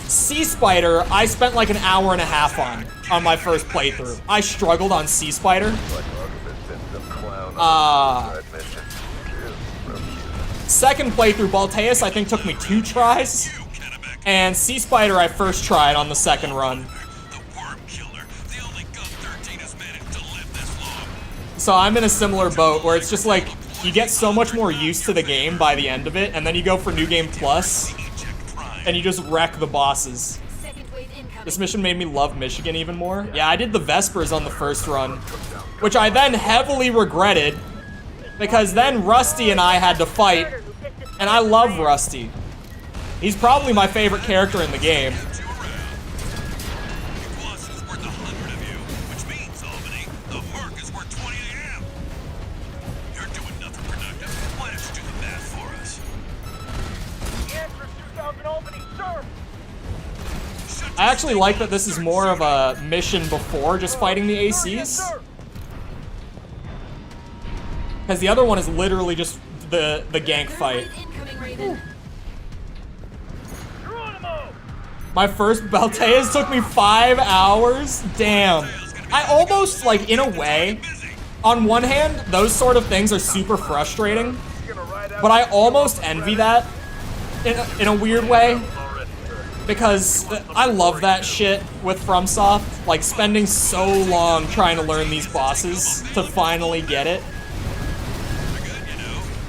Sea Spider, I spent like an hour and a half on my first playthrough. I struggled on Sea Spider. Second playthrough, Balteus, I think took me 2 tries. And Sea Spider, I first tried on the second run. So I'm in a similar boat where it's just like, you get so much more used to the game by the end of it, and then you go for New Game Plus, and you just wreck the bosses. This mission made me love Michigan even more. Yeah, I did the Vespers on the first run, which I then heavily regretted, because then Rusty and I had to fight, and I love Rusty. He's probably my favorite character in the game. I actually like that this is more of a mission before just fighting the ACs. Because the other one is literally just the gank fight. My first Belteas took me 5 hours? Damn. I almost, like, in a way, on one hand, those sort of things are super frustrating, but I almost envy that in a weird way. Because I love that shit with FromSoft, like spending so long trying to learn these bosses to finally get it.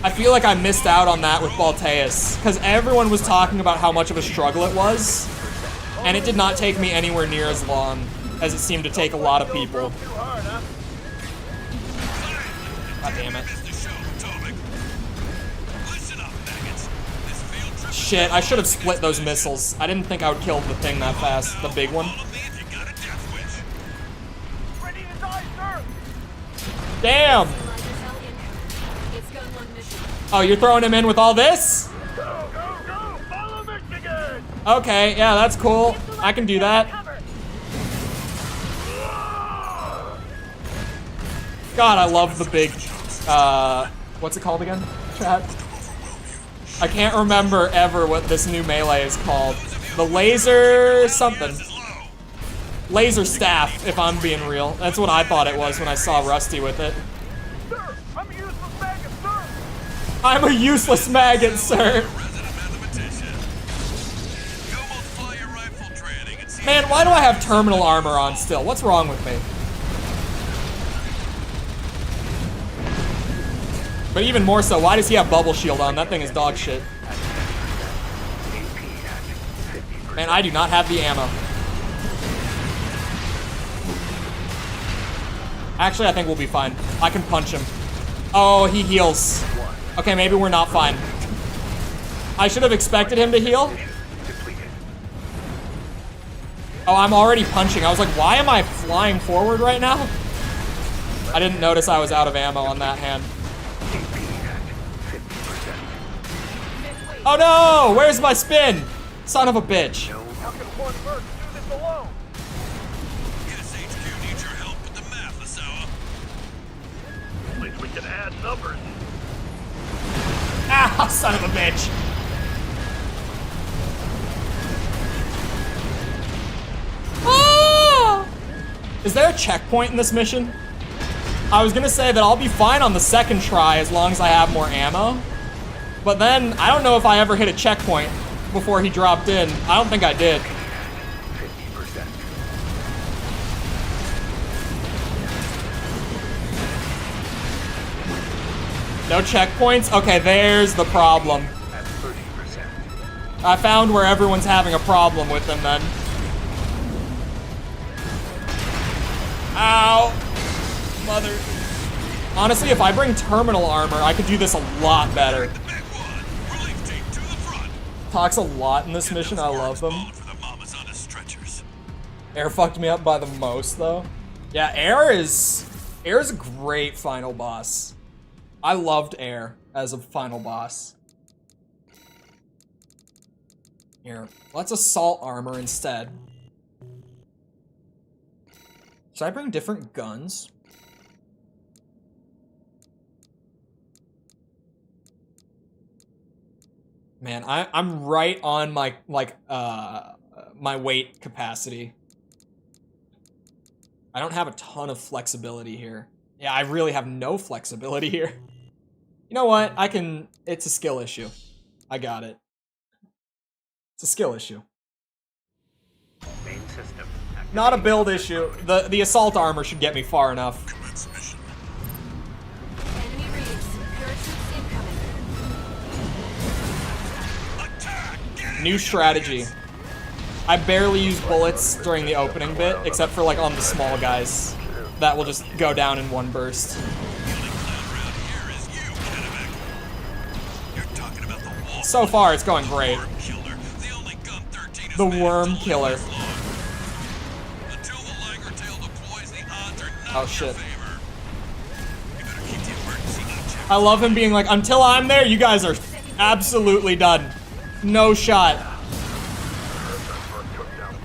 I feel like I missed out on that with Balteus, because everyone was talking about how much of a struggle it was, and it did not take me anywhere near as long as it seemed to take a lot of people. God damn it. Shit, I should have split those missiles. I didn't think I would kill the thing that fast, the big one. Damn! Oh, you're throwing him in with all this? Okay, yeah, that's cool. I can do that. God, I love the big, what's it called again, chat? I can't remember ever what this new melee is called. The laser something. Laser staff, if I'm being real. That's what I thought it was when I saw Rusty with it. Sir, I'm a useless maggot, sir! I'm a useless maggot, sir! Man, why do I have terminal armor on still? What's wrong with me? But even more so, why does he have bubble shield on? That thing is dog shit. Man, I do not have the ammo. Actually, I think we'll be fine. I can punch him. Oh, he heals. Okay, maybe we're not fine. I should have expected him to heal. Oh, I'm already punching. I was like, why am I flying forward right now? I didn't notice I was out of ammo on that hand. Oh no! Where's my spin? Son of a bitch. How can one merc do this alone? Yes, HQ needs your help with the math, Asawa. At least we can add numbers. Ah, son of a bitch. Ah! Is there a checkpoint in this mission? I was gonna say that I'll be fine on the second try as long as I have more ammo. But then, I don't know if I ever hit a checkpoint before he dropped in. I don't think I did. 50%. No checkpoints? Okay, there's the problem. At 30%. I found where everyone's having a problem with them then. Ow! Mother. Honestly, if I bring terminal armor, I could do this a lot better. Talks a lot in this mission, I love them. Air fucked me up by the most, though. Yeah, Air is a great final boss. I loved Air as a final boss. Here, let's assault armor instead. Should I bring different guns? Man, I'm right on my, like, my weight capacity. I don't have a ton of flexibility here. Yeah, I really have no flexibility here. You know what? It's a skill issue. I got it. It's a skill issue. Main system. Not a build issue. The assault armor should get me far enough. New strategy. I barely use bullets during the opening bit, except for like on the small guys. That will just go down in one burst. So far, it's going great. The worm killer. Oh shit. I love him being like, until I'm there, you guys are absolutely done. No shot.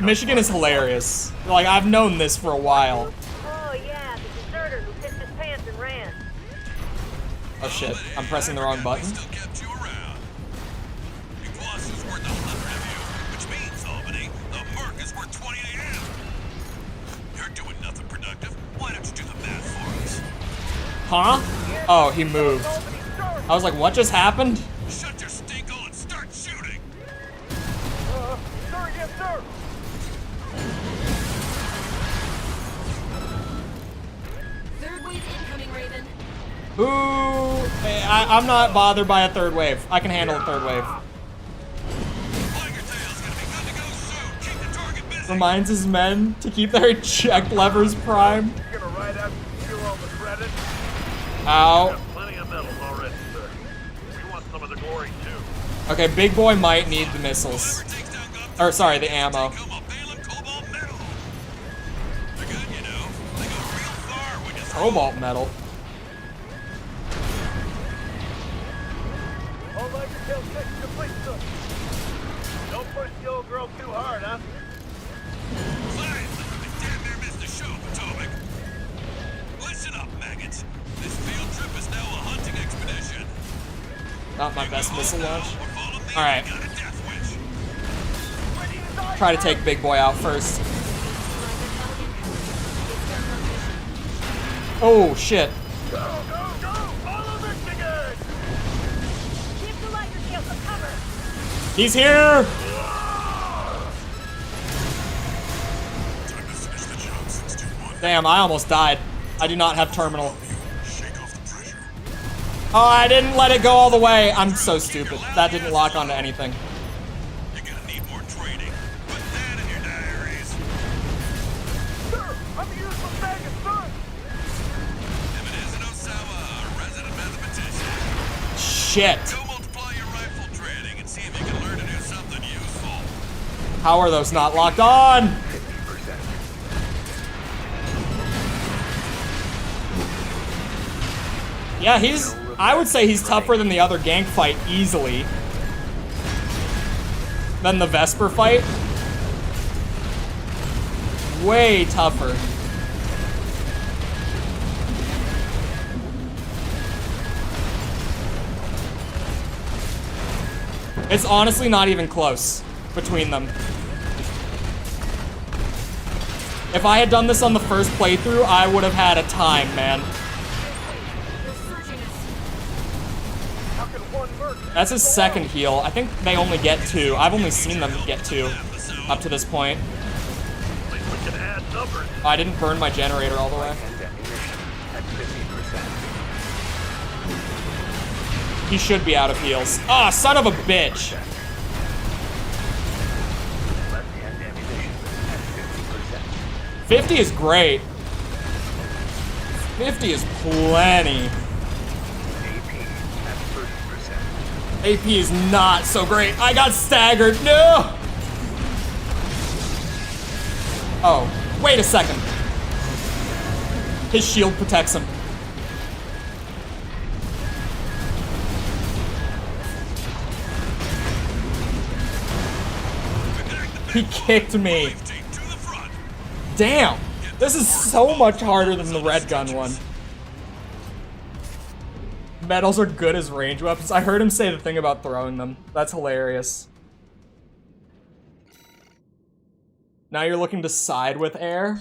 Michigan is hilarious. Like, I've known this for a while. Oh yeah, the deserter who pissed his pants and ran. Oh shit, I'm pressing the wrong button. Huh? Oh, he moved. I was like, what just happened? Shut your stinko and start shooting. Sir, yes, sir. Third wave incoming, Raven. Ooh, hey, I'm not bothered by a third wave. I can handle a third wave. Reminds his men to keep their check levers primed. You're gonna ride out and steal all the credit? Ow. Got plenty of medals already, sir. We want some of the glory too. Okay, big boy might need the missiles. Or sorry, the ammo. Cobalt metal. All like your tail check complete, sir. Don't push the old girl too hard, huh? Damn near missed the show, Potomac. Listen up, maggots. This field trip is now a hunting expedition. Not my best missile launch. Alright. Try to take big boy out first. Oh shit. Go, go, go! Follow Michigan! Keep the lighter tail for cover. He's here! Damn, I almost died. I do not have terminal. Oh, I didn't let it go all the way. I'm so stupid. That didn't lock onto anything. You're gonna need more training. Put that in your diaries. Sir, I'm a useless maggot, sir! If it isn't Osawa, a resident mathematician, Shit. go multiply your rifle training and see if you can learn to do something useful. How are those not locked on? 50%. Yeah, I would say he's tougher than the other gank fight easily. Than the Vesper fight. Way tougher. It's honestly not even close between them. If I had done this on the first playthrough, I would have had a time, man. That's his second heal. I think they only get 2. I've only seen them get 2 up to this point. We can add numbers. Oh, I didn't burn my generator all the way. And ammunition at 50%. He should be out of heals. Ah, son of a bitch. Left hand ammunition at 50%. 50 is great. 50 is plenty. AP at 30%. AP is not so great. I got staggered. No! Oh, wait a second. His shield protects him. He kicked me. Damn. This is so much harder than the red gun one. Metals are good as range weapons. I heard him say the thing about throwing them. That's hilarious. Now you're looking to side with air?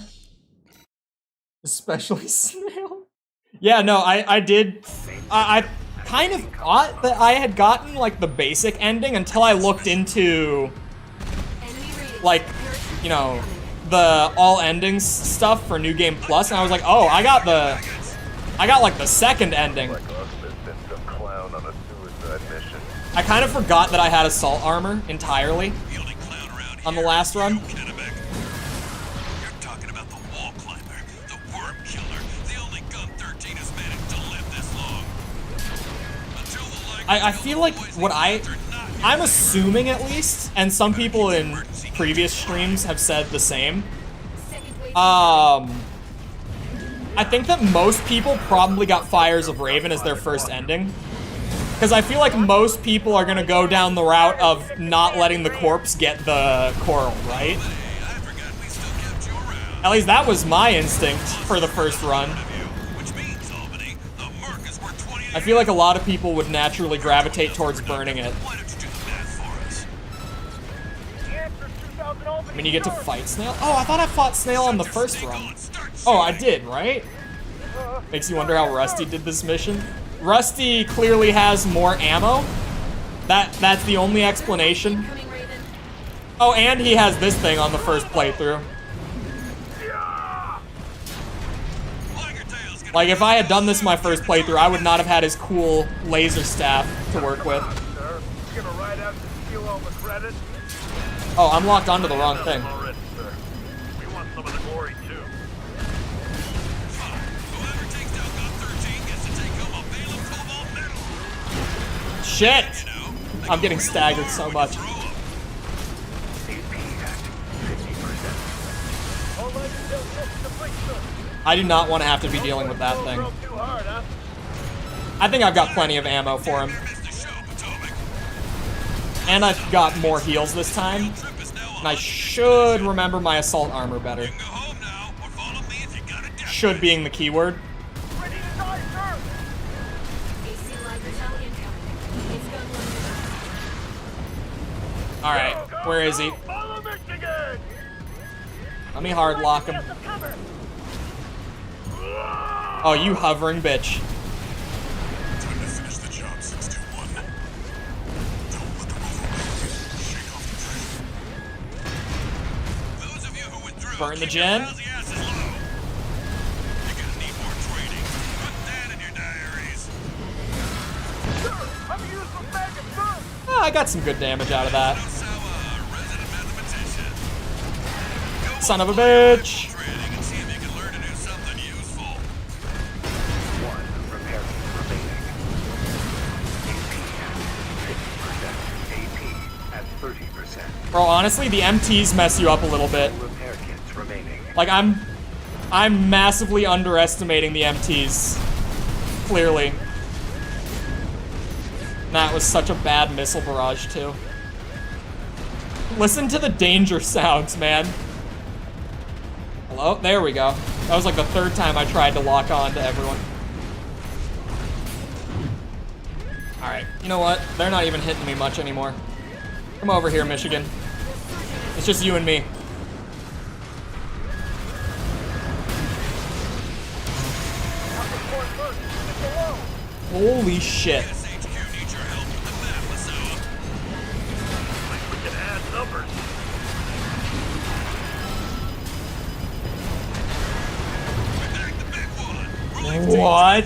Especially snail? Yeah, no, I did. I kind of thought that I had gotten, like, the basic ending until I looked into, like, you know, the all endings stuff for New Game Plus, and I was like, oh, I got, like, the second ending. Like us, there's been some clown on a suicide mission. I kind of forgot that I had assault armor entirely on the last run. You're talking about the wall climber, the worm killer, the only gun 13 has managed to live this long. Until the I feel like what I'm assuming at least, and some people in previous streams have said the same. I think that most people probably got Fires of Raven as their first ending. Because I feel like most people are gonna go down the route of not letting the corpse get the coral, right? At least that was my instinct for the first run. I feel like a lot of people would naturally gravitate towards burning it. I mean, you get to fight Snail? Oh, I thought I fought Snail on the first run. Oh, I did, right? Makes you wonder how Rusty did this mission. Rusty clearly has more ammo. That's the only explanation. Oh, and he has this thing on the first playthrough. Like, if I had done this my first playthrough, I would not have had his cool laser staff to work with. Oh, I'm locked onto the wrong thing. Shit! I'm getting staggered so much. I do not want to have to be dealing with that thing. I think I've got plenty of ammo for him. And I've got more heals this time. And I should remember my assault armor better. Should being the keyword. Alright, where is he? Let me hard lock him. Oh, you hovering bitch. Time to finish the job, 621. Don't let the shake off the train. Those of you who withdrew, Burn the gen. You're gonna need more training. Put that in your diaries. Oh, I got some good damage out of that. Son of a bitch. Bro, honestly, the MTs mess you up a little bit. Like, I'm massively underestimating the MTs. Clearly. That was such a bad missile barrage, too. Listen to the danger sounds, man. Hello? There we go. That was like the third time I tried to lock on to everyone. Alright, you know what? They're not even hitting me much anymore. Come over here, Michigan. It's just you and me. Holy shit. What?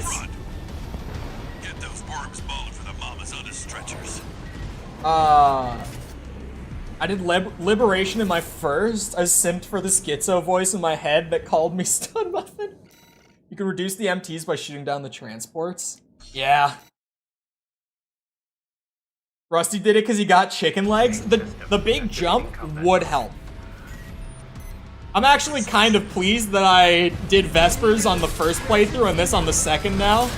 Get those worms bowling for the mamas on the stretchers. I did Liberation in my first. I simped for the schizo voice in my head that called me Stun Muffin. You can reduce the MTs by shooting down the transports. Yeah. Rusty did it because he got chicken legs. The big jump would help. I'm actually kind of pleased that I did Vespers on the first playthrough and this on the second now.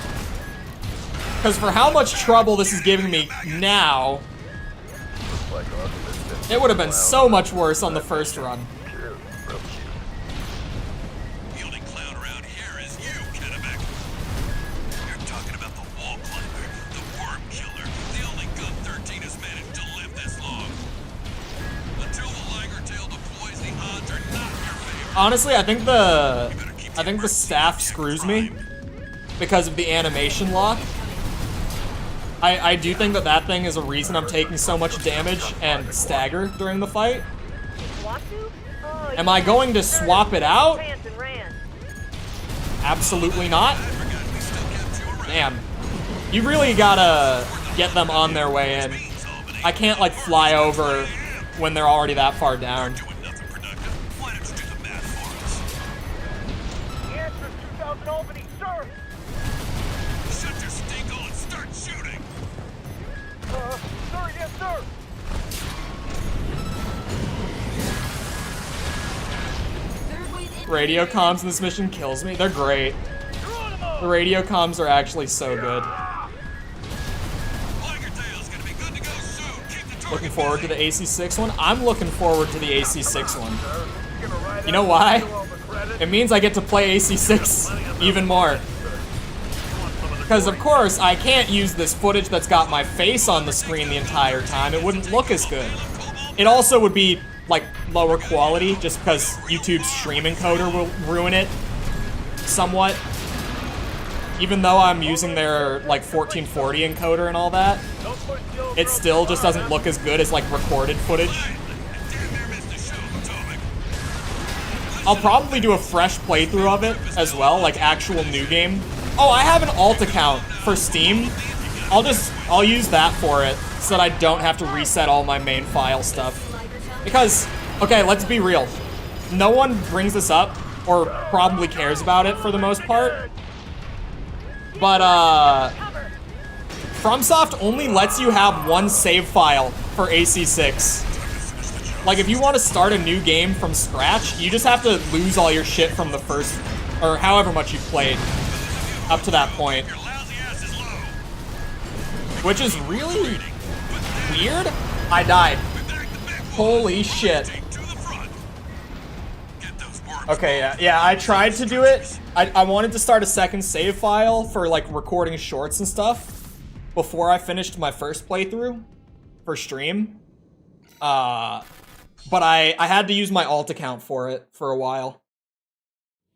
Because for how much trouble this is giving me now, it would have been so much worse on the first run. The only clown around here is you, Kennebec. You're talking about the wall climber, the worm killer, the only gun 13 has managed to live this long. Until the Liger Tail deploys, the odds are not in your favor. Honestly, I think the staff screws me because of the animation lock. I do think that thing is a reason I'm taking so much damage and stagger during the fight. Am I going to swap it out? Absolutely not. Damn. You really gotta get them on their way in. I can't like fly over when they're already that far down. Doing nothing productive. Why don't you do the math for us? The answer is 2000 Albany, sir. Shut your stinkhole and start shooting. Sir, yes, sir. Radio comms in this mission kills me. They're great. The radio comms are actually so good. Looking forward to the AC6 one. I'm looking forward to the AC6 one. You know why? It means I get to play AC6 even more. Because of course, I can't use this footage that's got my face on the screen the entire time. It wouldn't look as good. It also would be like lower quality just because YouTube's stream encoder will ruin it somewhat. Even though I'm using their like 1440 encoder and all that, it still just doesn't look as good as like recorded footage. I'll probably do a fresh playthrough of it as well, like actual new game. Oh, I have an alt account for Steam. I'll use that for it so that I don't have to reset all my main file stuff. Because, okay, let's be real. No one brings this up or probably cares about it for the most part. But, FromSoft only lets you have one save file for AC6. Like, if you want to start a new game from scratch, you just have to lose all your shit from the first, or however much you've played up to that point. Which is really weird. I died. Holy shit. Okay, yeah, I tried to do it. I wanted to start a second save file for like recording shorts and stuff before I finished my first playthrough for stream. But I had to use my alt account for it for a while.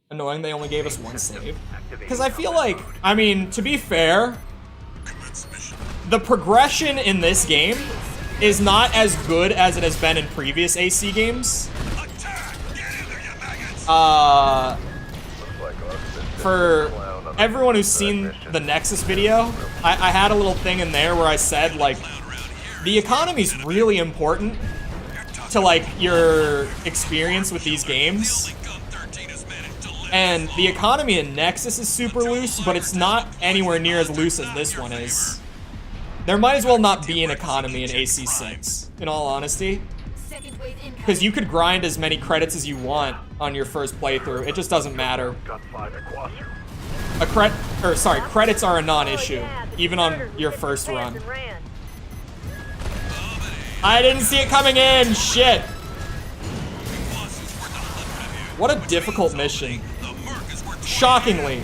Annoying they only gave us one save. Because I feel like, I mean, to be fair, the progression in this game is not as good as it has been in previous AC games. For everyone who's seen the Nexus video, I had a little thing in there where I said, like, the economy's really important to, like, your experience with these games. And the economy in Nexus is super loose, but it's not anywhere near as loose as this one is. There might as well not be an economy in AC6, in all honesty. Because you could grind as many credits as you want on your first playthrough. It just doesn't matter. Credits are a non-issue, even on your first run. I didn't see it coming in, shit! What a difficult mission. Shockingly.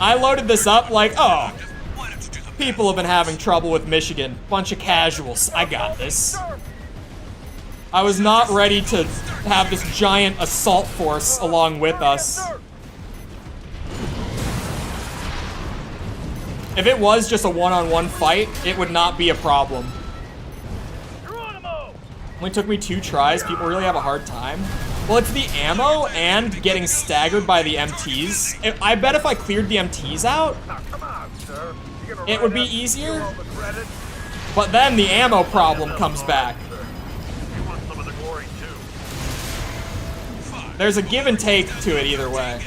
I loaded this up like, oh, people have been having trouble with Michigan. Bunch of casuals. I got this. I was not ready to have this giant assault force along with us. If it was just a one-on-one fight, it would not be a problem. Only took me 2 tries. People really have a hard time. Well, it's the ammo and getting staggered by the MTs. I bet if I cleared the MTs out, it would be easier. But then the ammo problem comes back. There's a give and take to it either way.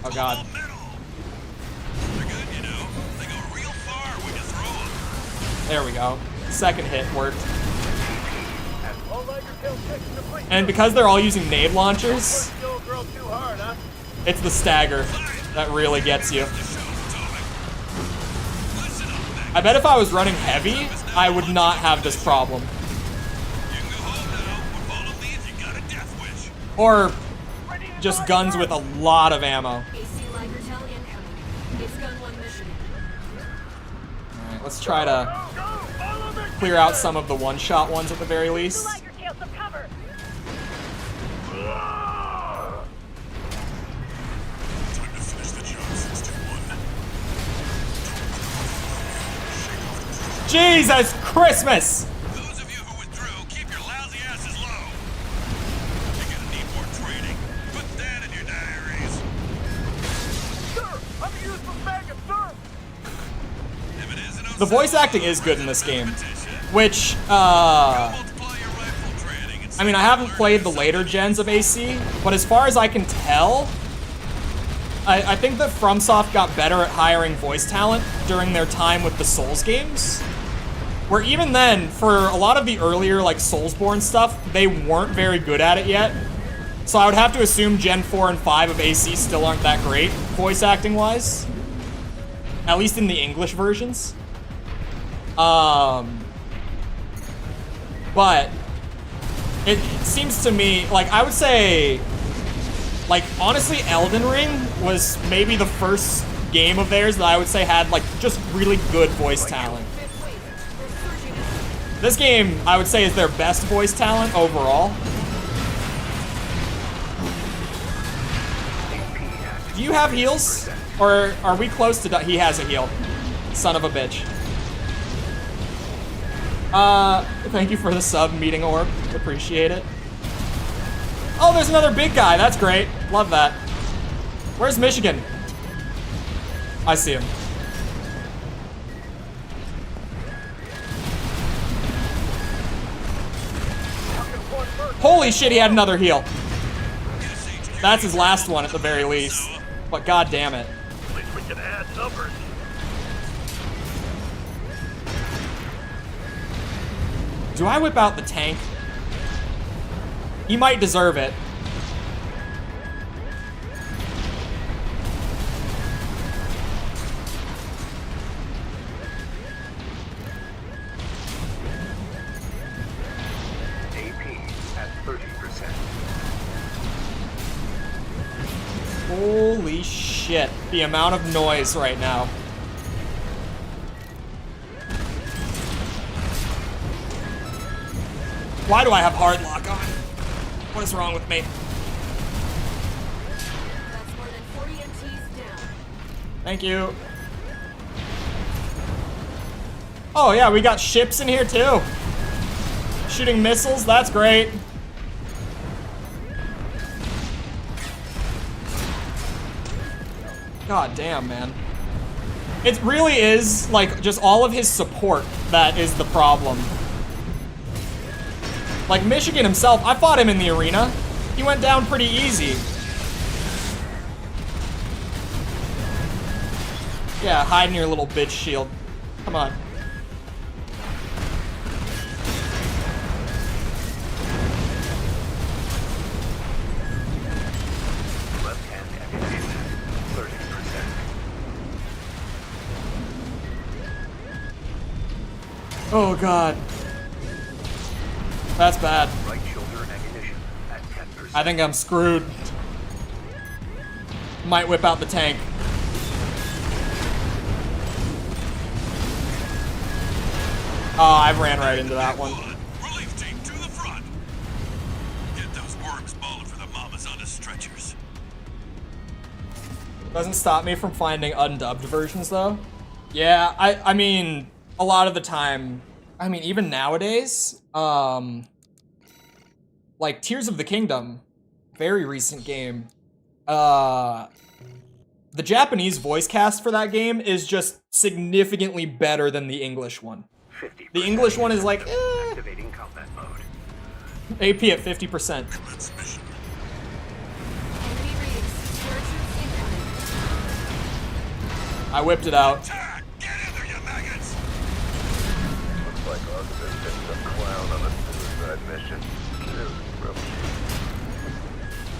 Oh god. There we go. Second hit worked. And because they're all using nade launchers, it's the stagger that really gets you. I bet if I was running heavy, I would not have this problem. Or just guns with a lot of ammo. Alright, let's try to clear out some of the one-shot ones at the very least. Jesus Christmas! Those of you who withdrew, keep your lousy asses low. You're gonna need more training. Put that in your diaries. Sir, I'm a useless maggot, sir! If it isn't The voice acting is good in this game, which, I mean, I haven't played the later gens of AC, but as far as I can tell, I think that FromSoft got better at hiring voice talent during their time with the Souls games, where even then, for a lot of the earlier, like, Soulsborne stuff, they weren't very good at it yet. So I would have to assume Gen 4 and 5 of AC still aren't that great, voice acting-wise. At least in the English versions. But it seems to me, like, I would say, like, honestly, Elden Ring was maybe the first game of theirs that I would say had, like, just really good voice talent. This game, I would say, is their best voice talent overall. Do you have heals? Or are we close to... He has a heal. Son of a bitch. Thank you for the sub, Meeting Orb. Appreciate it. Oh, there's another big guy. That's great. Love that. Where's Michigan? I see him. Holy shit, he had another heal. That's his last one at the very least. But god damn it. At least we can add numbers. Do I whip out the tank? He might deserve it. Holy shit, the amount of noise right now. Why do I have hard lock on? What is wrong with me? That's more than 40 MTs down. Thank you. Oh yeah, we got ships in here too. Shooting missiles, that's great. God damn, man. It really is, like, just all of his support that is the problem. Like, Michigan himself, I fought him in the arena. He went down pretty easy. Yeah, hide in your little bitch shield. Come on. Oh god. That's bad. Right shoulder ammunition at 10%. I think I'm screwed. Might whip out the tank. Oh, I ran right into that one. Relief team to the front. Get those worms balling for the mamas on the stretchers. Doesn't stop me from finding undubbed versions though. Yeah, I mean, a lot of the time, I mean, even nowadays, like Tears of the Kingdom, very recent game, the Japanese voice cast for that game is just significantly better than the English one. The English one is like, Activating combat mode. AP at 50%. Enemy readings. Surgeons incoming. I whipped it out. Attack! Get in there, you maggots! Looks like Augustus picked some clown on a suicide mission.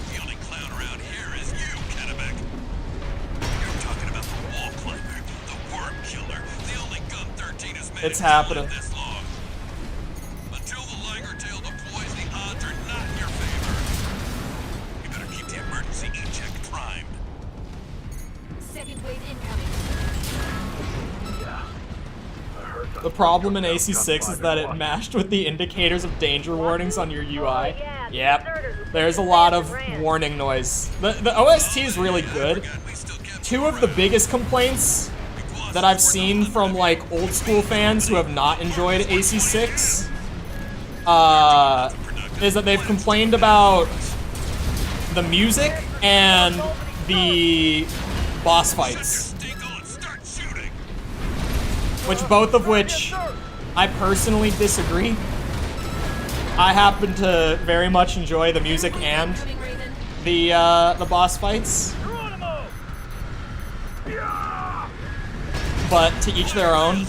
The only clown around here is you, Kennebec. You're talking about the wall climber, the worm killer, the only gun 13 has made It's it to happening. live this long. Until the Liger tail deploys, the odds are not in your favor. You better keep the emergency eject primed. Second wave incoming. The problem in AC6 is that it mashed with the indicators of danger warnings on your UI. Yep, there's a lot of warning noise. The OST is really good. Two of the biggest complaints that I've seen from like old school fans who have not enjoyed AC6 is that they've complained about the music and the boss fights. both of which I personally disagree. I happen to very much enjoy the music and the boss fights. But to each their own.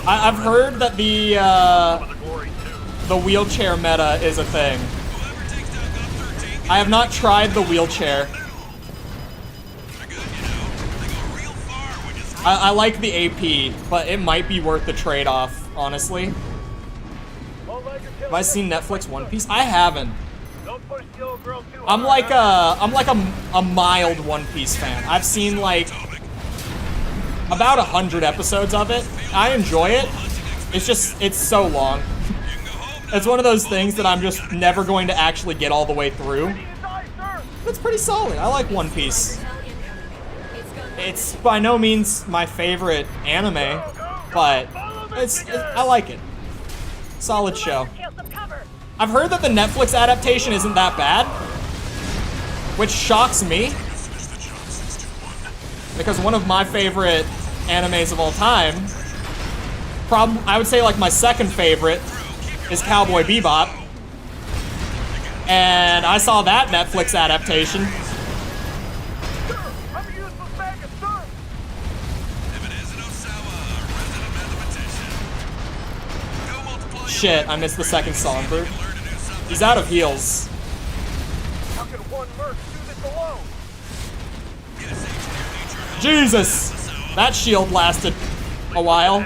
I've heard that the wheelchair meta is a thing. I have not tried the wheelchair. I like the AP, but it might be worth the trade-off, honestly. Have I seen Netflix One Piece? I haven't. I'm like a mild One Piece fan. I've seen like about 100 episodes of it. I enjoy it. It's just, it's so long. It's one of those things that I'm just never going to actually get all the way through. It's pretty solid. I like One Piece. It's by no means my favorite anime, but I like it. Solid show. I've heard that the Netflix adaptation isn't that bad, which shocks me, because one of my favorite animes of all time, I would say like my second favorite, is Cowboy Bebop, and I saw that Netflix adaptation. Shit, I missed the second songbird. He's out of heals. Jesus! That shield lasted a while.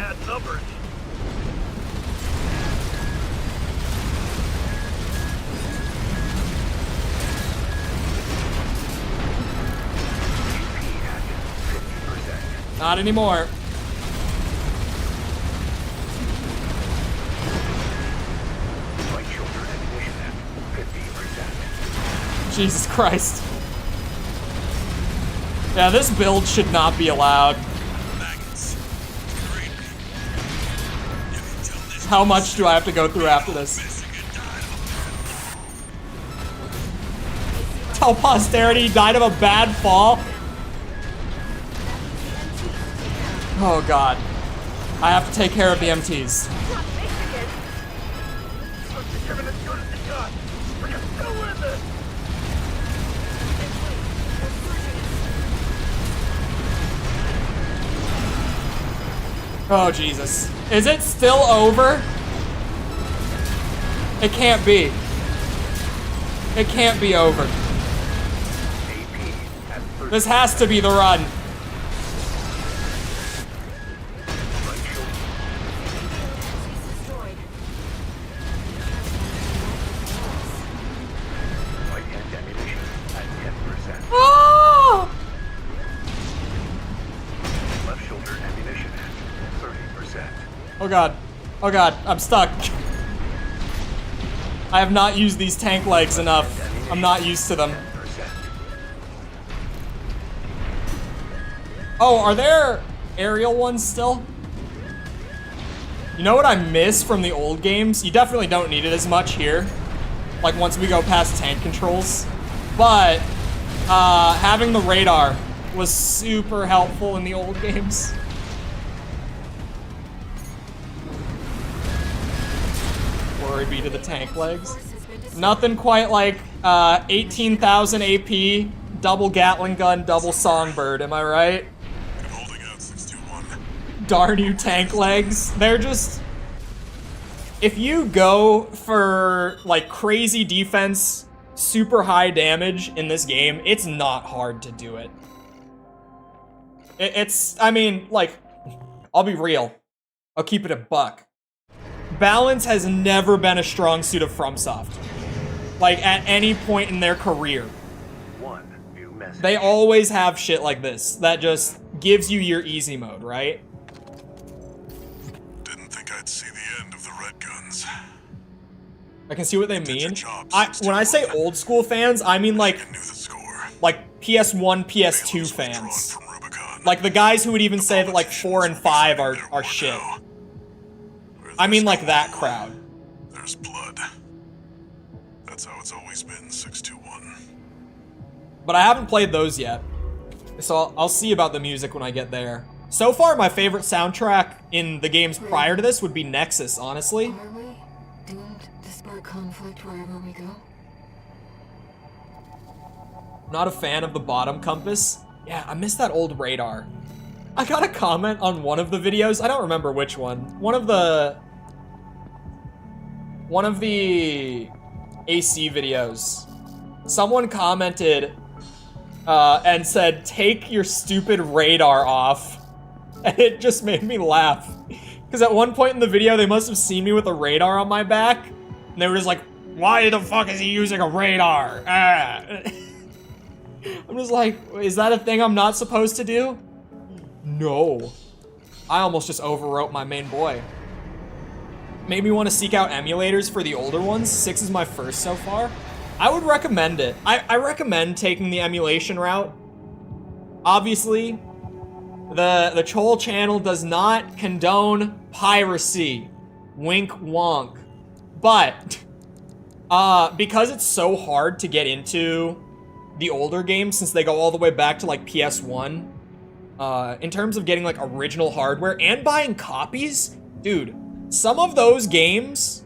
Not anymore. Jesus Christ. Yeah, this build should not be allowed. How much do I have to go through after this? Tell posterity he died of a bad fall? Oh god. I have to take care of the MTs. Oh, Jesus. Is it still over? It can't be. It can't be over. This has to be the run. Oh! Oh god. Oh god, I'm stuck. I have not used these tank legs enough. I'm not used to them. Oh, are there aerial ones still? You know what I miss from the old games? You definitely don't need it as much here. Like once we go past tank controls. But having the radar was super helpful in the old games. Glory be to the tank legs. Nothing quite like 18,000 AP, double Gatling gun, double songbird, am I right? I'm holding out 621. Darn you tank legs. They're just... If you go for like crazy defense, super high damage in this game, it's not hard to do it. It's, I mean, like, I'll be real. I'll keep it a buck. Balance has never been a strong suit of FromSoft. Like, at any point in their career. They always have shit like this that just gives you your easy mode, right? Didn't think I'd see the end of the red guns. I can see what they mean. When I say old school fans, I mean like PS1, PS2 fans. Like the guys who would even say that like 4 and 5 are shit. I mean like that crowd. There's blood. That's how it's always But I haven't played those yet. So I'll see about the music when I get there. So far, my favorite soundtrack in the games prior to this would be Nexus, honestly. Are we doomed to spark conflict wherever we go? Not a fan of the bottom compass. Yeah, I miss that old radar. I got a comment on one of the videos. I don't remember which one. One of the AC videos. Someone commented and said, "Take your stupid radar off." And it just made me laugh. Because at one point in the video, they must have seen me with a radar on my back. And they were just like, "Why the fuck is he using a radar?" Ah. I'm just like, is that a thing I'm not supposed to do? No. I almost just overwrote my main boy. Made me want to seek out emulators for the older ones. 6 is my first so far. I would recommend it. I recommend taking the emulation route. Obviously, the Chole channel does not condone piracy. Wink wonk. But, because it's so hard to get into the older games, since they go all the way back to like PS1, in terms of getting like original hardware and buying copies, dude, some of those games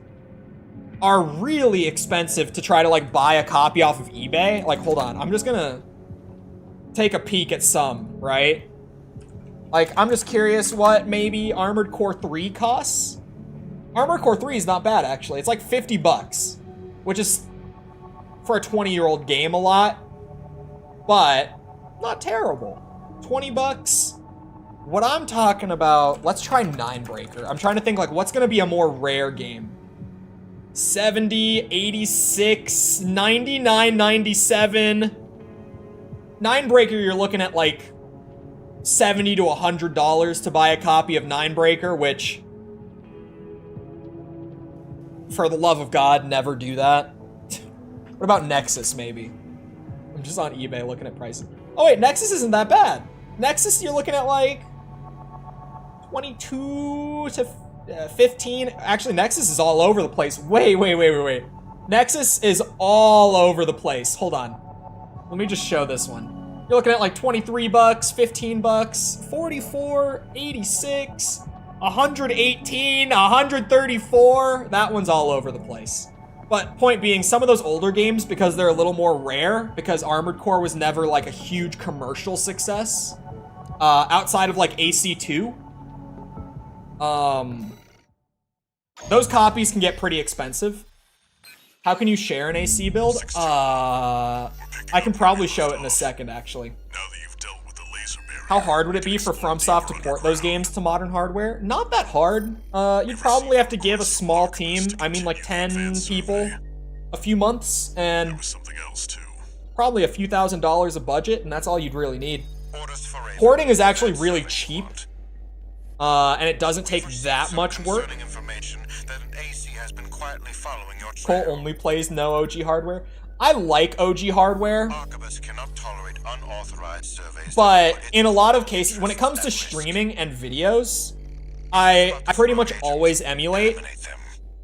are really expensive to try to like buy a copy off of eBay. Like, hold on, I'm just gonna take a peek at some, right? Like, I'm just curious what maybe Armored Core 3 costs. Armored Core 3 is not bad, actually. It's like 50 bucks, which is, for a 20-year-old game, a lot, but not terrible. 20 bucks. What I'm talking about, let's try Ninebreaker. I'm trying to think, like, what's gonna be a more rare game? 70, 86, 99, 97. Ninebreaker, you're looking at like $70 to $100 to buy a copy of Ninebreaker, which, for the love of God, never do that. What about Nexus, maybe? I'm just on eBay looking at prices. Oh wait, Nexus isn't that bad. Nexus, you're looking at like 22 to 15. Actually, Nexus is all over the place. Wait. Nexus is all over the place. Hold on. Let me just show this one. You're looking at like 23 bucks, 15 bucks, 44, 86, 118, 134. That one's all over the place. But point being, some of those older games, because they're a little more rare, because Armored Core was never like a huge commercial success, outside of like AC2, those copies can get pretty expensive. How can you share an AC build? I can probably show it in a second, actually. How hard would it be for FromSoft to port those games to modern hardware? Not that hard. You'd probably have to give a small team, I mean like 10 people, a few months, and probably a few $1,000s of budget, and that's all you'd really need. Porting is actually really cheap, and it doesn't take that much work. Cole only plays no OG hardware. I like OG hardware, but in a lot of cases, when it comes to streaming and videos, I pretty much always emulate,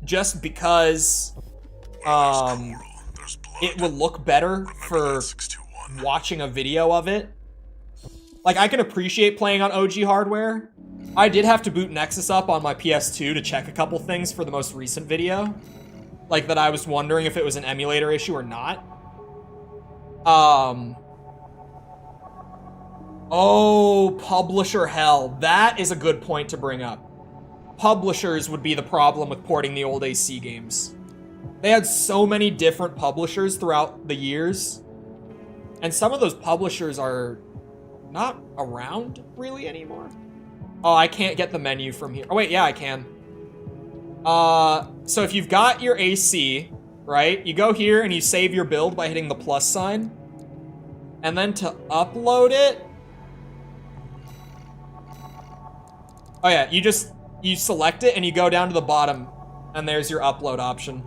just because it would look better for watching a video of it. Like, I can appreciate playing on OG hardware. I did have to boot Nexus up on my PS2 to check a couple things for the most recent video. Like, that I was wondering if it was an emulator issue or not. Oh, publisher hell. That is a good point to bring up. Publishers would be the problem with porting the old AC games. They had so many different publishers throughout the years. And some of those publishers are not around really anymore. Oh, I can't get the menu from here. Oh, wait, yeah, I can. So if you've got your AC, right, you go here and you save your build by hitting the plus sign. And then to upload it, oh yeah, you select it and you go down to the bottom and there's your upload option.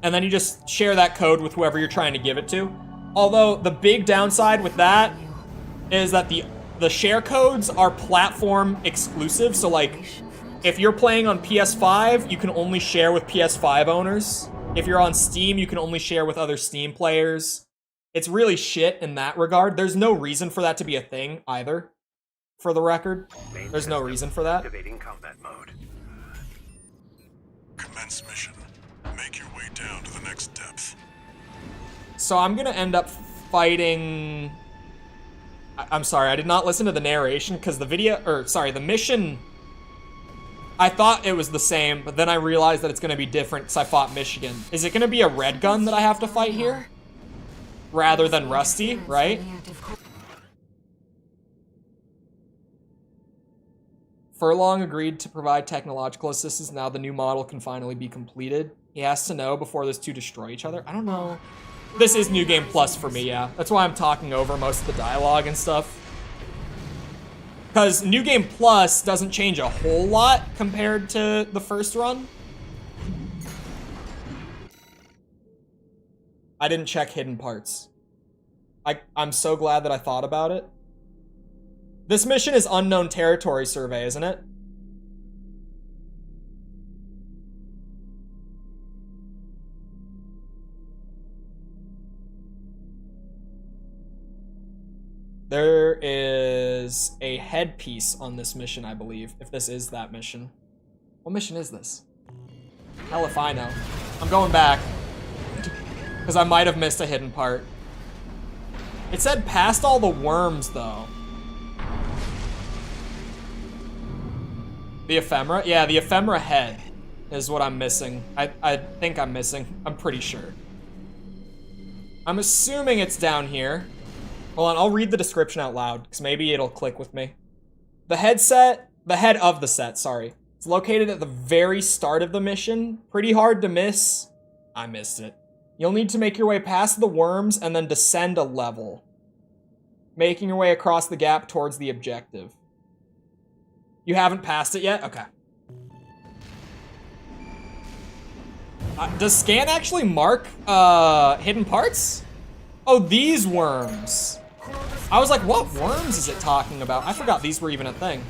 And then you just share that code with whoever you're trying to give it to. Although the big downside with that is that the share codes are platform exclusive. So like, if you're playing on PS5, you can only share with PS5 owners. If you're on Steam, you can only share with other Steam players. It's really shit in that regard. There's no reason for that to be a thing either, for the record. There's no reason for that. Activating combat mode. Commence mission. Make your way down to the next depth. So I'm gonna end up fighting... I'm sorry, I did not listen to the narration because the mission... I thought it was the same, but then I realized that it's gonna be different because I fought Michigan. Is it gonna be a red gun that I have to fight here? Rather than Rusty, right? Furlong agreed to provide technological assistance. Now the new model can finally be completed. He has to know before those two destroy each other. I don't know. This is New Game Plus for me, yeah. That's why I'm talking over most of the dialogue and stuff. Because New Game Plus doesn't change a whole lot compared to the first run. I didn't check hidden parts. I'm so glad that I thought about it. This mission is unknown territory survey, isn't it? There is a headpiece on this mission, I believe, if this is that mission. What mission is this? Hell if I know. I'm going back. Because I might have missed a hidden part. It said past all the worms, though. The ephemera? Yeah, the ephemera head is what I'm missing. I think I'm missing. I'm pretty sure. I'm assuming it's down here. Hold on, I'll read the description out loud, because maybe it'll click with me. The head of the set, sorry. It's located at the very start of the mission. Pretty hard to miss. I missed it. You'll need to make your way past the worms and then descend a level, making your way across the gap towards the objective. You haven't passed it yet? Okay. Does scan actually mark hidden parts? Oh, these worms. I was like, what worms is it talking about? I forgot these were even a thing.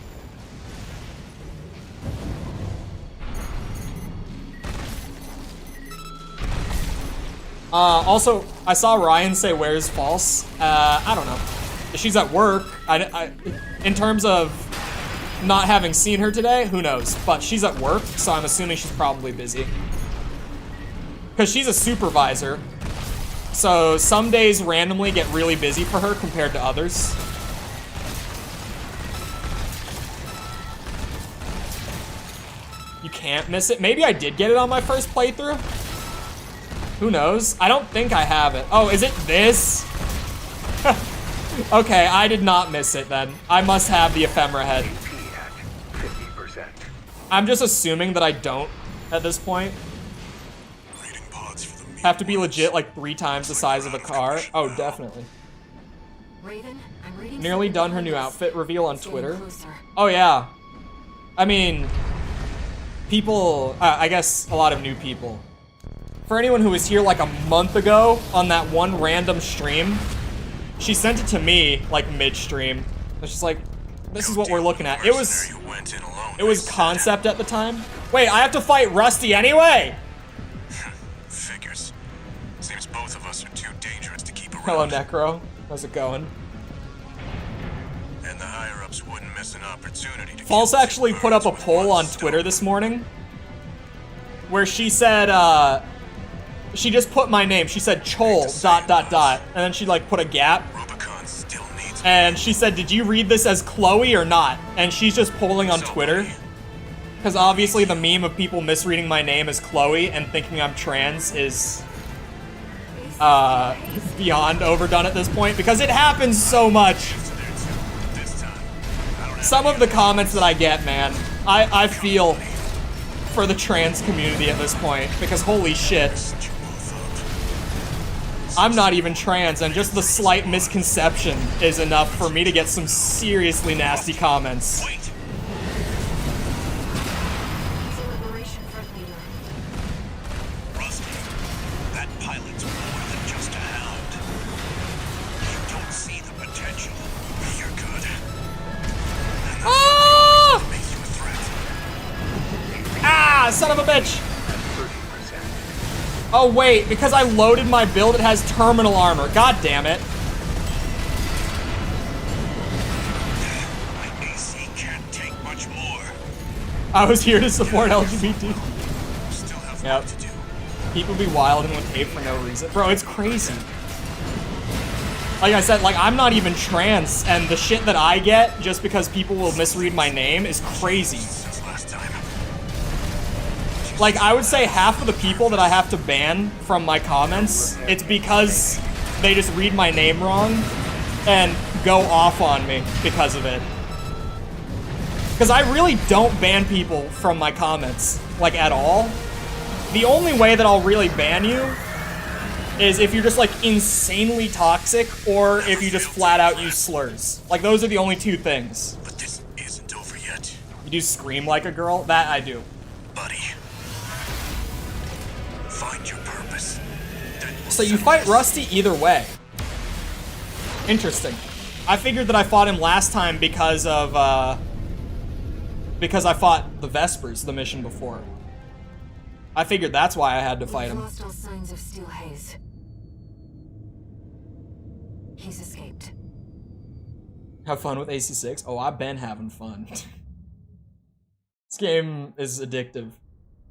Also, I saw Ryan say, where's false? I don't know. She's at work. In terms of not having seen her today, who knows? But she's at work, so I'm assuming she's probably busy. Because she's a supervisor. So some days randomly get really busy for her compared to others. You can't miss it. Maybe I did get it on my first playthrough. Who knows? I don't think I have it. Oh, is it this? Okay, I did not miss it then. I must have the ephemera head. I'm just assuming that I don't at this point. Have to be legit like 3 times the size of a car. Oh, definitely. Nearly done her new outfit reveal on Twitter. Oh yeah. I mean, people, I guess a lot of new people. For anyone who was here like a month ago on that one random stream, she sent it to me like mid-stream. It's just like, this is what we're looking at. It was concept at the time. Wait, I have to fight Rusty anyway? Figures. Seems both of us are too dangerous to keep around. Hello, Necro. How's it going? And the higher-ups wouldn't miss an opportunity to... False actually put up a poll on Twitter this morning where she said, she just put my name. She said Chole, ... And then she like put a gap. Rubicon still needs... And she said, did you read this as Chloe or not? And she's just polling on Twitter. Because obviously the meme of people misreading my name as Chloe and thinking I'm trans is beyond overdone at this point. Because it happens so much. Some of the comments that I get, man, I feel for the trans community at this point. Because holy shit. I'm not even trans, and just the slight misconception is enough for me to get some seriously nasty comments. Rusty, that pilot's more than just a hound. You don't see the potential. You're good. And that makes you a threat. Ah, son of a bitch! Oh wait, because I loaded my build, it has terminal armor. God damn it. My AC can't take much more. I was here to support LGBT. Still have Yep. work to do. People be wilding with hate for no reason. Bro, it's crazy. Like I said, like, I'm not even trans, and the shit that I get just because people will misread my name is crazy. Since last time. Like, I would say half of the people that I have to ban from my comments, it's because they just read my name wrong and go off on me because of it. Because I really don't ban people from my comments, like, at all. The only way that I'll really ban you is if you're just, like, insanely toxic, or if you just flat out use slurs. Like, those are the only two things. But this isn't over yet. You do scream like a girl? That I do. Buddy. Find your purpose. So you fight Rusty either way. Interesting. I figured that I fought him last time because of, because I fought the Vespers the mission before. I figured that's why I had to fight him. We've lost all signs of Steel Haze. He's escaped. Have fun with AC6? Oh, I've been having fun. This game is addictive.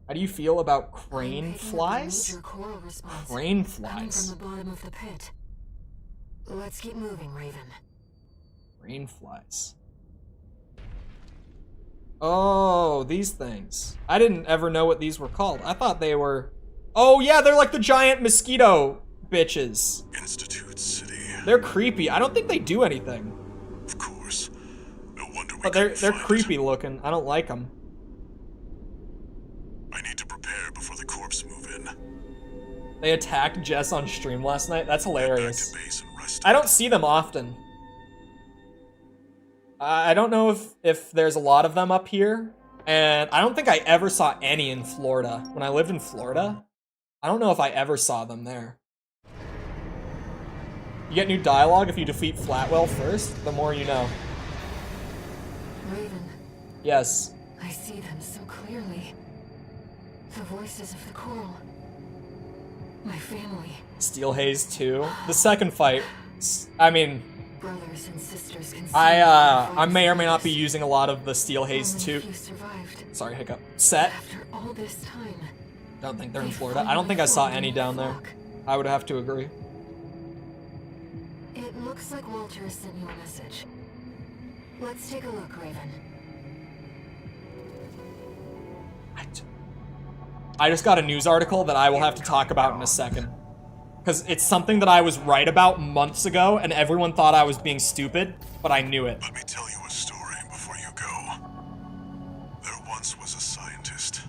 How do you feel about crane flies? Crane flies. From the bottom of the pit. Let's keep moving, Raven. Crane flies. Oh, these things. I didn't ever know what these were called. I thought they were... Oh, yeah, they're like the giant mosquito bitches. Institute City. They're creepy. I don't think they do anything. Of course. No wonder we But they're creepy looking. I don't like them. I need to prepare before the corpse move in. They attacked Jess on stream last night. That's hilarious. Back to base and rest I don't see them often. I don't know if there's a lot of them up here, and I don't think I ever saw any in Florida. When I lived in Florida, I don't know if I ever saw them there. You get new dialogue if you defeat Flatwell first, the more you know. Raven, Yes. I see them so clearly. The voices of the coral. My family. Steel Haze 2. The second fight. I mean, Brothers and sisters can see I may or may not be using a lot of the Steel Haze 2. You survived. Sorry, hiccup. Set. After all this time. Don't think they're in Florida. I don't think I saw any down there. I would have to agree. It looks like Walter has sent you a message. Let's take a look, Raven. I just got a news article that I will have to talk about in a second. Because it's something that I was right about months ago, and everyone thought I was being stupid, but I knew it. Let me tell you a story before you go. There once was a scientist.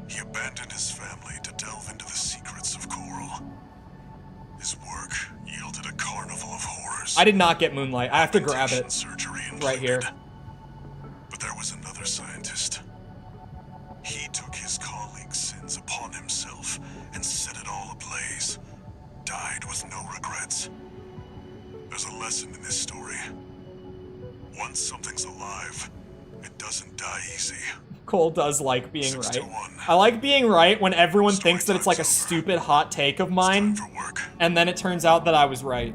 He abandoned his family to delve into the secrets of coral. His work yielded a carnival of horrors. I did not get Moonlight. I have to grab it Surgery right here. But there was another scientist. He took his colleagues' sins upon himself and set it all ablaze. Died with no regrets. There's a lesson in this story. Once something's alive, it doesn't die easy. Cole does like being 6 right. to 1. I like being right when everyone Story thinks that it's like a time's over. stupid hot take of It's mine, time for work. and then it turns out that I was right.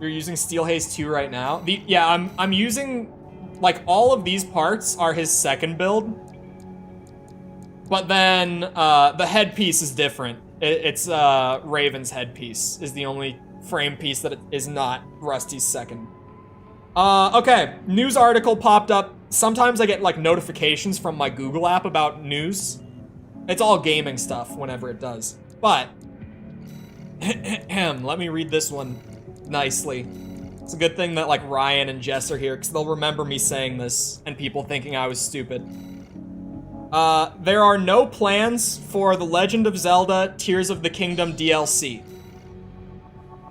You're using Steel Haze 2 right now? Yeah, I'm using, like, all of these parts are his second build. But then, the headpiece is different. It's Raven's headpiece is the only frame piece that is not Rusty's second. Okay, news article popped up. Sometimes I get, like, notifications from my Google app about news. It's all gaming stuff whenever it does. But, let me read this one nicely. It's a good thing that, like, Ryan and Jess are here, because they'll remember me saying this and people thinking I was stupid. There are no plans for The Legend of Zelda Tears of the Kingdom DLC.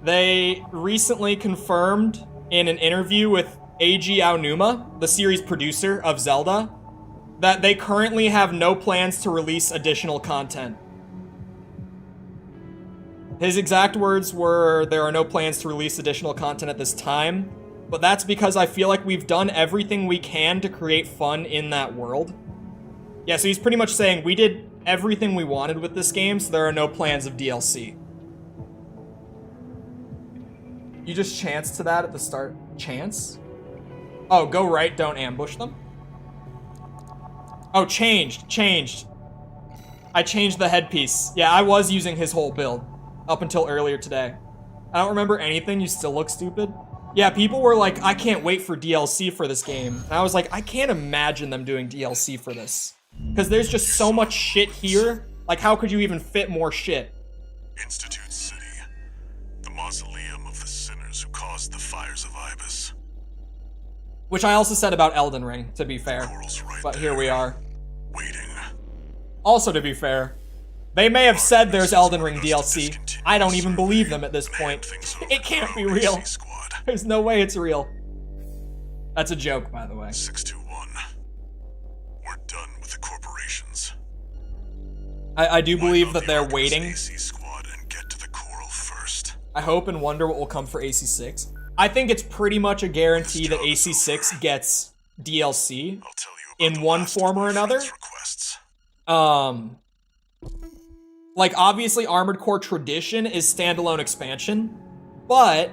They recently confirmed in an interview with Eiji Aonuma, the series producer of Zelda, that they currently have no plans to release additional content. His exact words were, "There are no plans to release additional content at this time, but that's because I feel like we've done everything we can to create fun in that world." Yeah, so he's pretty much saying we did everything we wanted with this game, so there are no plans of DLC. You just chanced to that at the start. Chance? Oh, go right, don't ambush them? Oh, changed. I changed the headpiece. Yeah, I was using his whole build up until earlier today. I don't remember anything, you still look stupid. Yeah, people were like, I can't wait for DLC for this game. And I was like, I can't imagine them doing DLC for this. Because there's just so much shit here. Like, how could you even fit more shit? Institute City. The mausoleum of the sinners who caused the fires of Ibis. Which I also said about Elden Ring, to be fair. But here we are. Waiting. Also, to be fair, they may have said there's Elden Ring DLC. I don't even believe them at this point. It can't be real. There's no way it's real. That's a joke, by the way. 621. We're done with the corporations. I do believe that they're waiting. AC squad and get to the coral first. I hope and wonder what will come for AC6. I think it's pretty much a guarantee that AC6 gets DLC in one form or another. Like, obviously, Armored Core Tradition is standalone expansion, but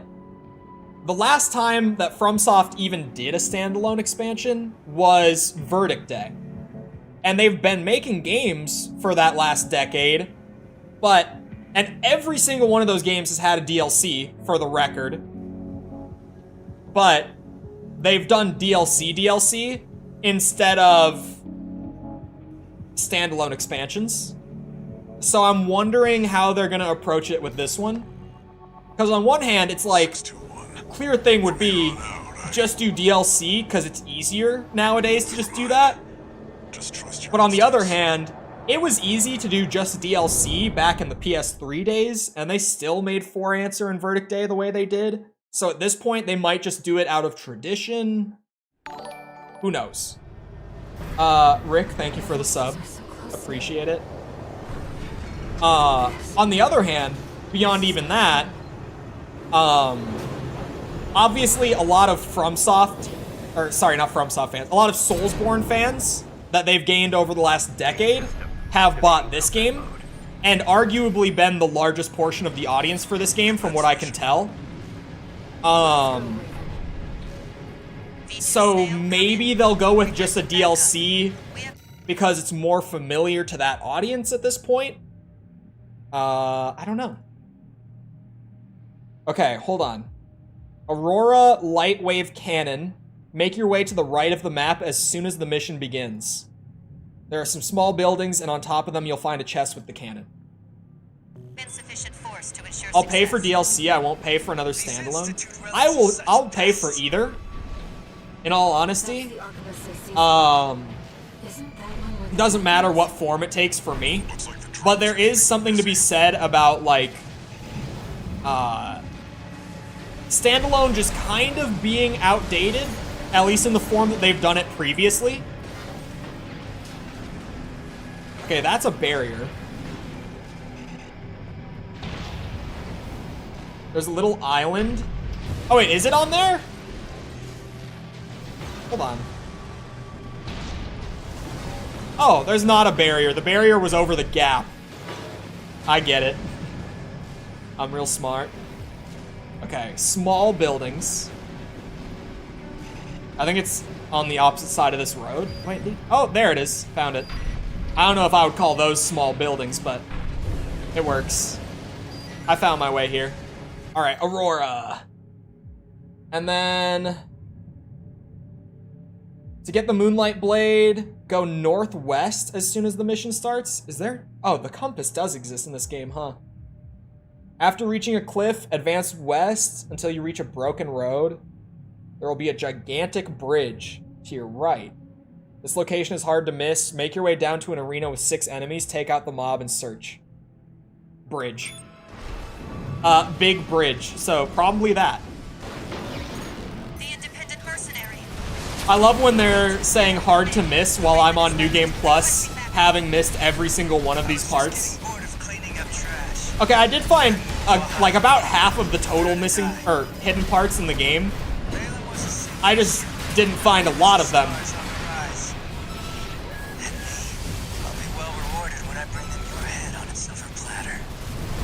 the last time that FromSoft even did a standalone expansion was Verdict Day. And they've been making games for that last decade, and every single one of those games has had a DLC, for the record. But they've done DLC instead of standalone expansions. So I'm wondering how they're gonna approach it with this one. Because on one hand, it's like, clear thing would be just do DLC because it's easier nowadays to just do that. But on the other hand, it was easy to do just DLC back in the PS3 days, and they still made 4 Answer and Verdict Day the way they did. So at this point, they might just do it out of tradition. Who knows? Rick, thank you for the sub. Appreciate it. On the other hand, beyond even that, obviously a lot of FromSoft, or sorry, not FromSoft fans, a lot of Soulsborne fans that they've gained over the last decade have bought this game, and arguably been the largest portion of the audience for this game from what I can tell. So maybe they'll go with just a DLC because it's more familiar to that audience at this point. I don't know. Okay, hold on. Aurora Light Wave Cannon. Make your way to the right of the map as soon as the mission begins. There are some small buildings, and on top of them you'll find a chest with the cannon. Insufficient force to ensure I'll pay for DLC, I won't pay for another standalone. I'll pay for either. In all honesty. Doesn't matter what form it takes for me. But there is something to be said about, like, standalone just kind of being outdated, at least in the form that they've done it previously. Okay, that's a barrier. There's a little island. Oh wait, is it on there? Hold on. Oh, there's not a barrier. The barrier was over the gap. I get it. I'm real smart. Okay, small buildings. I think it's on the opposite side of this road. Wait, oh, there it is. Found it. I don't know if I would call those small buildings, but it works. I found my way here. All right, Aurora. And then to get the Moonlight Blade, go northwest as soon as the mission starts. Is there? Oh, the compass does exist in this game, huh? After reaching a cliff, advance west until you reach a broken road. There will be a gigantic bridge to your right. This location is hard to miss. Make your way down to an arena with 6 enemies, take out the mob, and search. Bridge. Big bridge. So probably that. The independent mercenary. I love when they're saying hard to miss while I'm on New Game Plus, having missed every single one of these parts. Okay, I did find like about half of the total missing or hidden parts in the game. I just didn't find a lot of them.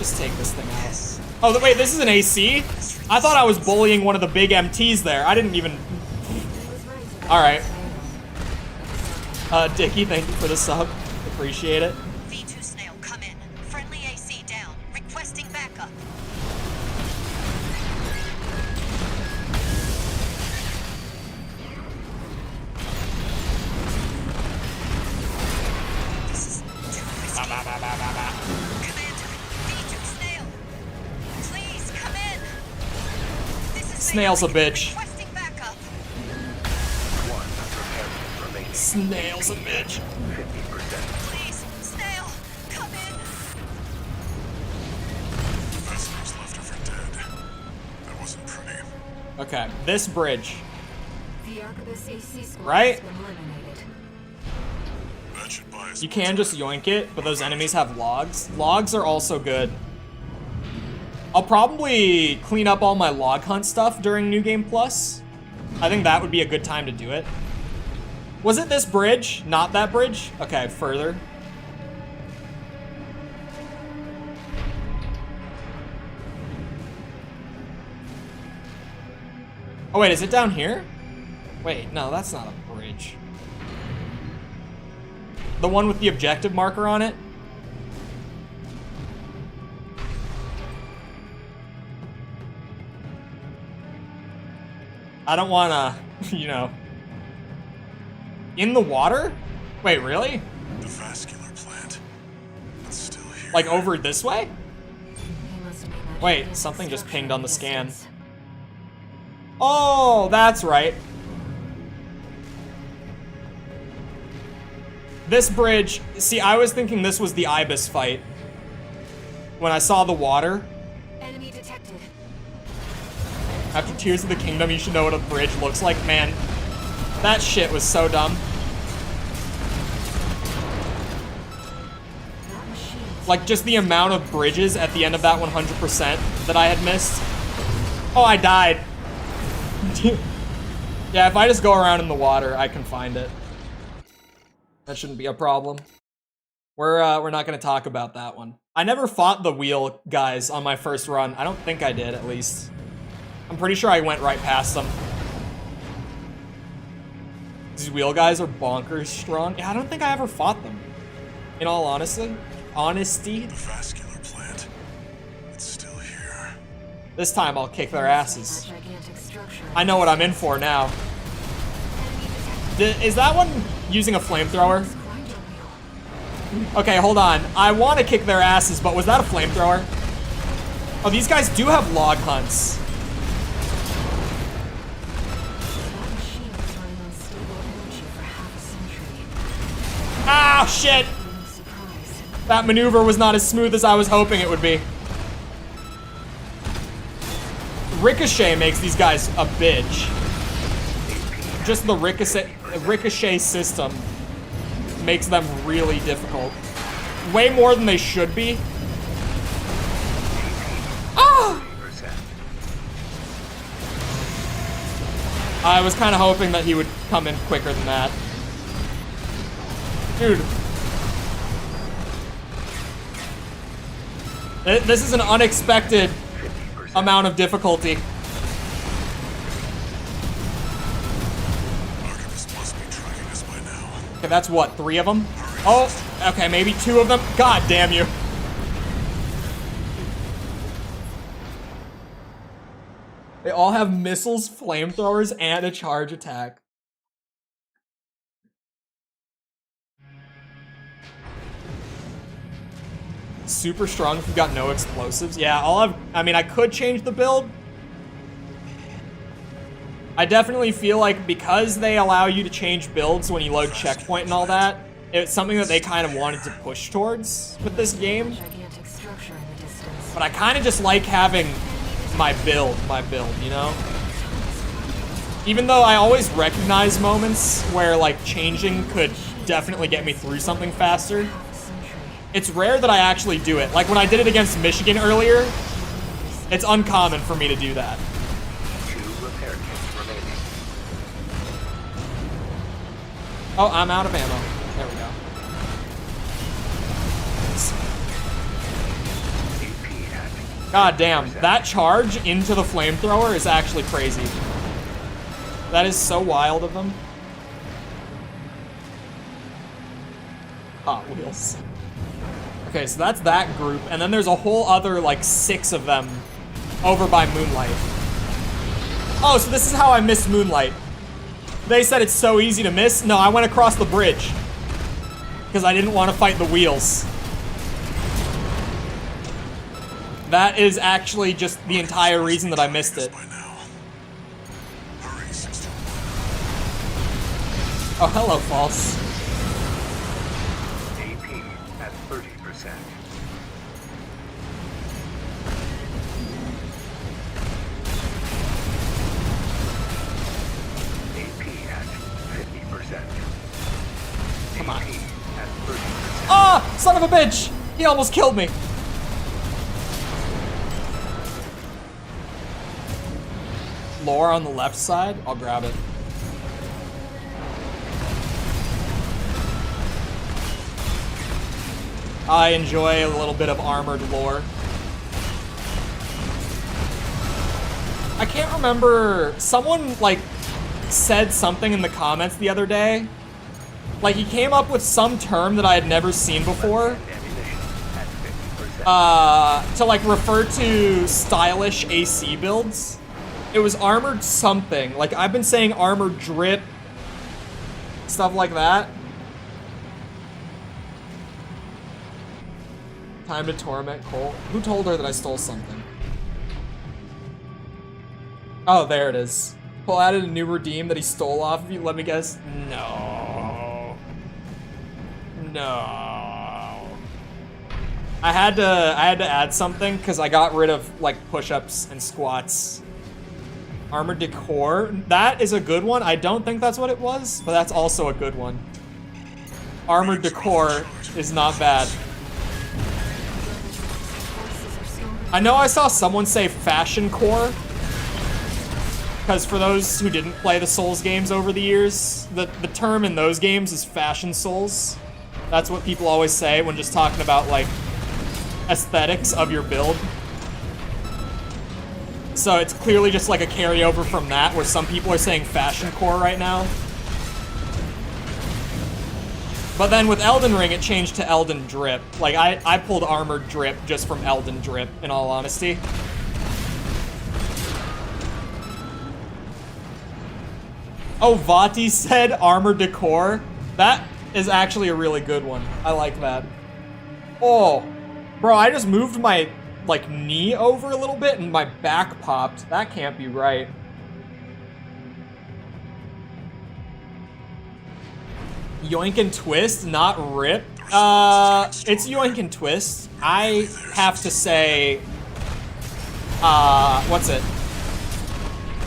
just take this thing out. Oh, wait, this is an AC? I thought I was bullying one of the big MTs there. I didn't even... Alright. Dickie, thank you for the sub. Appreciate it. V2 Snail, come in. Friendly AC down. Requesting backup. This is too risky. Commander, V2 Snail. Please, come in. This is Snail's a bitch. requesting backup. One repairman remaining. Snail's a bitch. 50%. Please, Snail, come in. Vespers left her for dead. That wasn't pretty. Okay, this bridge. The Arquebus AC squad Right? has been eliminated. That should buy us You can just yoink it, but those enemies have logs. Logs are also good. I'll probably clean up all my log hunt stuff during New Game Plus. I think that would be a good time to do it. Was it this bridge? Not that bridge? Okay, further. Oh wait, is it down here? Wait, no, that's not a bridge. The one with the objective marker on it? I don't wanna, you know. In the water? Wait, really? the vascular plant. It's still here. Like over this way? He must have made that Wait, gigantic something just structure pinged on the in scan. distance. Oh, that's right. This bridge, see, I was thinking this was the Ibis fight. When I saw the water. Enemy detected. After Tears of the Kingdom, you should know what a bridge looks like. Man, that shit was so dumb. That machine is Like, just the amount of bridges at the end of that 100% that I had missed. Oh, I died. Yeah, if I just go around in the water, I can find it. That shouldn't be a problem. We're not gonna talk about that one. I never fought the wheel guys on my first run. I don't think I did, at least. I'm pretty sure I went right past them. These wheel guys are bonkers strong. Yeah, I don't think I ever fought them. In all honesty. The vascular plant. It's still here. This time I'll kick their asses. that gigantic structure. I know what I'm in for now. Is that one using a flamethrower? Grinder wheel. Okay, hold on. I want to kick their asses, but was that a flamethrower? Oh, these guys do have log hunts. That machine was running on stable energy for half a century. Ah, shit! No surprise. That maneuver was not as smooth as I was hoping it would be. Ricochet makes these guys a bitch. Just the ricochet system makes them really difficult. Way more than they should be. Ah! I was kind of hoping that he would come in quicker than that. Dude. This is an unexpected amount of difficulty. Archivist must be tracking us by now. Okay, that's what, 3 of them? Oh, okay, maybe 2 of them. God damn you. They all have missiles, flamethrowers, and a charge attack. Super strong if you've got no explosives. Yeah, I mean, I could change the build. I definitely feel like because they allow you to change builds when you load checkpoint and all that, it's something that they kind of wanted to push towards with this game. Gigantic structure in the distance. But I kind of just like having my build, you know? Even though I always recognize moments where, like, changing could definitely get me through something faster. Half a century. It's rare that I actually do it. Like when I did it against Michigan earlier, it's uncommon for me to do that. 2 repair kits remaining. Oh, I'm out of ammo. There we go. God damn, that charge into the flamethrower is actually crazy. That is so wild of them. Hot Wheels. Okay, so that's that group, and then there's a whole other, like, 6 of them over by Moonlight. Oh, so this is how I missed Moonlight. They said it's so easy to miss. No, I went across the bridge. Because I didn't want to fight the wheels. That is actually just the entire reason that I missed it. Oh, hello, False. AP at 30%. AP at 50%. Come on. AP at 30%. Ah! Son of a bitch! He almost killed me. Lore on the left side? I'll grab it. I enjoy a little bit of armored lore. I can't remember, someone like said something in the comments the other day. Like he came up with some term that I had never seen before. To like refer to stylish AC builds. It was armored something. Like I've been saying armored drip, stuff like that. Time to torment Cole. Who told her that I stole something? Oh, there it is. Cole added a new redeem that he stole off of you. Let me guess. No. No. I had to add something because I got rid of like push-ups and squats. Armored decor. That is a good one. I don't think that's what it was, but that's also a good one. Armored decor is not bad. I know I saw someone say fashion core. Because for those who didn't play the Souls games over the years, the term in those games is fashion souls. That's what people always say when just talking about like aesthetics of your build. So it's clearly just like a carryover from that, where some people are saying fashion core right now. But then with Elden Ring, it changed to Elden Drip. Like, I pulled Armored Drip just from Elden Drip, in all honesty. Oh, Vati said Armored Decor. That is actually a really good one. I like that. Oh, bro, I just moved my, like, knee over a little bit and my back popped. That can't be right. Yoink and Twist, not Rip. It's Yoink and Twist. I have to say, what's it?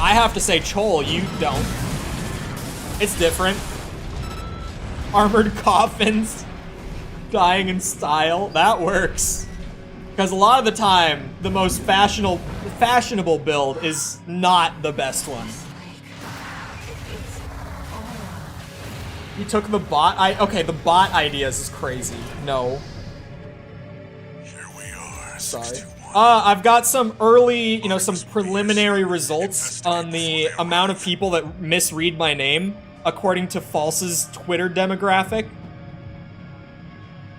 I have to say Chole, you don't. It's different. Armored coffins, dying in style, that works. Because a lot of the time, the most fashionable build is not the best one. You took the bot, okay, the bot ideas is crazy. No. Here we are. Sorry. I've got some early, you know, some preliminary results on the amount of people that misread my name, according to False's Twitter demographic.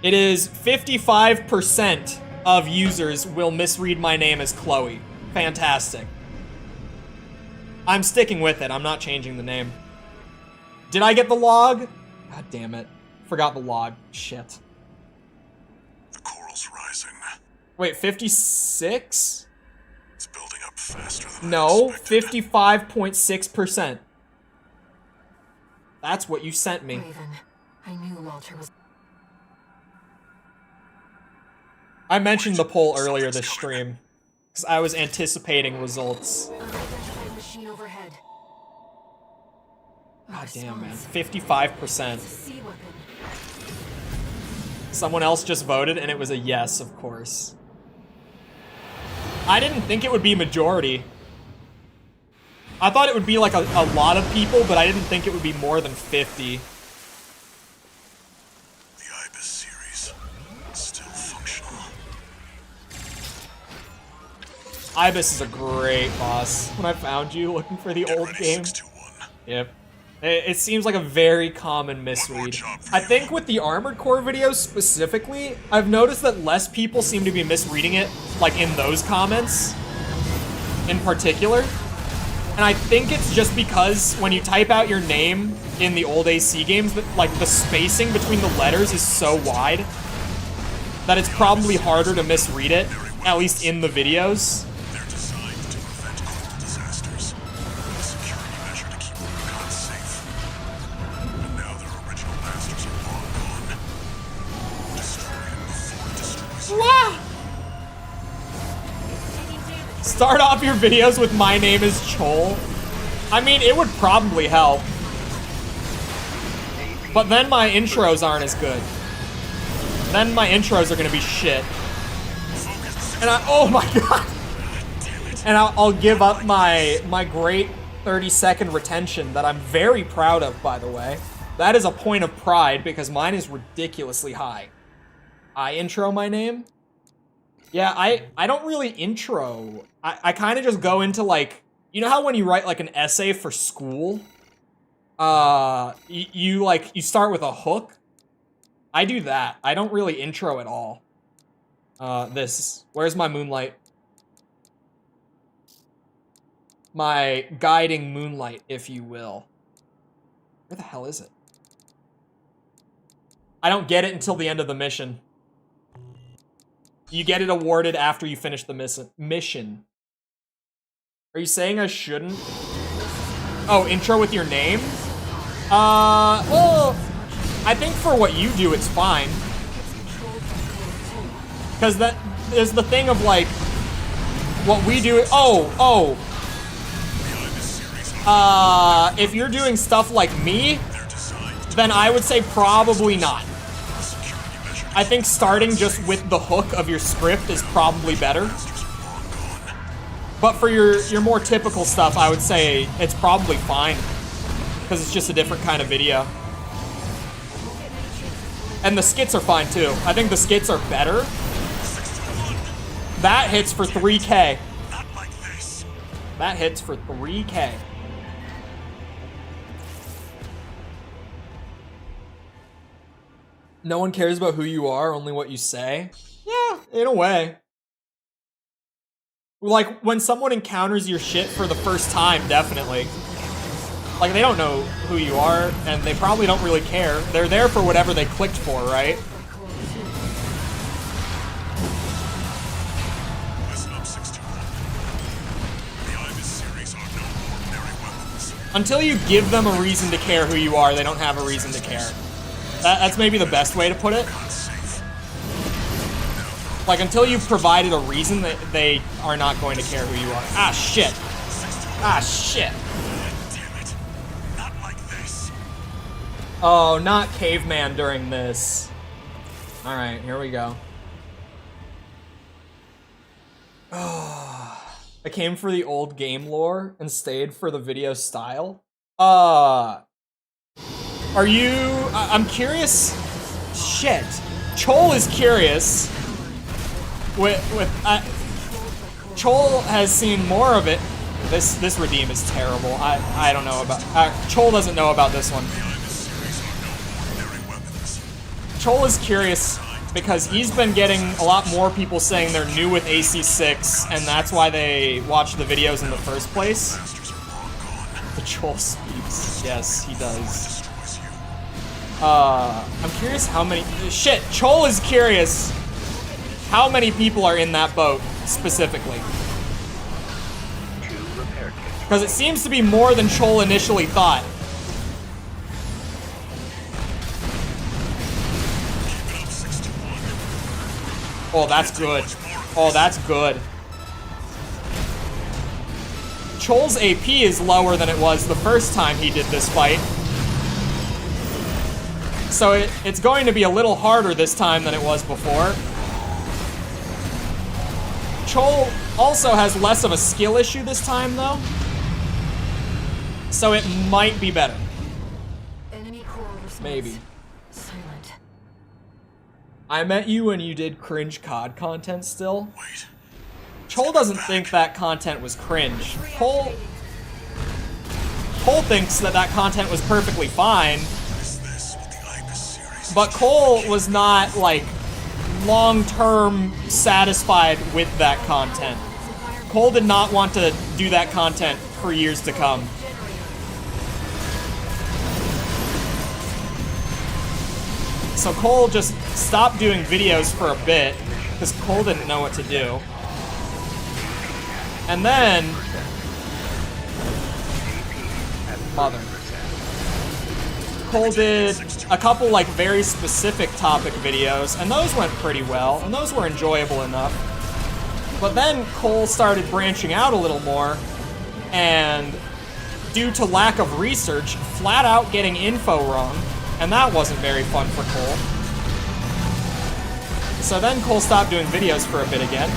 It is 55% of users will misread my name as Chloe. Fantastic. I'm sticking with it. I'm not changing the name. Did I get the log? God damn it. Forgot the log. Shit. The coral's rising. Wait, 56? It's building up faster than No, I expected. 55.6%. That's what you sent me. Raven, I knew Walter was... I mentioned the poll earlier this stream, because I was anticipating results. Unidentified machine overhead. God damn, man. 55%. Sea weapon. Someone else just voted, and it was a yes, of course. I didn't think it would be majority. I thought it would be like a lot of people, but I didn't think it would be more than 50. The Ibis series, still functional. Ibis is a great boss. When I found you looking for the old game. Yep. It seems like a very common misread. I think with the Armored Core videos specifically, I've noticed that less people seem to be misreading it, like in those comments in particular. And I think it's just because when you type out your name in the old AC games, that like the spacing between the letters is so wide that it's probably harder to misread it, at least in the videos. They're designed to prevent global disasters. A security measure to keep Rubicon safe. But now their original masters are long gone. Destroy it before it destroys you. Wow. Start off your videos with "My name is Chole." I mean, it would probably help. But then my intros aren't as good. Then my intros are gonna be shit. And oh my god. And I'll give up my great 30-second retention that I'm very proud of, by the way. That is a point of pride because mine is ridiculously high. I intro my name? Yeah, I don't really intro. I kind of just go into like, you know how when you write like an essay for school, you start with a hook? I do that. I don't really intro at all. Where's my moonlight? My guiding moonlight, if you will. Where the hell is it? I don't get it until the end of the mission. You get it awarded after you finish the mission. Are you saying I shouldn't? Oh, intro with your name? Well, I think for what you do, it's fine. Because that is the thing of like, what we do, if you're doing stuff like me, then I would say probably not. I think starting just with the hook of your script is probably better. But for your more typical stuff, I would say it's probably fine. Because it's just a different kind of video. And the skits are fine too. I think the skits are better. That hits for 3K. That hits for 3K. No one cares about who you are, only what you say. Yeah, in a way. Like, when someone encounters your shit for the first time, definitely. Like, they don't know who you are, and they probably don't really care. They're there for whatever they clicked for, right? Listen up, 621. The Ibis series are no ordinary weapons. Until you give them a reason to care who you are, they don't have a reason to care. That's maybe the best way to put it. Like, until you've provided a reason, that they are not going to care who you are. Ah, shit. Ah, shit. Damn it. Not like this. Oh, not caveman during this. Alright, here we go. Oh, I came for the old game lore and stayed for the video style. Are you... I'm curious... Shit. Chole is curious. Chole has seen more of it. This redeem is terrible. I don't know about... Chole doesn't know about this one. Chole is curious because he's been getting a lot more people saying they're new with AC6, and that's why they watch the videos in the first place. The Chole speaks. Yes, he does. I'm curious how many... Shit, Chole is curious how many people are in that boat, specifically. Because it seems to be more than Chole initially thought. Oh, that's good. Oh, that's good. Chole's AP is lower than it was the first time he did this fight. So it's going to be a little harder this time than it was before. Chole also has less of a skill issue this time, though. So it might be better. Enemy core response. Maybe. Silent. I met you when you did cringe COD content still. Wait. Chole doesn't think that content was cringe. Chole thinks that that content was perfectly fine. But Chole was not, like, long-term satisfied with that content. Chole did not want to do that content for years to come. So Chole just stopped doing videos for a bit, because Chole didn't know what to do. And then... Mother. Chole did a couple, like, very specific topic videos, and those went pretty well, and those were enjoyable enough. But then Chole started branching out a little more, and due to lack of research, flat out getting info wrong, and that wasn't very fun for Chole. So then Chole stopped doing videos for a bit again.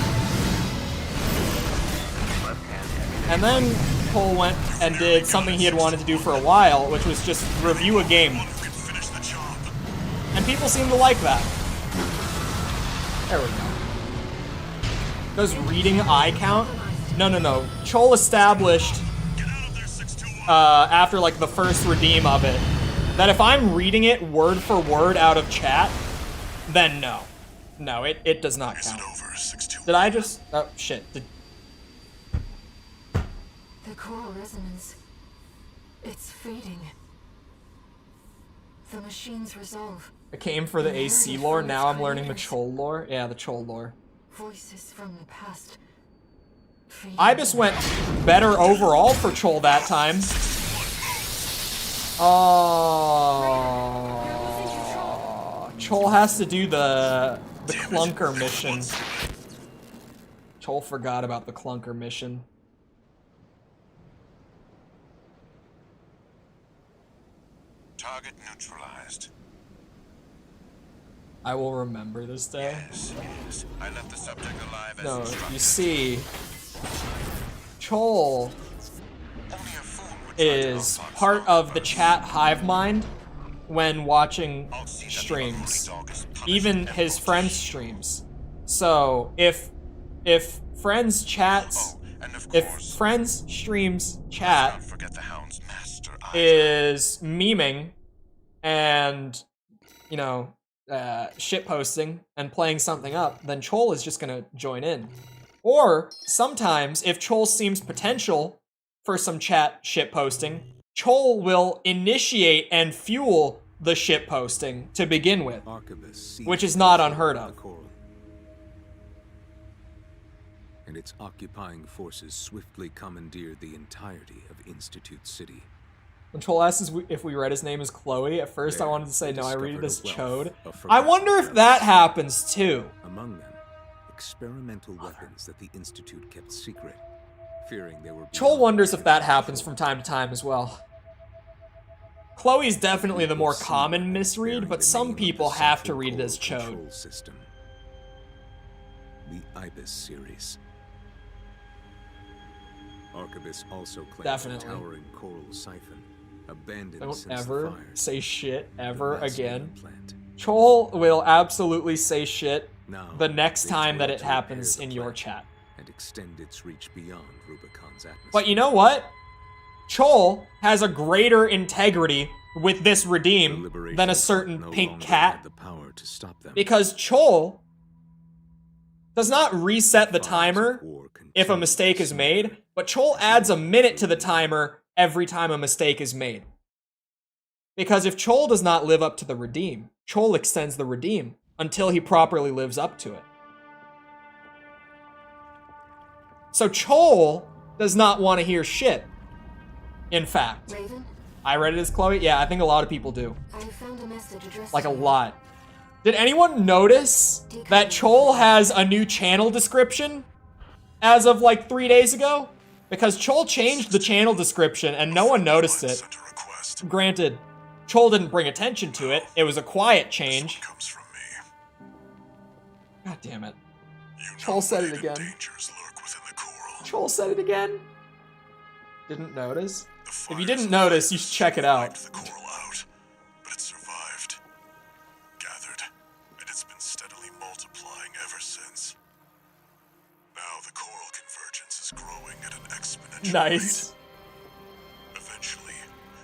And then Chole went and did something he had wanted to do for a while, which was just review a game. And people seem to like that. There we go. Does reading eye count? No. Chole established, after like the first redeem of it, that if I'm reading it word for word out of chat, then no. No, it does not count. Did I just... Oh, shit. The choral resonance. It's fading. The machine's resolve. I came for the AC lore, now I'm learning the Chole lore. Yeah, the Chole lore. Voices from the past. Ibis went better overall for Chole that time. Oh, Chole has to do the clunker mission. Chole forgot about the clunker mission. Target neutralized. I will remember this day. Yes. I left the subject alive as No, instructed. you see, Chole is part of the chat hive mind when watching streams, even his friends' streams. So if friends chats, if friends streams chat is memeing and, you know, shitposting and playing something up, then Chole is just gonna join in. Or sometimes, if Chole seems potential for some chat shitposting, Chole will initiate and fuel the shitposting to begin with, which is not unheard of. And its occupying forces swiftly commandeered the entirety of Institute City. When Chole asks if we read his name as Chloe, at first I wanted to say no, I read it as Chode. I wonder if that happens too. Among them, experimental weapons that the Institute kept secret, fearing they were... Chole wonders if that happens from time to time as well. Chloe's definitely the more common misread, but some people have to read it as Chode. System. The Ibis series. Archivist also claims Definitely. a towering coral siphon, abandoned Don't since ever the fires. say shit ever again. Plant. Chole will absolutely say shit Now, the next they time that toil it to happens repair in the your plant chat. and extend its reach beyond Rubicon's atmosphere. But you know what? Chole has a greater integrity with this redeem than a certain no pink longer cat, had the power to stop them. because Chole does not reset the timer if a mistake is made, but Chole adds a minute to the timer every time a mistake is made. Because if Chole does not live up to the redeem, Chole extends the redeem until he properly lives up to it. So Chole does not want to hear shit. In fact, Raven, I read it as Chloe. Yeah, I think a lot of people do. I found a message addressed Like a to you. lot. Did anyone notice that Chole has a new channel description as of like 3 days ago? Because Chole changed the channel description and no one noticed it. Granted, Chole didn't bring attention to it. It was a quiet change. God damn it. Chole said it again. Chole said it again. Didn't notice? If you didn't notice, you should check it out. But it survived. Gathered. And it's been steadily multiplying ever since. Now the coral Nice. Eventually,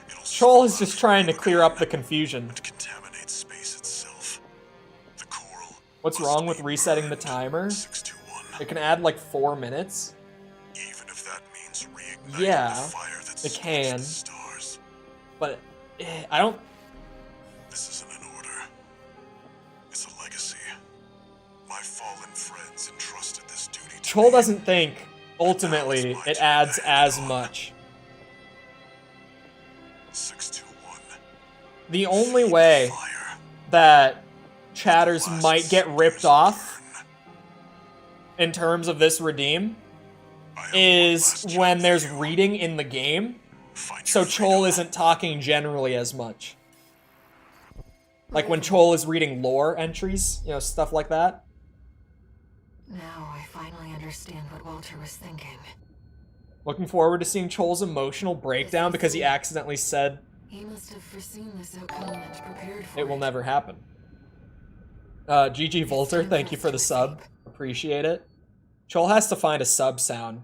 it'll Chole is just trying to clear up the confusion. contaminate space itself. The coral. What's wrong with resetting the timer? It can add like 4 minutes. Even if that means reigniting Yeah, the fire that it scorched can. the stars. But I don't. This isn't an order. It's a legacy. My fallen friends entrusted this duty to Chole me. doesn't think ultimately it adds as much. 621. The only way that chatters might get ripped off in terms of this redeem is when there's reading in the game, so Chole isn't talking generally as much. Like when Chole is reading lore entries, you know, stuff like that. Now I finally understand what Walter was thinking. Looking forward to seeing Chole's emotional breakdown because he accidentally said He must have foreseen this outcome and prepared for it. it will never happen. GG Volter, thank you for the sub. Appreciate it. Chole has to find a sub sound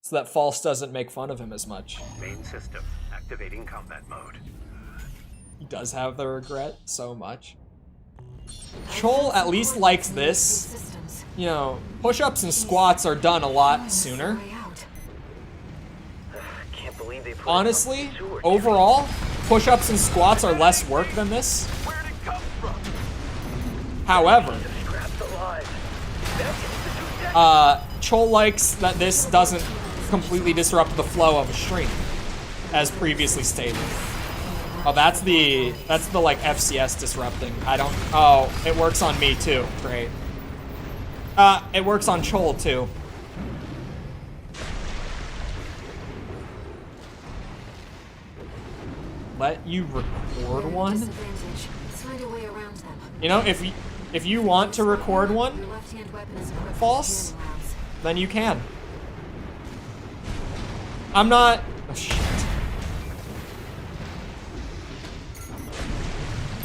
so that False doesn't make fun of him as much. Main system activating combat mode. He does have the regret so much. Chole at least likes this. You know, push-ups and squats are done a lot sooner. Can't believe they put Honestly, it on the sewer. overall, push-ups and squats are less work than this. Where'd it come from? However, Scraps alive. That institute dead. Chole likes that this doesn't completely disrupt the flow of a stream, as previously stated. Oh, that's the like FCS disrupting. I don't. Oh, it works on me too. Great. It works on Chole too. Let you record one. Disadvantage. Find a way around them. You know, if you want to record one, Your left-hand weapon is equipped with False, jamming rounds. then you can. I'm not. Oh, shit.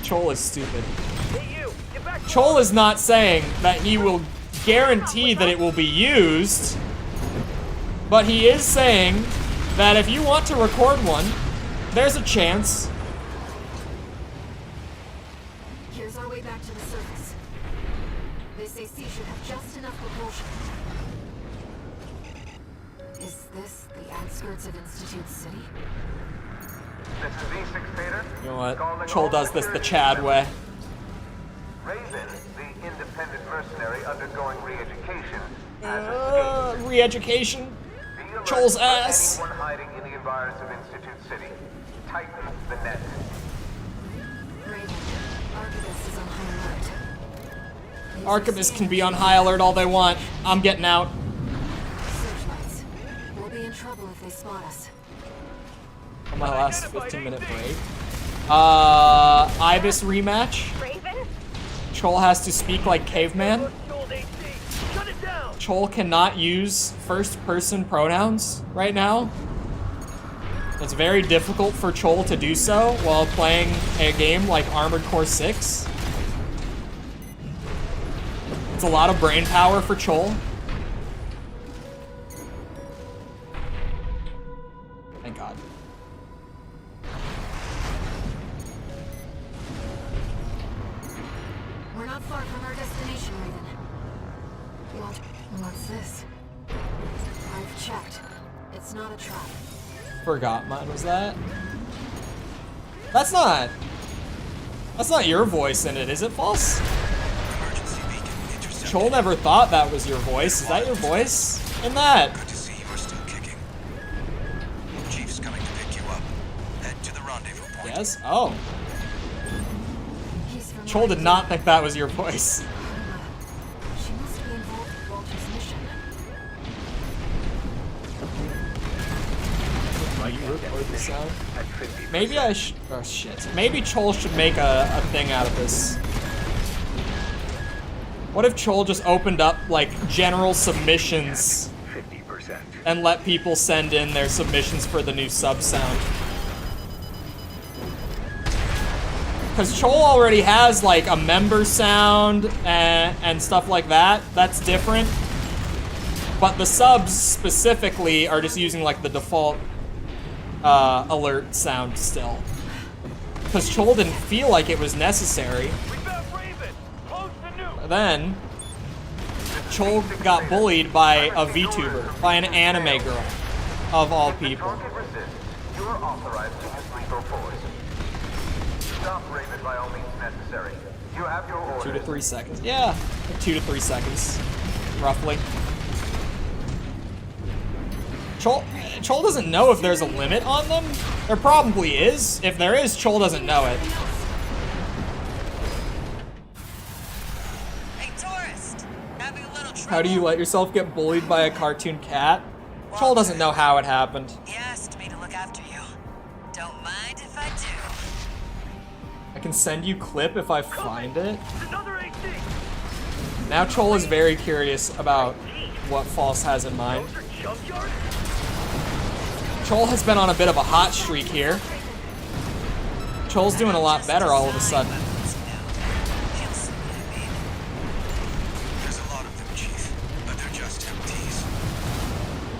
Chole is stupid. Hey, you! Get back! Chole is not saying that he will guarantee that it will be used, but he is saying that if you want to record one, there's a chance. Here's our way back to the surface. This AC should have just enough propulsion. Is this the outskirts of Institute City? This is E6 Peter. You know what? Chole does this the Chad way. Raven, the independent mercenary undergoing re-education, has escaped. Re-education. Be alert Chole's for ass. anyone hiding in the environs of Institute City. Tighten the net. Raven, Archivist is on high alert. Archivist can be on high alert all they want. I'm getting out. Searchlights. We'll be in trouble if they spot us. On my last 15-minute break. Ibis rematch. Raven? Chole has to speak like caveman. Old AC. Shut it down! Chole cannot use first-person pronouns right now. It's very difficult for Chole to do so while playing a game like Armored Core 6. It's a lot of brain power for Chole. Thank God. We're not far from our destination, Raven. What's this? I've checked. It's not a trap. Forgot mine was that. That's not your voice in it, is it, False? Emergency beacon intercepted. Chole never thought that was your voice. Is that your voice in that? Good to see you are still kicking. Chief's coming to pick you up. Head to the rendezvous point. Yes? Oh. He's from Chole did not think that was your voice. She must be involved with Walter's mission. You record the sound? At 50%. Maybe I should. Oh shit. Maybe Chole should make a thing out of this. What if Chole just opened up like general submissions 50%. and let people send in their submissions for the new sub sound? Because Chole already has like a member sound and stuff like that. That's different. But the subs specifically are just using like the default alert sound still. Because Chole didn't feel like it was necessary. But then, Chole got bullied by a VTuber, by an anime girl, of all people. You are authorized to use lethal force. Stop Raven by all means necessary. You have your orders. 2 to 3 seconds. Yeah, 2 to 3 seconds, roughly. Chole doesn't know if there's a limit on them. There probably is. If there is, Chole doesn't know it. Hey, tourist! Having a little trouble? How do you let yourself get bullied by a cartoon cat? Chole doesn't know how it happened. He asked me to look after you. Don't mind if I do. I can send you clip if I find it. Now Chole is very curious about what False has in mind. Chole has been on a bit of a hot streak here. Chole's doing a lot better all of a sudden. There's a lot of them, Chief, but they're just MTs.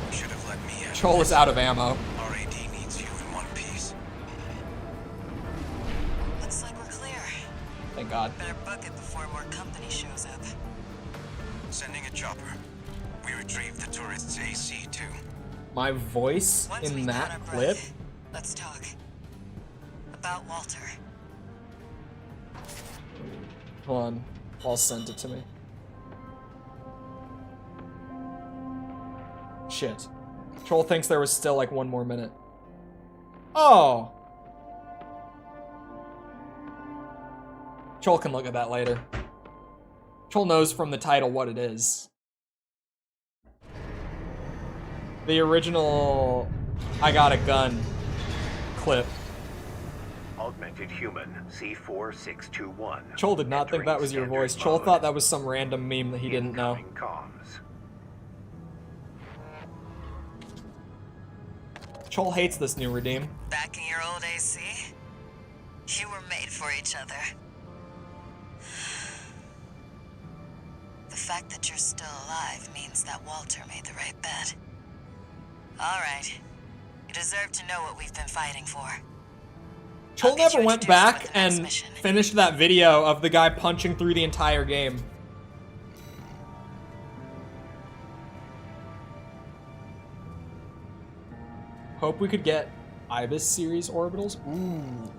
You should have let me in. Chole is out of ammo. RAD needs you in one piece. Looks like we're clear. Thank God. Better book it before more company shows up. Sending a chopper. We retrieved the tourist's AC too. My voice Once in we've caught that our clip? breath, let's talk. About Walter. Hold on. Paul sent it to me. Shit. Chole thinks there was still like 1 more minute. Oh! Chole can look at that later. Chole knows from the title what it is. The original I got a gun clip. Augmented human C4621. Chole did not think that was your voice. Chole thought that was some random meme that he didn't know. Comms. Chole hates this new Redeem. Back in your old AC? You were made for each other. The fact that you're still alive means that Walter made the right bet. All right. You deserve to know what we've been fighting for. Chole never went back and finished that video of the guy punching through the entire game. Hope we could get Ibis series orbitals. Ooh.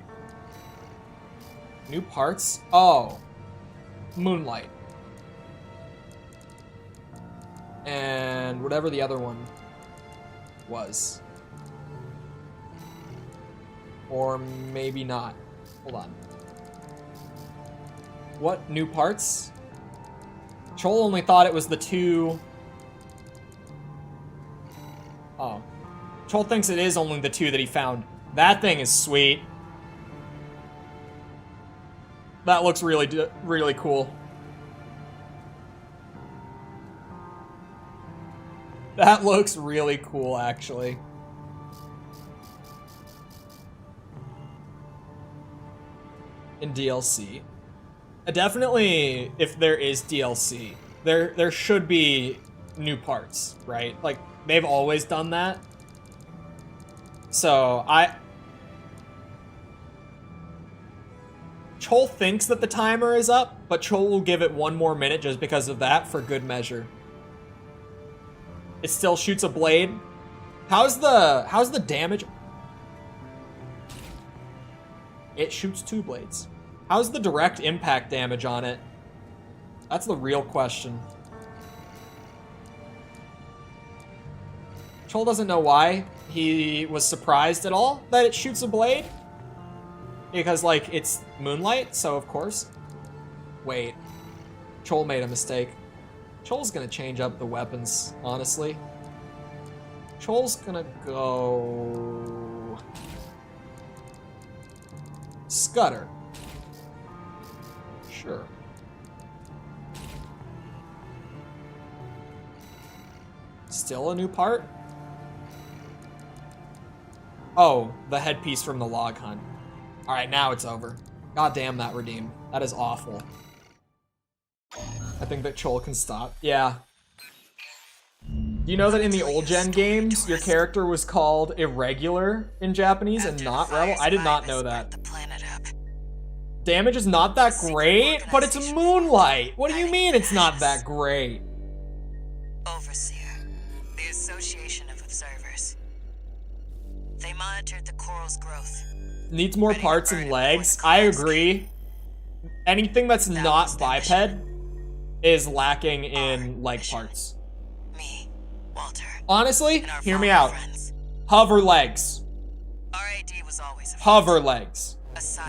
New parts? Oh. Moonlight. And whatever the other one was. Or maybe not. Hold on. What new parts? Chole only thought it was the 2... Oh. Chole thinks it is only the 2 that he found. That thing is sweet. That looks really cool. That looks really cool, actually. In DLC. Definitely, if there is DLC, there should be new parts, right? Like, they've always done that. So, Chole thinks that the timer is up, but Chole will give it 1 more minute just because of that, for good measure. It still shoots a blade. How's the damage? It shoots 2 blades. How's the direct impact damage on it? That's the real question. Chole doesn't know why he was surprised at all that it shoots a blade. Because, like, it's Moonlight, so of course. Wait. Chole made a mistake. Chole's gonna change up the weapons, honestly. Chole's gonna go... Scudder. Sure. Still a new part? Oh, the headpiece from the log hunt. Alright, now it's over. God damn that Redeem. That is awful. I think that Chole can stop. Yeah. Do you know that in the old gen games, your character was called Irregular in Japanese and not Rebel? I did not know that. Damage is not that great, but it's Moonlight. What do you mean it's not that great? Overseer, the Association of Observers. They monitored the coral's growth. Needs more parts and legs. I agree. Anything that's not biped is lacking in leg parts. Me, Walter. Honestly, hear me out. Hover legs. RAD was always a Hover legs.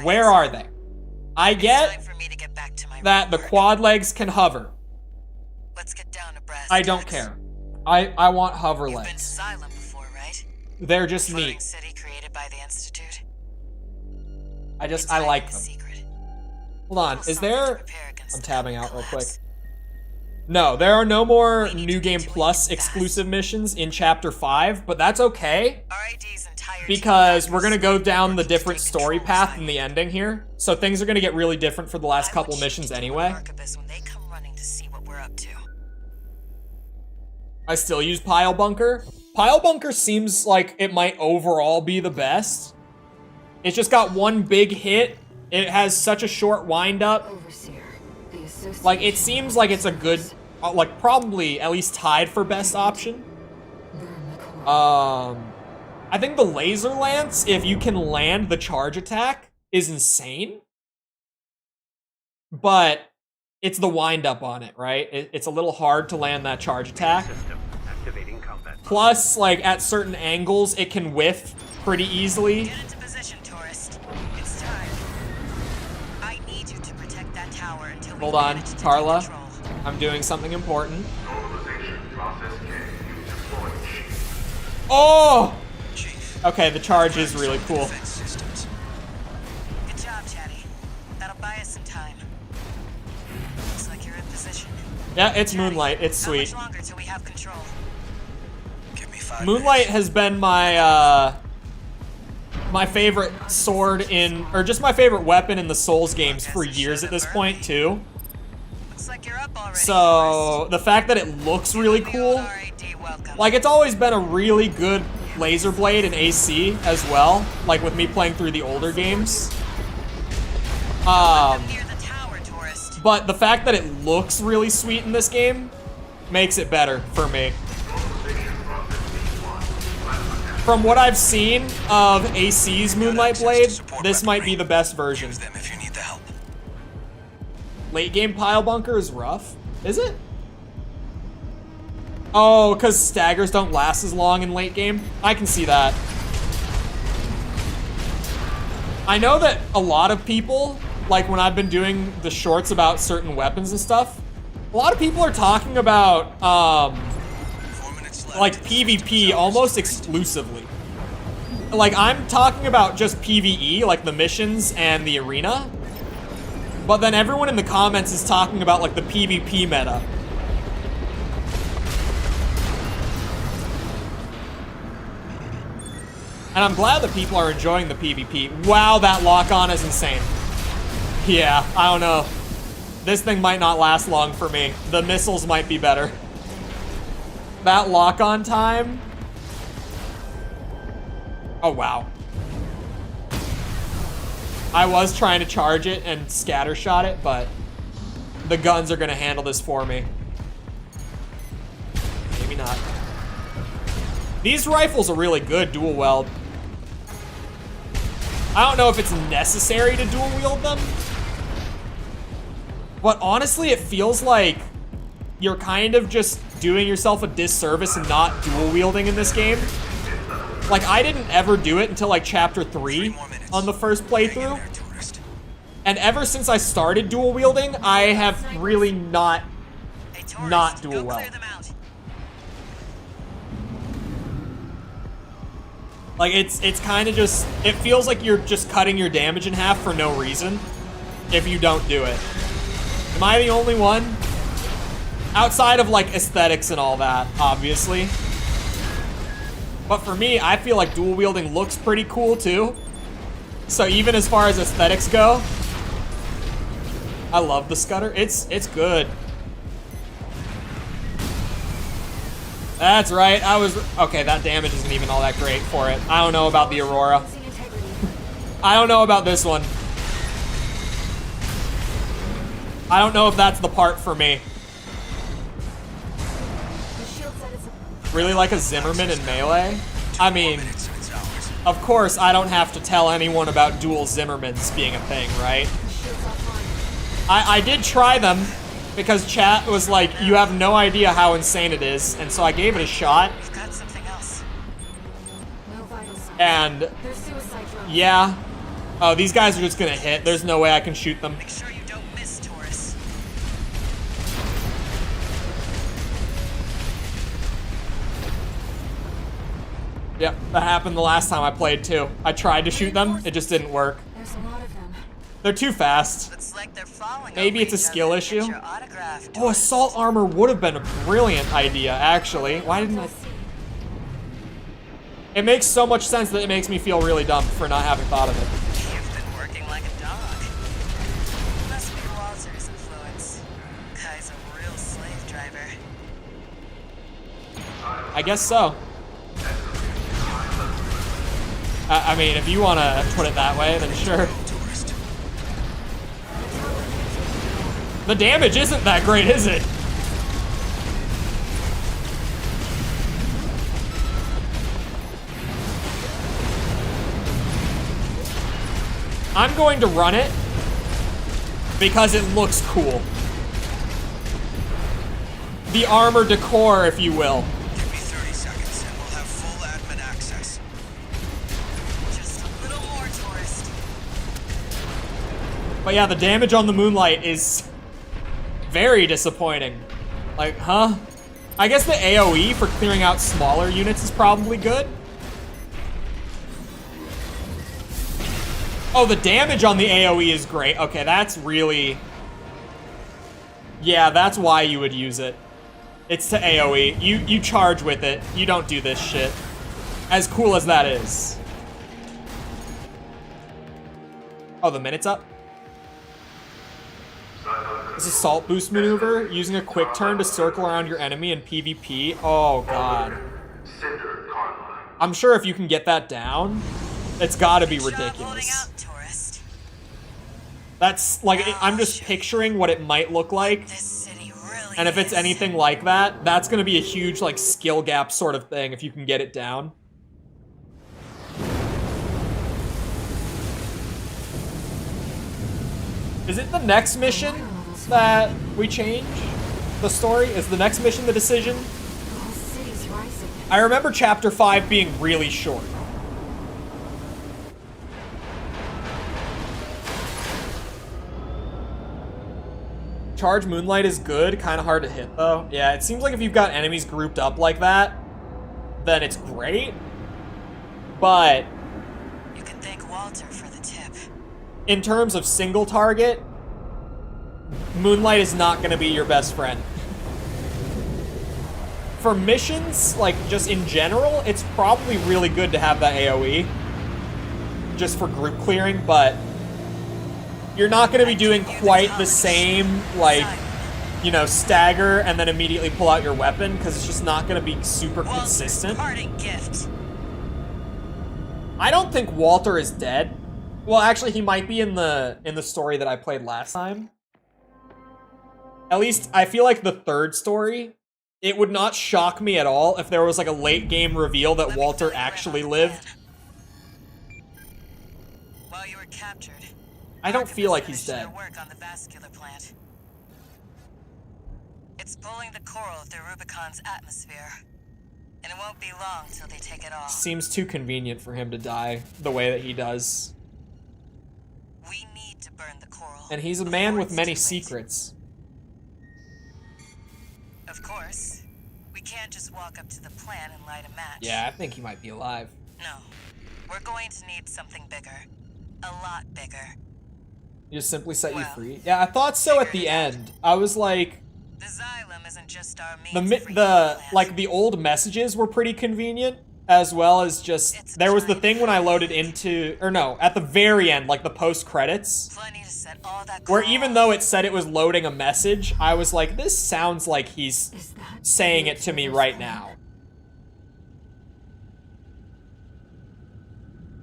Where are they? I get that the quad legs can hover. Let's get down to brass I don't tacks. care. I want hover You've been to legs. Xylem before, right? They're just Floating neat. city created by the Institute. I like them. Hold on, is there... I'm tabbing out real quick. No, there are no more New Game Plus exclusive missions in Chapter 5, but that's okay. Because we're gonna go down the different story path in the ending here. So things are gonna get really different for the last couple missions anyway. I still use Pile Bunker. Pile Bunker seems like it might overall be the best. It's just got one big hit. It has such a short wind up. Like, it seems like it's a good, like, probably at least tied for best option. I think the Laser Lance, if you can land the charge attack, is insane. But it's the wind up on it, right? It's a little hard to land that charge attack. Plus, like, at certain angles, it can whiff pretty easily. Get into position, tourist. It's time. I need you to protect that tower until we Hold on, manage to take Carla. control. I'm doing something important. Oh! Okay, the charge is really cool. Good job, Chatty. That'll buy us some time. Looks like you're in position. Yeah, it's Moonlight. It's sweet. How much longer till we have control? Moonlight has been my my favorite sword in, or just my favorite weapon in the Souls games for years at this point too. Looks like you're up already. So the fact that it looks really cool, like it's always been a really good laser blade in AC as well, like with me playing through the older games. But the fact that it looks really sweet in this game makes it better for me. From what I've seen of AC's Moonlight Blade, this might be the best version. Late game Pile Bunker is rough. Is it? Oh, because staggers don't last as long in late game? I can see that. I know that a lot of people, like when I've been doing the shorts about certain weapons and stuff, a lot of people are talking about, like PvP almost exclusively. Like I'm talking about just PvE, like the missions and the arena. But then everyone in the comments is talking about like the PvP meta. And I'm glad that people are enjoying the PvP. Wow, that lock-on is insane. Yeah, I don't know. This thing might not last long for me. The missiles might be better. That lock-on time. Oh, wow. I was trying to charge it and scattershot it, but the guns are gonna handle this for me. Maybe not. These rifles are really good dual wield. I don't know if it's necessary to dual wield them, but honestly, it feels like you're kind of just doing yourself a disservice and not dual wielding in this game. Like, I didn't ever do it until like chapter 3 on the first playthrough. And ever since I started dual wielding, I have really not dual wield. Like, it's kind of just, it feels like you're just cutting your damage in half for no reason if you don't do it. Am I the only one? Outside of, like, aesthetics and all that, obviously. But for me, I feel like dual wielding looks pretty cool, too. So even as far as aesthetics go, I love the Scudder. It's good. That's right, I was... Okay, that damage isn't even all that great for it. I don't know about the Aurora. I don't know about this one. I don't know if that's the part for me. Really like a Zimmerman in Melee? I mean, of course I don't have to tell anyone about dual Zimmermans being a thing, right? I did try them because chat was like, you have no idea how insane it is, and so I gave it a shot. And yeah. Oh, these guys are just gonna hit. There's no way I can shoot them. Make sure you don't miss, Taurus. Yep, that happened the last time I played too. I tried to shoot them, it just didn't work. There's a lot of them. They're too fast. Looks like they're following Maybe it's a skill issue. Oh, assault armor would have been a brilliant idea, actually. Why didn't I? It makes so much sense that it makes me feel really dumb for not having thought of it. You've been working like a dog. Must be Walter's influence. Guy's a real slave driver. I guess so. I mean, if you want to put it that way, then sure. The damage isn't that great, is it? I'm going to run it because it looks cool. The armor decor, if you will. Give me 30 seconds and we'll have full admin access. Just a little more, Taurus. But yeah, the damage on the Moonlight is very disappointing. Like, huh? I guess the AoE for clearing out smaller units is probably good. Oh, the damage on the AoE is great. Okay, that's really... Yeah, that's why you would use it. It's to AoE. You charge with it. You don't do this shit. As cool as that is. Oh, the minute's up? This assault boost maneuver, using a quick turn to circle around your enemy in PvP. Oh, God. I'm sure if you can get that down, it's gotta be ridiculous. That's, like, I'm just picturing what it might look like. And if it's anything like that, that's gonna be a huge, like, skill gap sort of thing if you can get it down. Is it the next mission that we change the story? Is the next mission the decision? I remember chapter 5 being really short. Charge Moonlight is good, kind of hard to hit though. Yeah, it seems like if you've got enemies grouped up like that, then it's great. But you can thank Walter for the tip. In terms of single target, Moonlight is not going to be your best friend. For missions, like just in general, it's probably really good to have that AoE just for group clearing, but you're not going to be doing quite the same, like, you know, stagger and then immediately pull out your weapon, because it's just not going to be super consistent. I don't think Walter is dead. Well, actually, he might be in the story that I played last time. At least, I feel like the third story, it would not shock me at all if there was like a late game reveal that Walter actually lived. While you were captured, I don't feel like he's dead. work on the vascular plant. It's pulling the coral through Rubicon's atmosphere, and it won't be long till they take it off. Seems too convenient for him to die the way that he does. We need to burn the coral. And he's a man with many secrets. Of course, we can't just walk up to the plant and light a match. Yeah, I think he might be alive. No, we're going to need something bigger. A lot bigger. You just simply set you free? Yeah, I thought so at the end. I was like... The xylem isn't just our means the old messages were pretty convenient, as well as just... There was the thing when I loaded into... Or no, at the very end, like the post-credits, where even though it said it was loading a message, I was like, this sounds like he's saying it to me right now.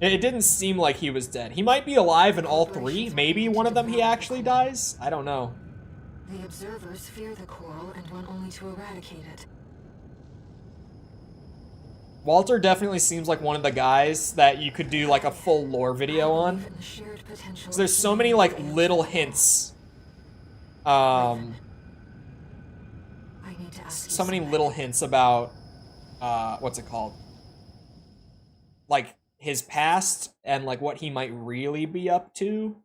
It didn't seem like he was dead. He might be alive in all three. Maybe one of them he actually dies. I don't know. The observers fear the coral and want only to eradicate it. Walter definitely seems like one of the guys that you could do like a full lore video on. Because there's so many like little hints. So many little hints about what's it called? Like his past and like what he might really be up to.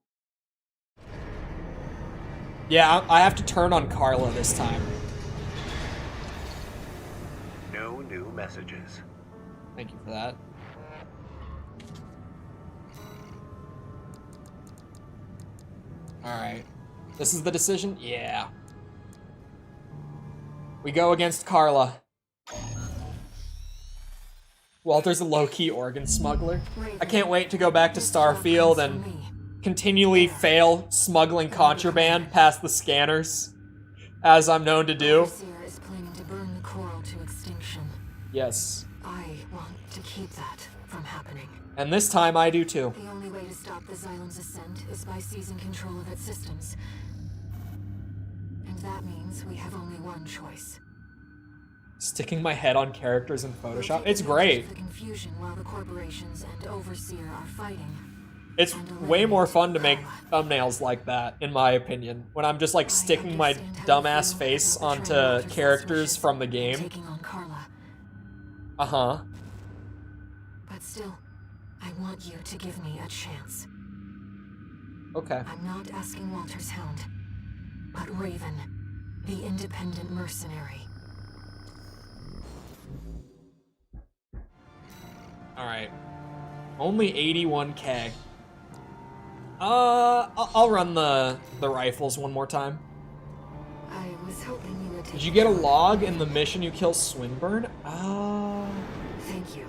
Yeah, I have to turn on Carla this time. No new messages. Thank you for that. Alright. This is the decision? Yeah. We go against Carla. Walter's a low-key organ smuggler. I can't wait to go back to Starfield and continually fail smuggling contraband past the scanners, as I'm known to do. Overseer is planning to burn the coral to extinction. Yes. I want to keep that from happening. And this time I do too. The only way to stop the Xylem's ascent is by seizing control of its systems. And that means we have only one choice. Sticking my head on characters in Photoshop. It's great. The confusion while the corporations and Overseer are fighting. It's way more fun to make thumbnails like that, in my opinion. When I'm just like sticking my dumbass face onto characters from the game. Taking on Carla. Uh-huh. But still, I want you to give me a chance. Okay. I'm not asking Walter's Hound, but Raven, the independent mercenary. Alright. Only 81k. I'll run the rifles one more time. I was hoping you would take. Did you get a log in the mission you kill Swinburne? Thank you.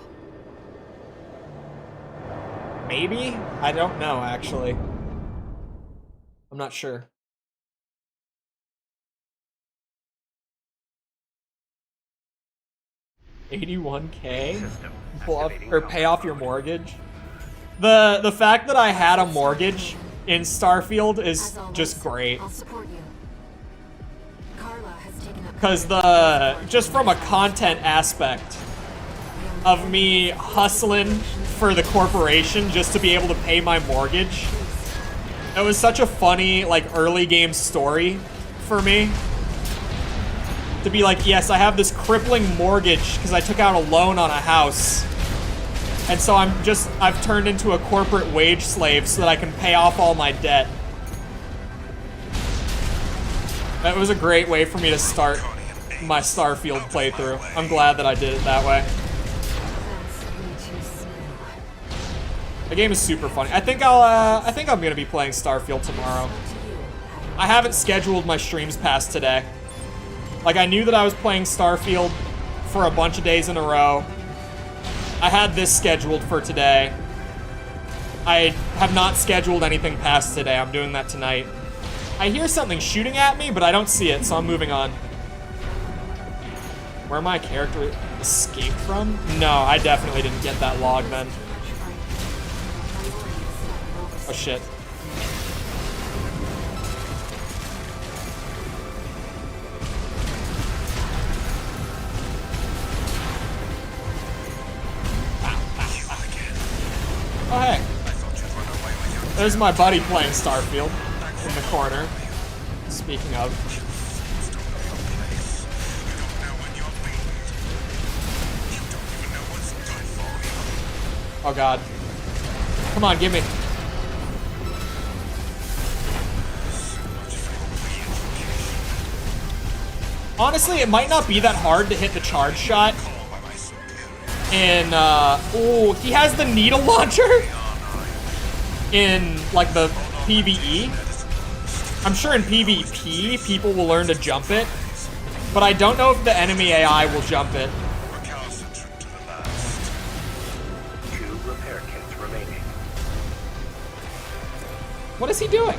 Maybe? I don't know, actually. I'm not sure. $81k? Bluff, or pay off your mortgage? The fact that I had a mortgage in Starfield is just great. I'll support you. Carla has taken up. Because just from a content aspect of me hustling for the corporation just to be able to pay my mortgage, it was such a funny, like, early game story for me. To be like, yes, I have this crippling mortgage because I took out a loan on a house. And so I've turned into a corporate wage slave so that I can pay off all my debt. That was a great way for me to start my Starfield playthrough. I'm glad that I did it that way. The game is super funny. I think I'm gonna be playing Starfield tomorrow. I haven't scheduled my streams past today. Like, I knew that I was playing Starfield for a bunch of days in a row. I had this scheduled for today. I have not scheduled anything past today. I'm doing that tonight. I hear something shooting at me, but I don't see it, so I'm moving on. Where my character escaped from? No, I definitely didn't get that log then. Oh shit. Oh, hey. There's my buddy playing Starfield in the corner. Speaking of. Oh, God. Come on, give me. Honestly, it might not be that hard to hit the charge shot. Oh, he has the needle launcher in, like, the PvE. I'm sure in PvP, people will learn to jump it, but I don't know if the enemy AI will jump it. 2 repair kits remaining. What is he doing?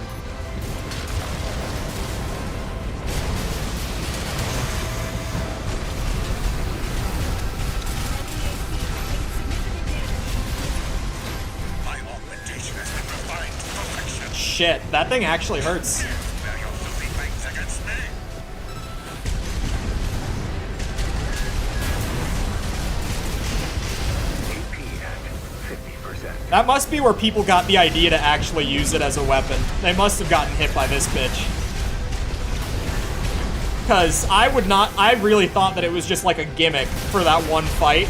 shit, that thing actually hurts. That must be where people got the idea to actually use it as a weapon. They must have gotten hit by this bitch. Because I really thought that it was just like a gimmick for that one fight.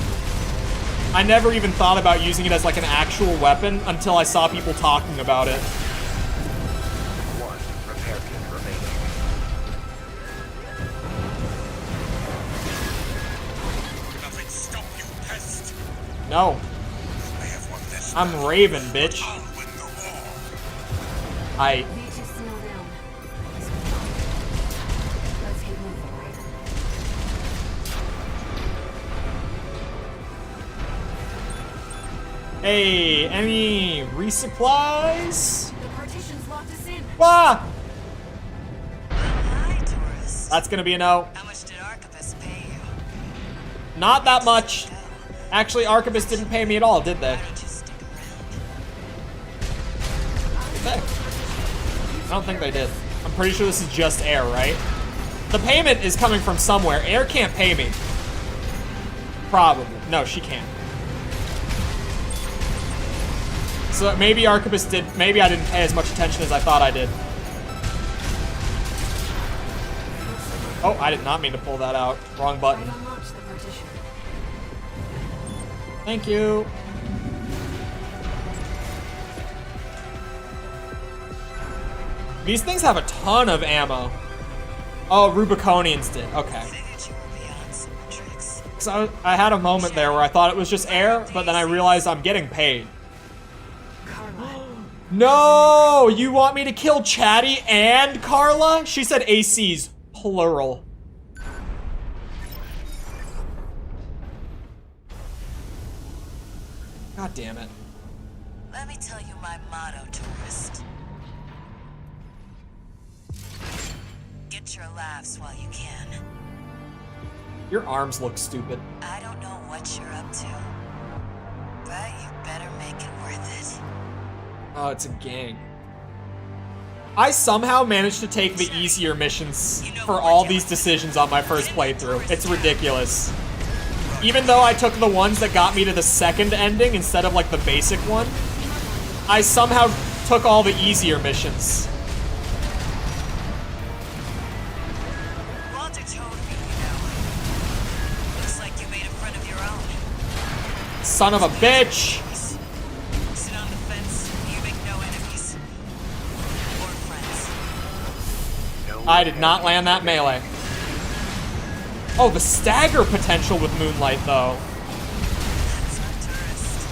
I never even thought about using it as like an actual weapon until I saw people talking about it. One repair kit remaining. Nothing stop you, pest. No. I have one less. I'm Raven, bitch. I'll win the war. I... Need to slow down. Let's keep moving, Raven. Hey, any resupplies? The partition's locked us in. Ah! Hi, tourist. That's gonna be a no. How much did Archibus pay you? Not that much. Actually, Archibus didn't pay me at all, did they? Why don't you stick around? Did they? I don't think they did. I'm pretty sure this is just air, right? The payment is coming from somewhere. Air can't pay me. Probably. No, she can't. So maybe Archibus did. Maybe I didn't pay as much attention as I thought I did. Oh, I did not mean to pull that out. Wrong button. I've unlocked the partition. Thank you. These things have a ton of ammo. Oh, Rubiconians did. Okay. Figured you were beyond some tricks. So I had a moment there where I thought it was just air, but then I realized I'm getting paid. Carla. No! You want me to kill Chatty and Carla? She said ACs, plural. God damn it. Let me tell you my motto, tourist. Get your laughs while you can. Your arms look stupid. I don't know what you're up to, but you better make it worth it. Oh, it's a gang. I somehow managed to take the easier missions for all these decisions on my first playthrough. It's ridiculous. Even though I took the ones that got me to the second ending instead of like the basic one, I somehow took all the easier missions. Walter told me, you know. Looks like you made a friend of your own. Son of a bitch! Sit on the fence, you make no enemies. Or friends. I did not land that melee. Oh, the stagger potential with Moonlight, though. That's our tourist.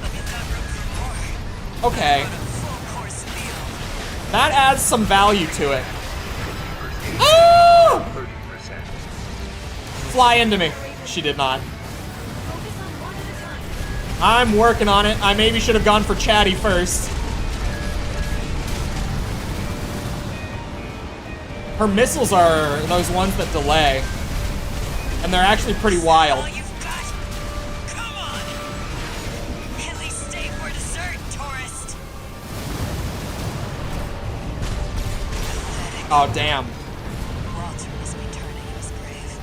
But we've got room for more. Okay. A full course meal. That adds some value to it. Oh! 30%. Fly into me. She did not. I'm working on it. I maybe should have gone for Chatty first. Her missiles are those ones that delay. And they're actually pretty wild. All you've got. Come on. At least stay for dessert, tourist. Pathetic. Oh, damn. Walter must be turning in his grave.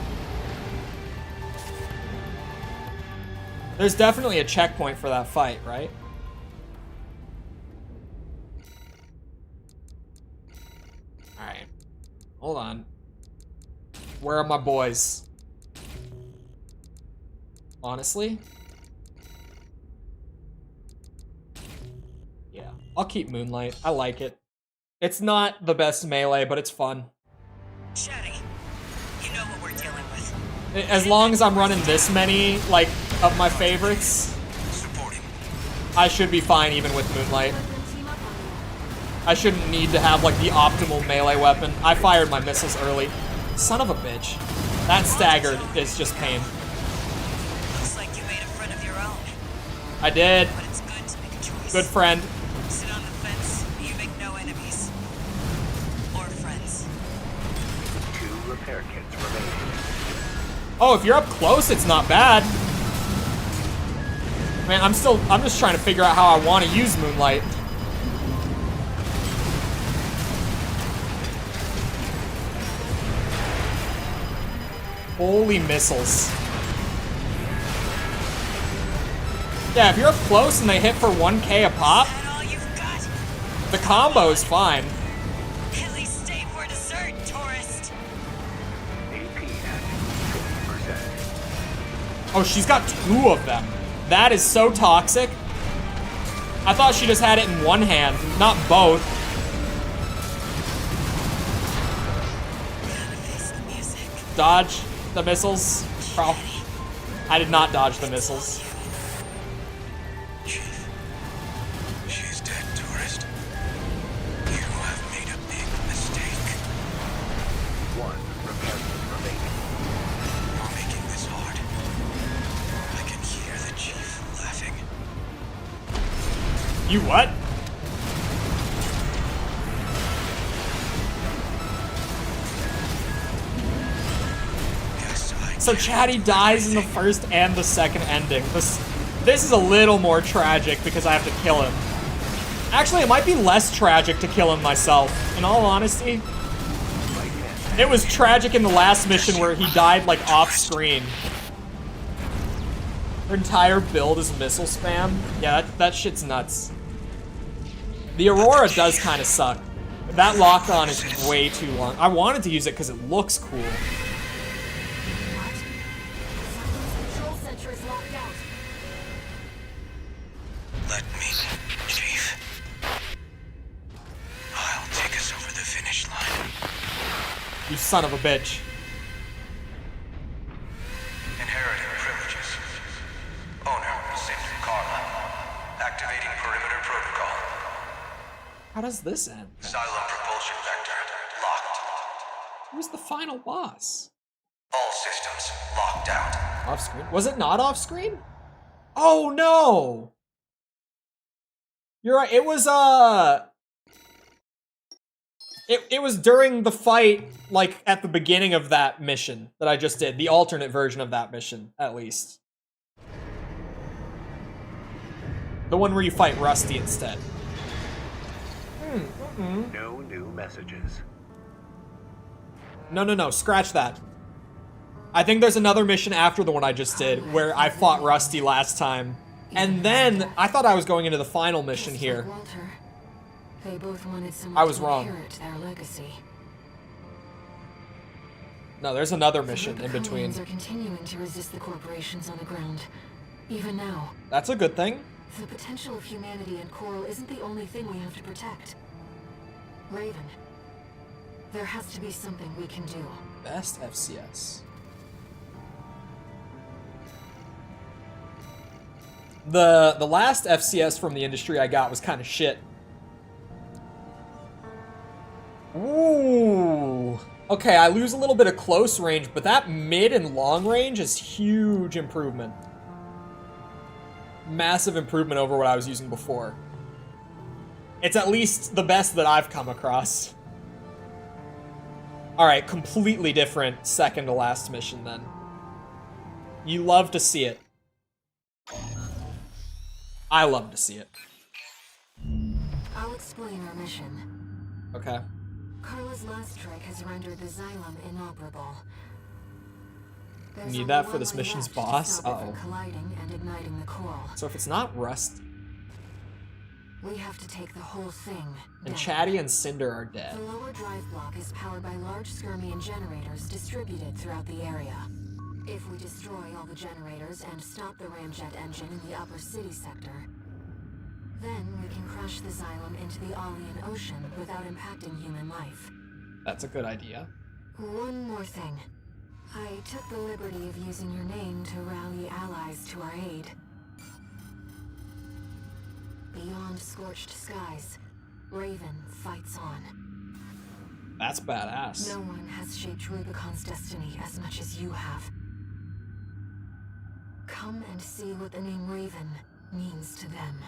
There's definitely a checkpoint for that fight, right? Alright. Hold on. Where are my boys? Honestly? Yeah. I'll keep Moonlight. I like it. It's not the best melee, but it's fun. Chatty, you know what we're dealing with. As long as I'm running this many, like, of my favorites, Supporting. I should be fine even with Moonlight. I shouldn't need to have, like, the optimal melee weapon. I fired my missiles early. Son of a bitch. That stagger is just pain. Looks like you made a friend of your own. I did. But it's good to make a choice. Good friend. Sit on the fence, you make no enemies. Or friends. 2 repair kits remaining. Oh, if you're up close, it's not bad. Man, I'm just trying to figure out how I want to use Moonlight. Holy missiles. Yeah, if you're up close and they hit for 1k a pop, the combo is fine. At least stay for dessert, tourist. AP at 50%. Oh, she's got 2 of them. That is so toxic. I thought she just had it in one hand, not both. Dodge the missiles. Oh, I did not dodge the missiles. Chief, she's dead, tourist. You have made a big mistake. 1 repair kit remaining. You're making this hard. I can hear the chief laughing. You what? Yes, I So Chatty dies in the first and the second ending. This is a little more tragic because I have to kill him. Actually, it might be less tragic to kill him myself. In all honesty, it was tragic in the last mission where he died like off screen. Her entire build is missile spam. Yeah, that shit's nuts. The Aurora does kind of suck. That lock-on is way too long. I wanted to use it because it looks cool. Let me, Chief. I'll take us over the finish line. You son of a bitch. Inheriting privileges. Owner, St. Carla. Activating perimeter protocol. How does this end? Silo propulsion vector locked. Who's the final boss? All systems locked out. Off screen? Was it not off screen? Oh no! You're right. It was it was during the fight, like at the beginning of that mission that I just did. The alternate version of that mission, at least. The one where you fight Rusty instead. No new messages. No. Scratch that. I think there's another mission after the one I just did where I fought Rusty last time. And then I thought I was going into the final mission here. Walter, they both wanted I was wrong. their legacy. No, there's another mission in between. Rubiconians are continuing to resist the corporations on the ground, even now. That's a good thing. The potential of humanity and Coral isn't the only thing we have to protect. Raven, there has to be something we can do. Best FCS. The last FCS from the industry I got was kind of shit. Ooh. Okay, I lose a little bit of close range, but that mid and long range is huge improvement. Massive improvement over what I was using before. It's at least the best that I've come across. Alright, completely different second to last mission then. You love to see it. I love to see it. I'll explain our mission. Okay. Carla's last trick has rendered the Xylem inoperable. There's Need only that for one this way mission's left to boss? stop it from Uh-oh. colliding and igniting the coral. So if it's not Rust, We have to take the whole thing and down. Chatty and Cinder are dead. The lower drive block is powered by large skirmion generators distributed throughout the area. If we destroy all the generators and stop the ramjet engine in the upper city sector, then we can crash the Xylem into the Alien Ocean without impacting human life. That's a good idea. One more thing. I took the liberty of using your name to rally allies to our aid. Beyond scorched skies, Raven fights on. That's badass. No one has shaped Rubicon's destiny as much as you have. Come and see what the name Raven means to them.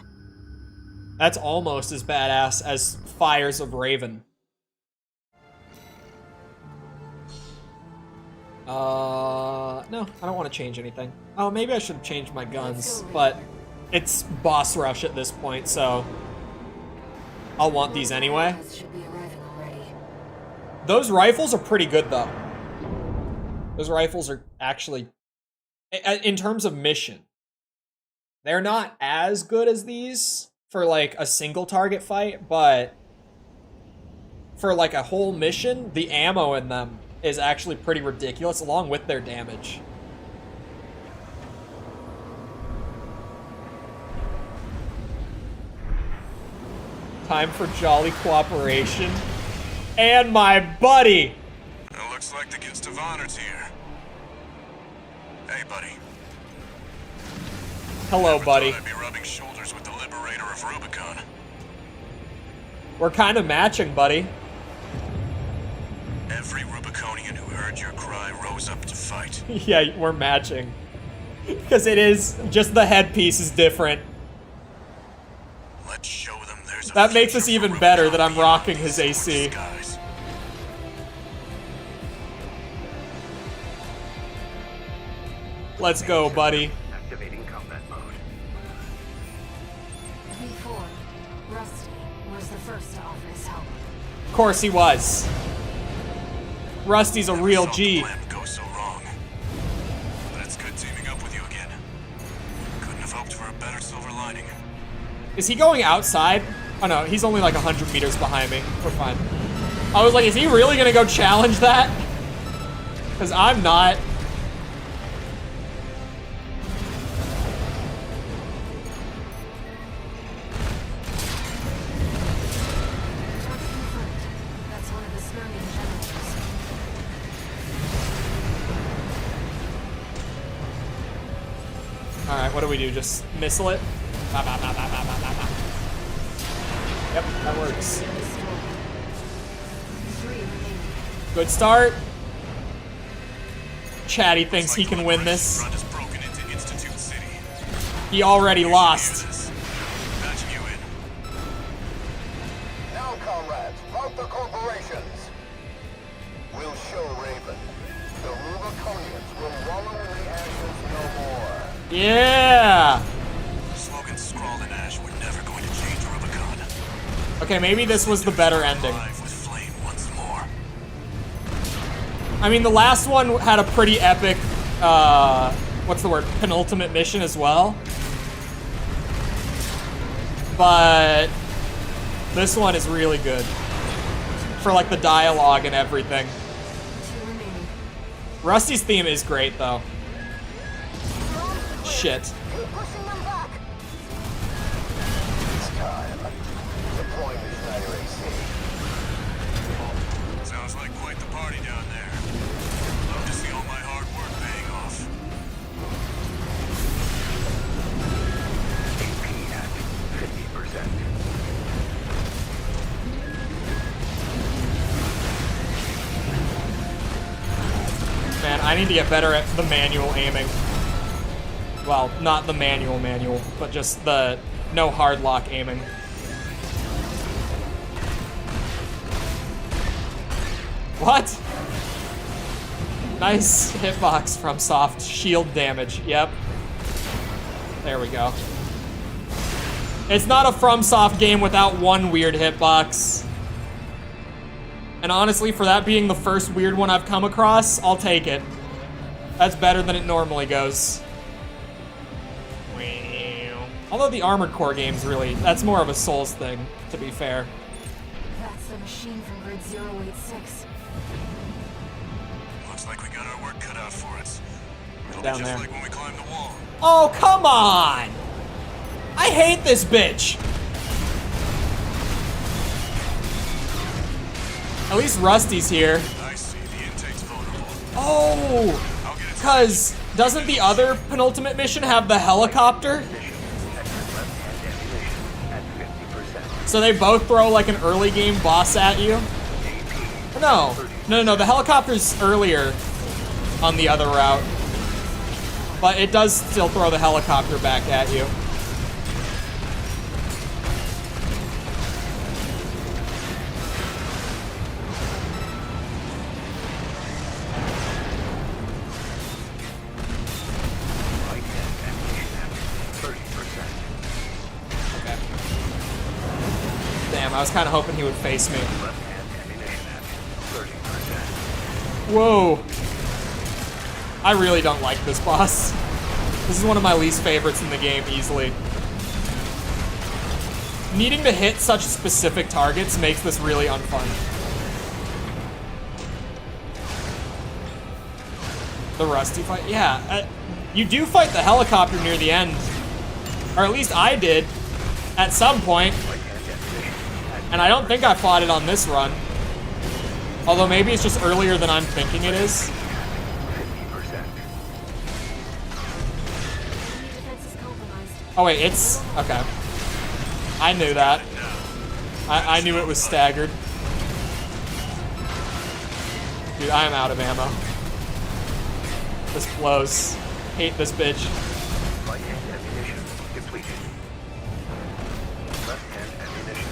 That's almost as badass as Fires of Raven. No, I don't want to change anything. Oh, maybe I should have changed my guns, but it's boss rush at this point, so I'll want these anyway. Should be arriving already. Those rifles are pretty good, though. Those rifles are actually, in terms of mission, they're not as good as these for like a single target fight, but for like a whole mission, the ammo in them is actually pretty ridiculous along with their damage. Time for jolly cooperation. And my buddy! It looks like the guest of honor's here. Hey, buddy. Hello, buddy. I'd be rubbing shoulders with the liberator of Rubicon. We're kind of matching, buddy. Every Rubiconian who heard your cry rose up to fight. Yeah, we're matching. Because it is, just the headpiece is different. Let's show them there's a That makes future us for even Rubicon better that I'm beyond rocking these his AC. skies. Let's go, buddy. Activating combat mode. Before, Rusty was the first to offer his help. Of course he was. Rusty's a real Saw the G. plan go so wrong. But it's good teaming up with you again. Couldn't have hoped for a better silver lining. Is he going outside? Oh no, he's only like 100 meters behind me. We're fine. I was like, is he really gonna go challenge that? Because I'm not. That's one of the skirming generators. Alright, what do we do? Just missile it? Bah, bah, bah, bah, bah, bah, bah, bah. Yep, that works. Good start. Chatty thinks he can win this. Front is broken into Institute City. He already lost. Patching you in. Now, comrades, mount the corporations. We'll show Raven. The Rubiconians will wallow in the ashes no more. Yeah! Slogans scrawled in ash were never going to change Rubicon. Okay, maybe this was the better ending. Alive with flame once more. I mean, the last one had a pretty epic, what's the word? Penultimate mission as well. But this one is really good. For like the dialogue and everything. Rusty's theme is great though. Shit. Keep pushing them back. It's time. Deploy missionary AC. Sounds like quite the party down there. Love to see all my hard work paying off. AP at 50%. Man, I need to get better at the manual aiming. Well, not the manual, but just the no hard lock aiming. What? Nice hitbox from Soft. Shield damage. Yep. There we go. It's not a FromSoft game without one weird hitbox. And honestly, for that being the first weird one I've come across, I'll take it. That's better than it normally goes. Although the Armored Core game's really, that's more of a Souls thing, to be fair. That's the machine from Grid 086. Looks like we got our work cut out for us. It'll Down be just there. like when we climbed the wall. Oh, come on! I hate this bitch! At least Rusty's here. I see, the intake's vulnerable. Oh! I'll get it. Because doesn't the other penultimate mission have the helicopter? So they both throw like an early game boss at you? No. No, the helicopter's earlier on the other route. But it does still throw the helicopter back at you. Right hand ammunition at 30%. Okay. Damn, I was kind of hoping he would face me. Left hand ammunition at 30%. Whoa. I really don't like this boss. This is one of my least favorites in the game, easily. Needing to hit such specific targets makes this really unfun. The Rusty fight? Yeah, you do fight the helicopter near the end. Or at least I did, at some point. And I don't think I fought it on this run. Although maybe it's just earlier than I'm thinking it is. Oh wait, it's... okay. I knew that. I knew it was staggered. Dude, I am out of ammo. This blows. Hate this bitch. Right hand ammunition depleted. Left hand ammunition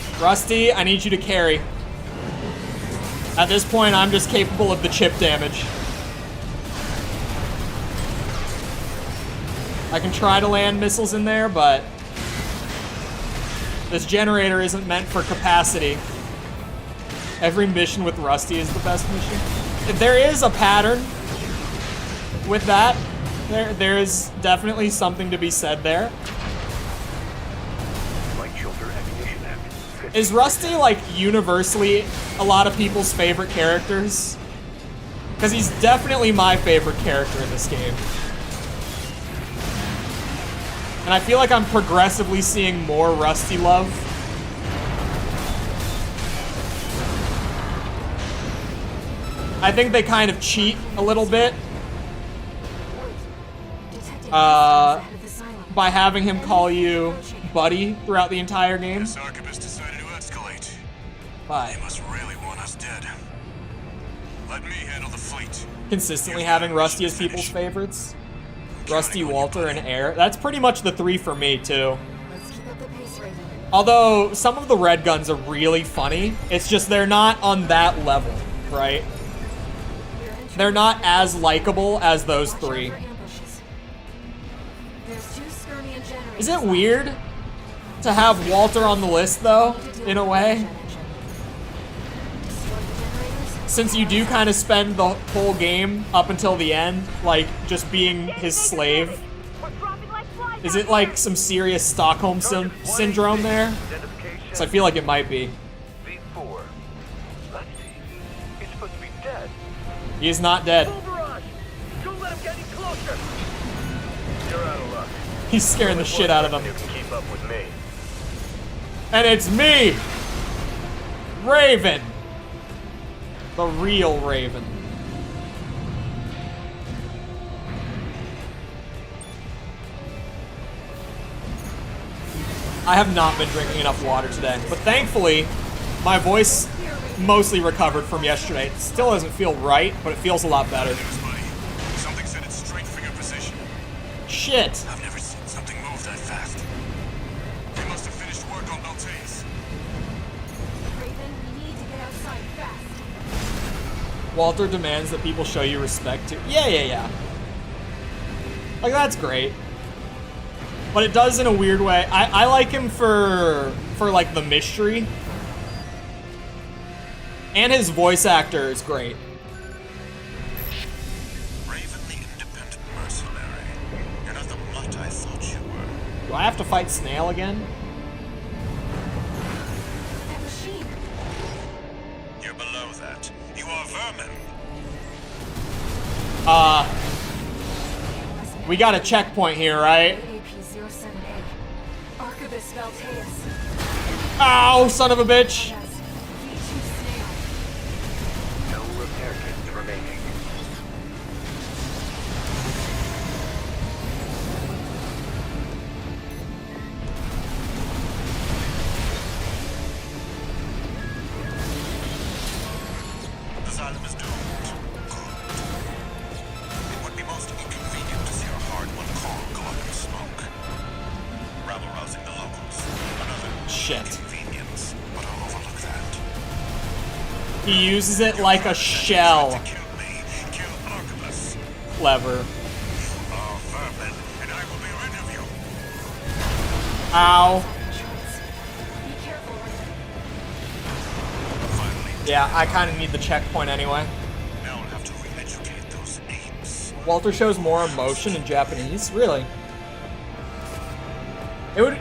depleted. Rusty, I need you to carry. At this point, I'm just capable of the chip damage. I can try to land missiles in there, but this generator isn't meant for capacity. Every mission with Rusty is the best mission. There is a pattern with that. There is definitely something to be said there. Is Rusty, like, universally a lot of people's favorite characters? Because he's definitely my favorite character in this game. And I feel like I'm progressively seeing more Rusty love. I think they kind of cheat a little bit by having him call you buddy throughout the entire game. Archibus decided to escalate. Bye. They must really want us dead. Let me handle the fleet. Consistently having Rusty as people's favorites. Rusty, Walter, and Air. That's pretty much the three for me, too. Although, some of the red guns are really funny. It's just they're not on that level, right? They're not as likable as those three. Is it weird to have Walter on the list, though, in a way? Since you do kind of spend the whole game up until the end, like, just being his slave. Is it like some serious Stockholm syndrome there? So I feel like it might be. He is not dead. He's scaring the shit out of them. And it's me! Raven! The real Raven. I have not been drinking enough water today, but thankfully, my voice mostly recovered from yesterday. It still doesn't feel right, but it feels a lot better. Something said it's straight for your position. Shit. I've never seen something move that fast. They must have finished work on Beltaze. Walter demands that people show you respect too. Yeah. Like, that's great. But it does in a weird way. I like him for like, the mystery. And his voice actor is great. Raven the independent mercenary. You're not the mutt I thought you were. Do I have to fight Snail again? That machine. You're below that. You are vermin. We got a checkpoint here, right? Ow, son of a bitch. No repair kits remaining. The Xylem is doomed. Good. It would be most inconvenient to see our hard-won call go up in smoke. Rabble-rousing the locals. Another Shit. inconvenience, but I'll overlook that. He uses it like a shell. Kill me. Kill Archibus. Clever. Oh, vermin, and I will be rid of you. Ow. Finally, Yeah, I kind of need the checkpoint anyway. Now I'll have to re-educate those apes. Walter shows more emotion in Japanese? Really? It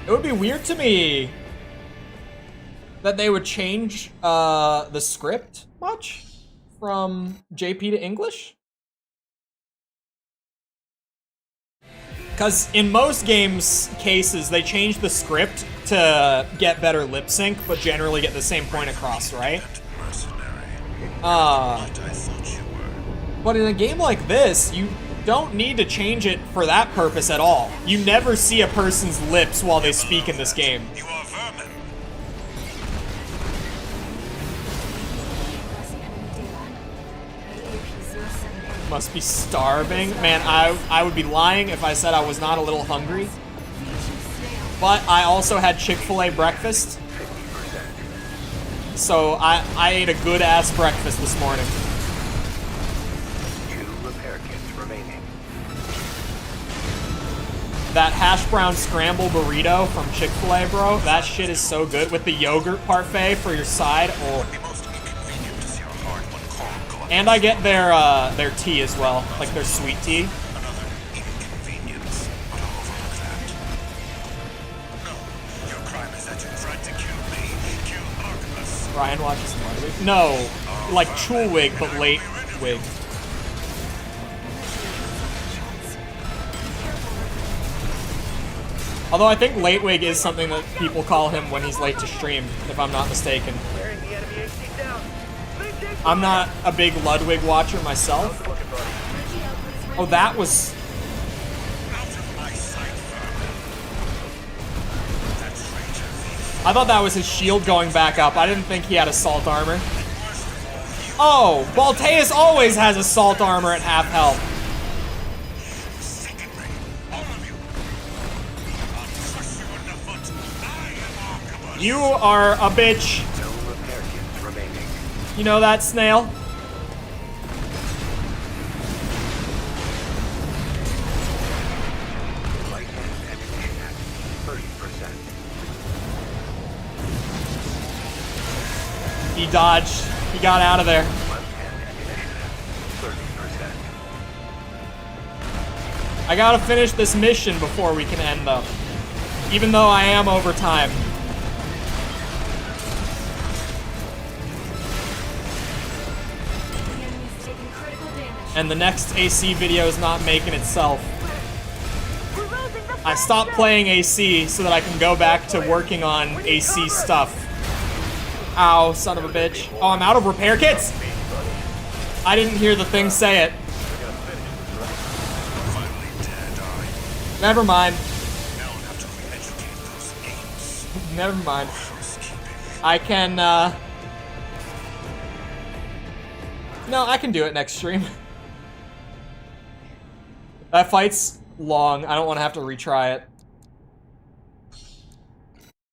would be weird to me that they would change the script much from JP to English. Because in most games cases, they change the script to get better lip sync, but generally get the same point across, right? But in a game like this, you don't need to change it for that purpose at all. You never see a person's lips while they speak in this game. You are vermin. Must be starving. Man, I would be lying if I said I was not a little hungry. But I also had Chick-fil-A breakfast. So I ate a good-ass breakfast this morning. 2 repair kits remaining. That hash brown scramble burrito from Chick-fil-A, bro, that shit is so good. With the yogurt parfait for your side. Oh. And I get their tea as well, like their sweet tea. Ryan watches Ludwig. No, like Chole, but late wig. Although I think late wig is something that people call him when he's late to stream, if I'm not mistaken. I'm not a big Ludwig watcher myself. Oh, that was... I thought that was his shield going back up. I didn't think he had assault armor. Oh, Balteus always has assault armor at half health. You are a bitch. You know that, Snail? He dodged. He got out of there. I gotta finish this mission before we can end, though. Even though I am over time. And the next AC video is not making itself. I stopped playing AC so that I can go back to working on AC stuff. Ow, son of a bitch. Oh, I'm out of repair kits? I didn't hear the thing say it. Never mind. Never mind. I can, No, I can do it next stream. That fight's long. I don't want to have to retry it.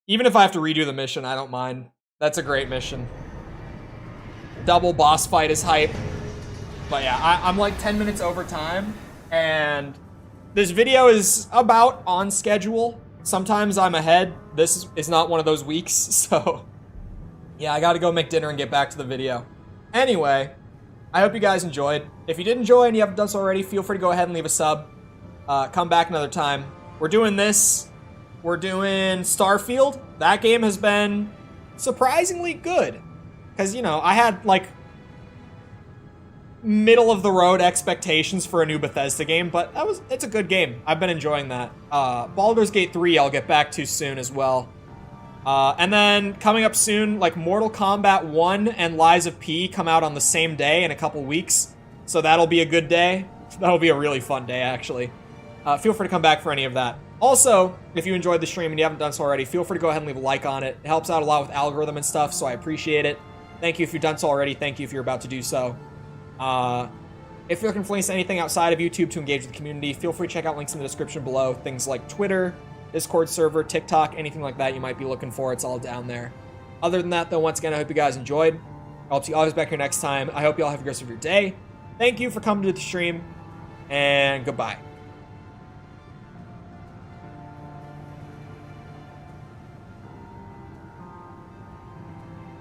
Even if I have to redo the mission, I don't mind. That's a great mission. Double boss fight is hype. But yeah, I'm like 10 minutes over time, and this video is about on schedule. Sometimes I'm ahead. This is not one of those weeks, so yeah, I gotta go make dinner and get back to the video. Anyway, I hope you guys enjoyed. If you did enjoy and you haven't done so already, feel free to go ahead and leave a sub. Come back another time. We're doing this. We're doing Starfield. That game has been surprisingly good. Because, you know, I had, like, middle-of-the-road expectations for a new Bethesda game, but it's a good game. I've been enjoying that. Baldur's Gate 3 I'll get back to soon as well. And then coming up soon, like Mortal Kombat 1 and Lies of P come out on the same day in a couple weeks. So that'll be a good day. That'll be a really fun day, actually. Feel free to come back for any of that. Also, if you enjoyed the stream and you haven't done so already, feel free to go ahead and leave a like on it. It helps out a lot with algorithm and stuff, so I appreciate it. Thank you if you've done so already. Thank you if you're about to do so. If you're looking for links to anything outside of YouTube to engage with the community, feel free to check out links in the description below. Things like Twitter, Discord server, TikTok, anything like that you might be looking for, it's all down there. Other than that, though, once again, I hope you guys enjoyed. I'll see you always back here next time. I hope you all have a good rest of your day. Thank you for coming to the stream, and goodbye.